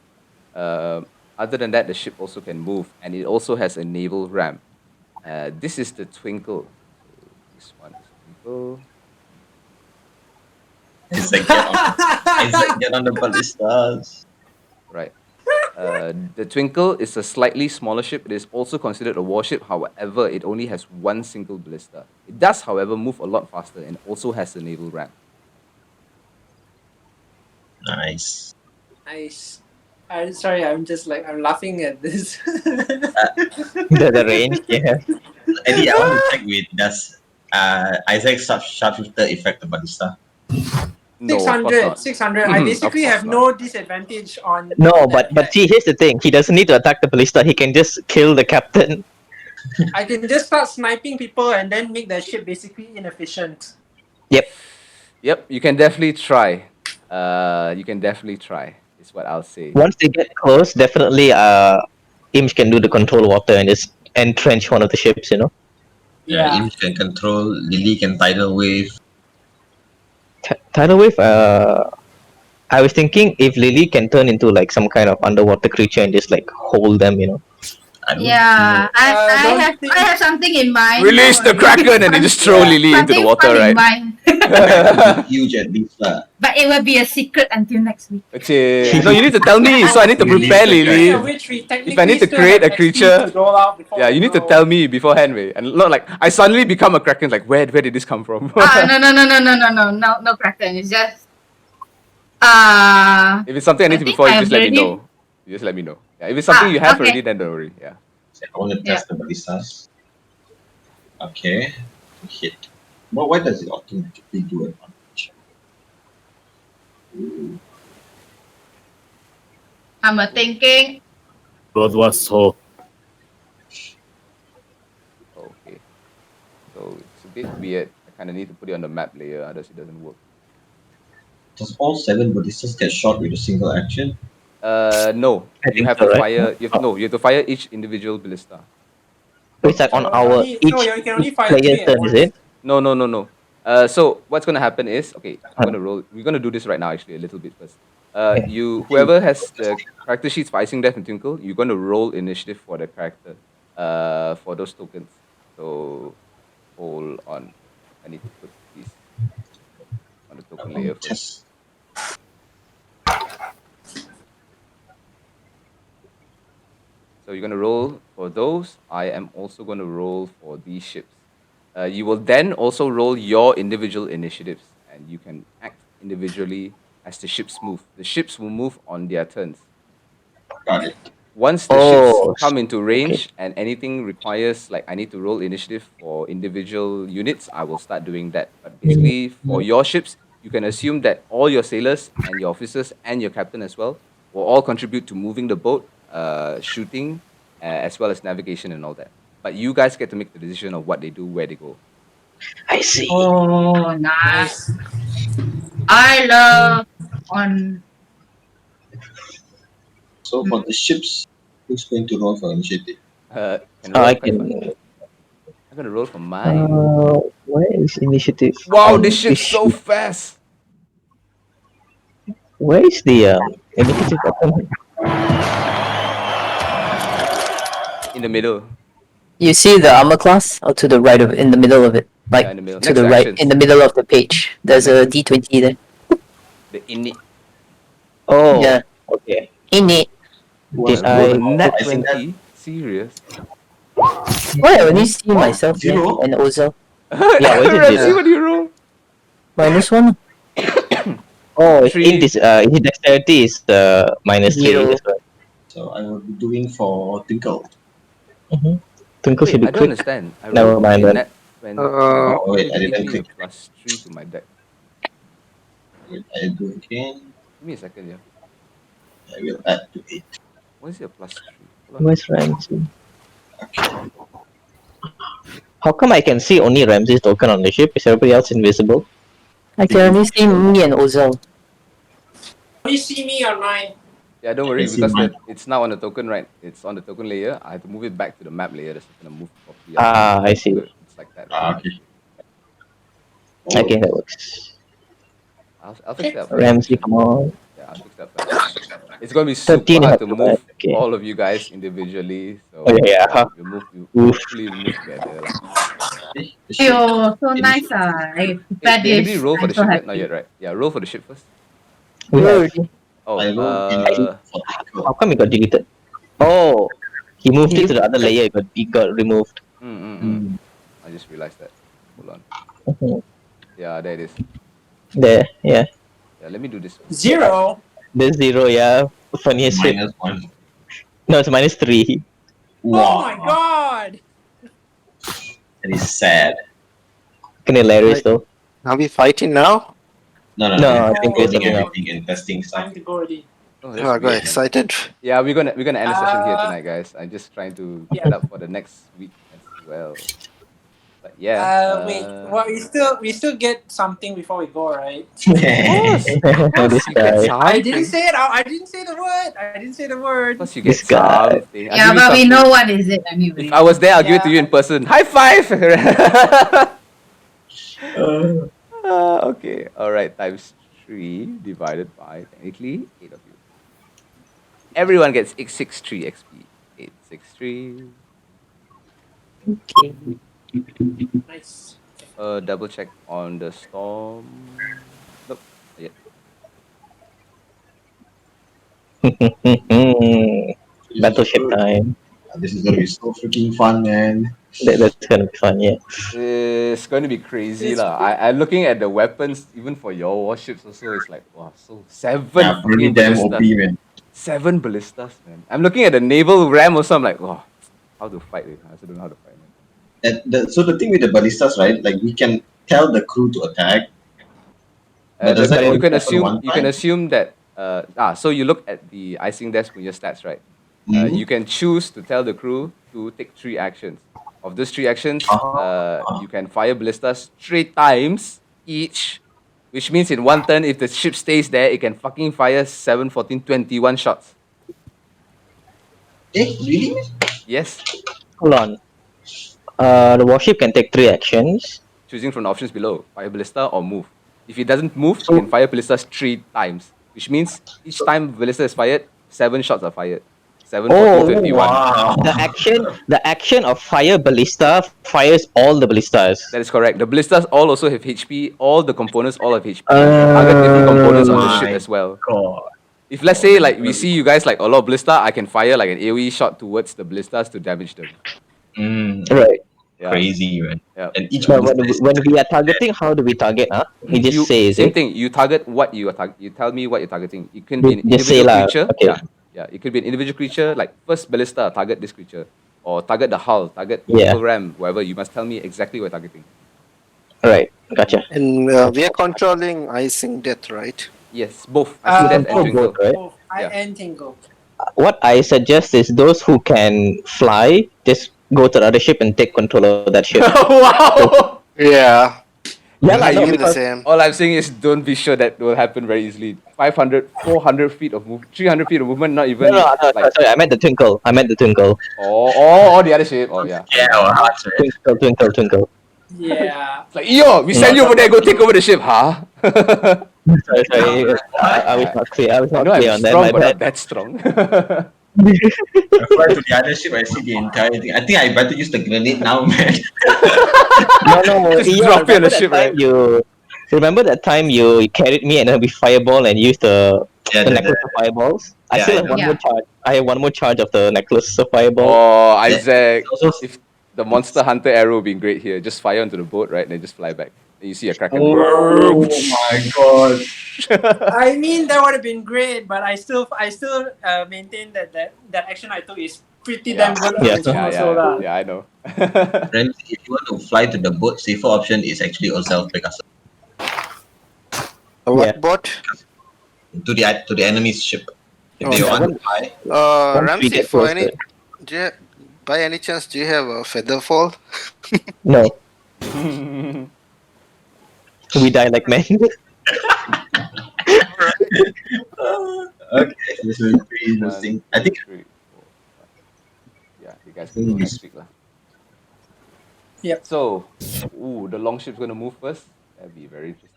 Other than that, the ship also can move, and it also has a naval ramp. This is the Twinkle. So this one is Twinkle. Isaac, get on the ballistas. Right. The Twinkle is a slightly smaller ship. It is also considered a warship. However, it only has one single ballista. It does, however, move a lot faster and also has a naval ramp. Nice. Nice. I'm sorry, I'm just like I'm laughing at this. The range, yeah. Eddie, I want to check with does Isaac's sharpshooter affect the ballista? No, of course 600, not. 600. I Of basically course have not. no disadvantage on. No, on but that. see, here's the thing. He doesn't need to attack the ballista. He can just kill the captain. I can just start sniping people and then make the ship basically inefficient. Yep, you can definitely try. You can definitely try. Is what I'll say. Once they get close, definitely Imj can do the control water and just entrench one of the ships, you know. Yeah. Image can control, Lily can tidal wave. Tidal wave, I was thinking if Lily can turn into like some kind of underwater creature and just like hold them, you know. I don't Yeah, don't think- I have something in mind. Release the Kraken and then just throw Lily into the Something water, fun in right? mind. think huge at least lah. But it will be a secret until next week. No, you need to tell me, so I need to Release prepare the Lily. Speaking of which, we If I need to technically still create have a XP creature, to dole out before yeah, we you need to go. tell me beforehand, way, and not like I suddenly become a Kraken. Like, where did this come from? No Kraken. It's just If it's something I need to think before, you I've just let me already- know. You just let me know. Yeah, if it's something you have okay. already, then don't worry. Yeah. I want to test the ballistas. Okay. Hit. But why does it automatically do advantage? I'm thinking. God was so. Okay. So it's a bit weird. I kind of need to put it on the map layer, otherwise it doesn't work. Does all 7 ballistas get shot with a single action? No. I You think have so, to right? fire. You have to fire each individual ballista. It's like on So our only- each, no, you can only each fire player's 3 at turn, is once. it? No. So what's gonna happen is, okay, I'm gonna roll. We're gonna do this right now, actually, a little bit first. Whoever has the character sheets for Icingdeath and Twinkle, you're gonna roll initiative for the character, for those tokens. So hold on, I need to put these on the token layer first. Test. So you're gonna roll for those. I am also gonna roll for these ships. You will then also roll your individual initiatives, and you can act individually as the ships move. The ships will move on their turns. Got it. Once the Oh, ships come into range and anything requires, like I need to roll initiative for individual units, I will start doing that. But basically, for your ships, you can assume that all your sailors and your officers and your captain as well will all contribute to moving the boat, shooting, as well as navigation and all that. But you guys get to make the decision of what they do, where they go. I see. Oh, nice. I love on. So for the ships, who's going to roll for initiative? Can roll I quite can. fast. I'm gonna roll for mine. Where is initiative? Wow, on this ship's so ship? fast. Where is the initiative button? In the middle. You see the armor class, or to the right of it, in the middle of it, like Yeah, in the middle. to Next the to right, actions. in the middle of the page. There's a Next D20 there. The init. Oh, Yeah, okay. in it. Did I? Nat I think that- 20? Serious? Why I only see myself here Zero? and Ozel Yeah, what is it? Ramsey, what do you roll? -1. Oh, Three. in this his dexterity is -3 Zero. as well. So I will be doing for Twinkle. Twinkle Wait, should be I don't quick. understand. I Never rolled mind a then. nat 20. Oh, wait, I Give didn't me a click. +3 to my deck. Wait, I do again. Give me a second, yeah. I will add to it. What's your +3? Hold on. Where's Ramsey? How come I can see only Ramsey's token on the ship? Is everybody else invisible? I can only see me and Ozil. You see me on mine. Yeah, don't worry can see because mine. it's now on the token, right? It's on the token layer. I have to move it back to the map layer. That's not gonna move properly. I see. Good. It's like that. Right? Okay. Okay, that works. I'll fix that. Ramsey, come on. Yeah, I'll fix that. It's gonna be super 13 hard have to to move add, okay. all of you guys individually. So Oh, yeah. we'll move. Oof. Hopefully, we'll move together. Lah. Yo, so nice. I prepared Hey, anybody this. roll for I'm the so ship yet? happy. Not yet, right? Yeah, roll for the ship first. We have. Oh, I rolled in for How come it got deleted? Oh, he moved it to the other layer. It got removed. I just realized that. Hold on. Mhm. Yeah, there it is. There, yeah. Yeah, let me do this. 0. There's 0, yeah. Funniest shit. -1. No, it's -3. Oh my god! That is sad. Kind of hilarious though. Are we fighting now? No, I think we're building setting up. everything and testing stuff. Time to go already. Oh, Oh, that's I got weird. excited. Yeah, we're gonna end the session here Uh, tonight, guys. I'm just trying to yeah. set up for the next week as well. But yeah. Wait. Well, we still get something before we go, right? Of course, This you get guy. something. I didn't say it. I didn't say the word. I didn't say the word. Of course, you get This guy. something. I'll Yeah, give you but we something. know what is it anyway. If I was there, I'll give it to you Yeah. in person. High five! Okay. All right. Times 3 divided by technically 8 of you. Everyone gets 863 XP. 863. Nice. Double check on the storm. Nope. Not yet. Battleship time. This is gonna be so freaking fun, man. That's gonna be fun, yeah. It's going to be crazy, It's lah. I'm looking at the weapons, even for your warships also. It's like, wow, so 7 Yeah, pretty fucking damn ballistas. OP, man. 7 ballistas, man. I'm looking at the naval ram also. I'm like, wow, how to fight it? I also don't know how to fight it. So the thing with the ballistas, right? Like we can tell the crew to attack. But does that You only can happen assume one you can time? assume that so you look at the Icingdeath with your stats, right? Mhm. You can choose to tell the crew to take 3 actions. Of those 3 actions, you can fire ballistas 3 times each, which means in one turn, if the ship stays there, it can fucking fire 7, 14, 21 shots. Really? Yes, Hold on. The warship can take 3 actions. choosing from the options below, fire ballista or move. If it doesn't move, you can fire ballistas 3 times, which means each time ballista is fired, 7 shots are fired. 7, 14, 21. Wow. The action of fire ballista fires all the ballistas. That is correct. The ballistas all also have HP. All the components all have HP. Target different components on the ship my as well. God. If let's say like we see you guys like a lot of ballista, I can fire like an AoE shot towards the ballistas to damage them. Right. Yeah. Crazy, man. Yeah. And each But ballista is when we are targeting, how do we target? We just say, is Same it? thing. You target what you are you tell me what you're targeting. It can be an Just say individual lah, creature. okay. Yeah. It could be an individual creature. Like first ballista, target this creature, or target the hull, target Yeah. naval ram, whatever. You must tell me exactly what you're targeting. Right. Gotcha. And we are controlling Icingdeath, right? Yes, both. I think that and both, Twinkle. right? Both. I Yeah. and Tingle. What I suggest is those who can fly, just go to the other ship and take control of that ship. Wow. Yeah. Yeah, I no, feel the because same. All I'm saying is don't be sure that will happen very easily. 500, 400 feet of movement, 300 feet of movement, not even no, like sorry, I meant the Twinkle. or the other ship. Oh yeah. Yeah, our hearts, man. Twinkle. Yeah. It's like, yo, we send you over there, go take over the ship, huh? Sorry, I was not clear. I was I not know clear I'm on that. strong, My but not bad. that strong. I fly to the other ship, I see the entire thing. I think I better use the grenade now, man. No, Just yeah, drop it on remember the ship, that time right? remember that time you carried me and then we fireball and used the Yeah, necklace of fireballs? I Yeah, still I have know. one more charge. I have one more charge of the necklace of fireball. Oh, Isaac. Also, If the monster hunter arrow would be great here, just fire onto the boat, right? And then just fly back. And you see a kraken. oh my God. I mean, that would have been great, but I still maintain that action I took is pretty damn good. Yeah. Also, Yeah, I know. Ramsey, if you want to fly to the boat, safer option is actually yourself, Pegasus. What Yeah. bot? To the enemy's ship. If they want to buy, Once we Ramsey, get for closer. by any chance, do you have a feather fall? No, we die like men. okay, this will be pretty interesting. One, I think two, three, four, five. Yeah, you guys think can go we next week lah. Yep. So, the long ship's gonna move first. That'd be very interesting.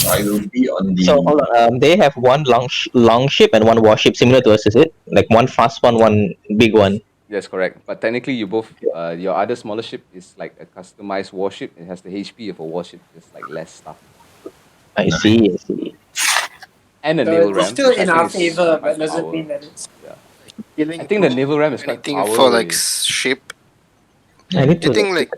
I will be on the. So hold on, they have one long ship and one warship, similar to us, is it? Like one fast one big one. Yes, correct. But technically, you both, your other smaller ship is like a customized warship. It has the HP of a warship, just like less stuff. I see. And a naval It's ram. still which I in think our is favor, much but doesn't power. mean that it's. Killing I think the crew, naval ram is quite anything power. for like eh. ship. I need Do you to think like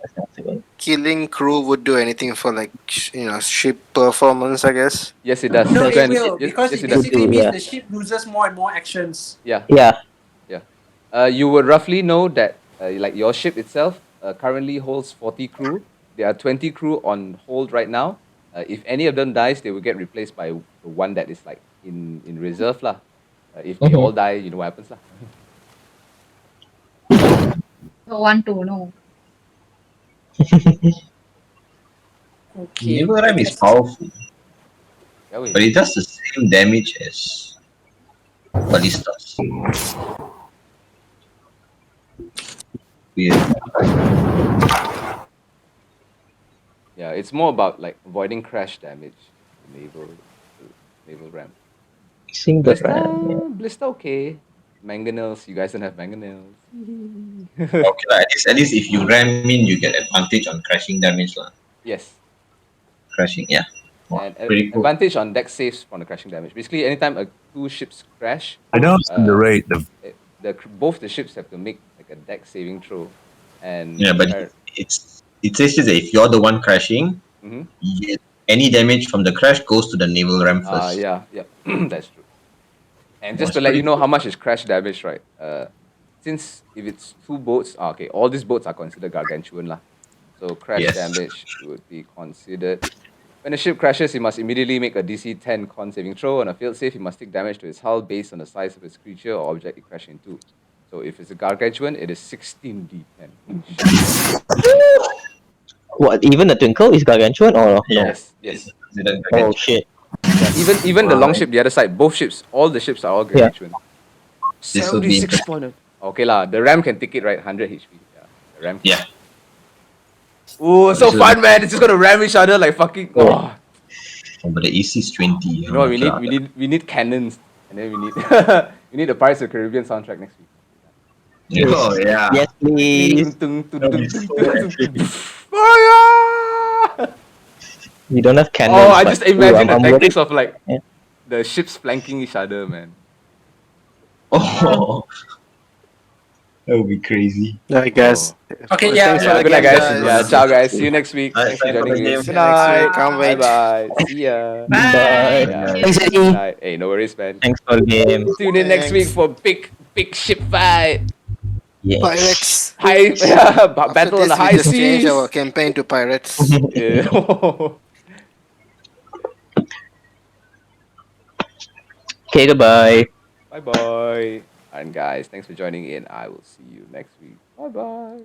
killing crew would do anything for like ship performance? I guess. Yes, it does. No, Go it and- will, yes, because yes, it it does. basically means Yeah. the ship loses more and more actions. Yeah. Yeah. You would roughly know that like your ship itself currently holds 40 crew. There are 20 crew on hold right now. If any of them dies, they will get replaced by the one that is like in reserve lah. If they Mhm. all die, you know what happens lah. Don't want to know. Okay. Naval ram is Yes. powerful, Yeah, wait. but it does the same damage as ballistas. Weird. Yeah, it's more about like avoiding crash damage. Naval ram. Seeing the Blister, ram. Yeah. blister, okay. Mangonels, you guys don't have mangonels. Okay, lah, at least if you ram in, you get advantage on crashing damage, lah. Yes. Crashing, yeah. Wow, And pretty cool. advantage on deck saves from the crashing damage. Basically, anytime two ships crash, I noticed in the rate the both the ships have to make like a deck saving throw. And Yeah, but it says here that if you're the one crashing, Mhm. any damage from the crash goes to the naval ram first. yeah, that's true. And just That's to let you pretty know how much is crash damage, right? Since if it's two boats, okay, all these boats are considered gargantuan lah. So crash Yes. damage would be considered. When a ship crashes, it must immediately make a DC 10 con saving throw. On a failed save, it must take damage to its hull based on the size of its creature or object it crashed into. So if it's a gargantuan, it is 16d10. What? Even the Twinkle is gargantuan or no? Yes. Oh shit. Yeah, even the long ship, the other side, both ships, all the ships are all Yeah. gargantuan. This will be 76 point. Okay lah, the ram can take it, right? 100 HP. Yeah, the ram. Yeah. Ooh, so This will fun, man! It's just gonna ram each other like fucking. Oh. Oh, but the AC is 20. You know what we need? We need cannons, and then we need we need the Pirates of the Caribbean soundtrack next week. Oh, yeah. Yes, please. Fire! We don't have cannons. Oh, I but- just imagine I'm the tactics worried. of like Yeah. the ships flanking each other, man. Oh, that would be crazy. Alright, guys. Okay, yeah, Thanks for Yeah, the good night, game, guys. Yeah, ciao, guys. See you next week. Alright, Thanks for thanks for joining the me. game. Good See you next night. week. Can't wait. Bye bye. See ya. Bye. Yeah. Thanks, Eddie. Good night. Hey, no worries, man. Thanks for the game. Tune in next week Thanks. for big ship fight. Yes. Pirates. High After battle on this, the we high just change seas. our campaign to pirates. Yeah. Okay, goodbye. Bye bye. And guys, thanks for joining in. I will see you next week. Bye bye.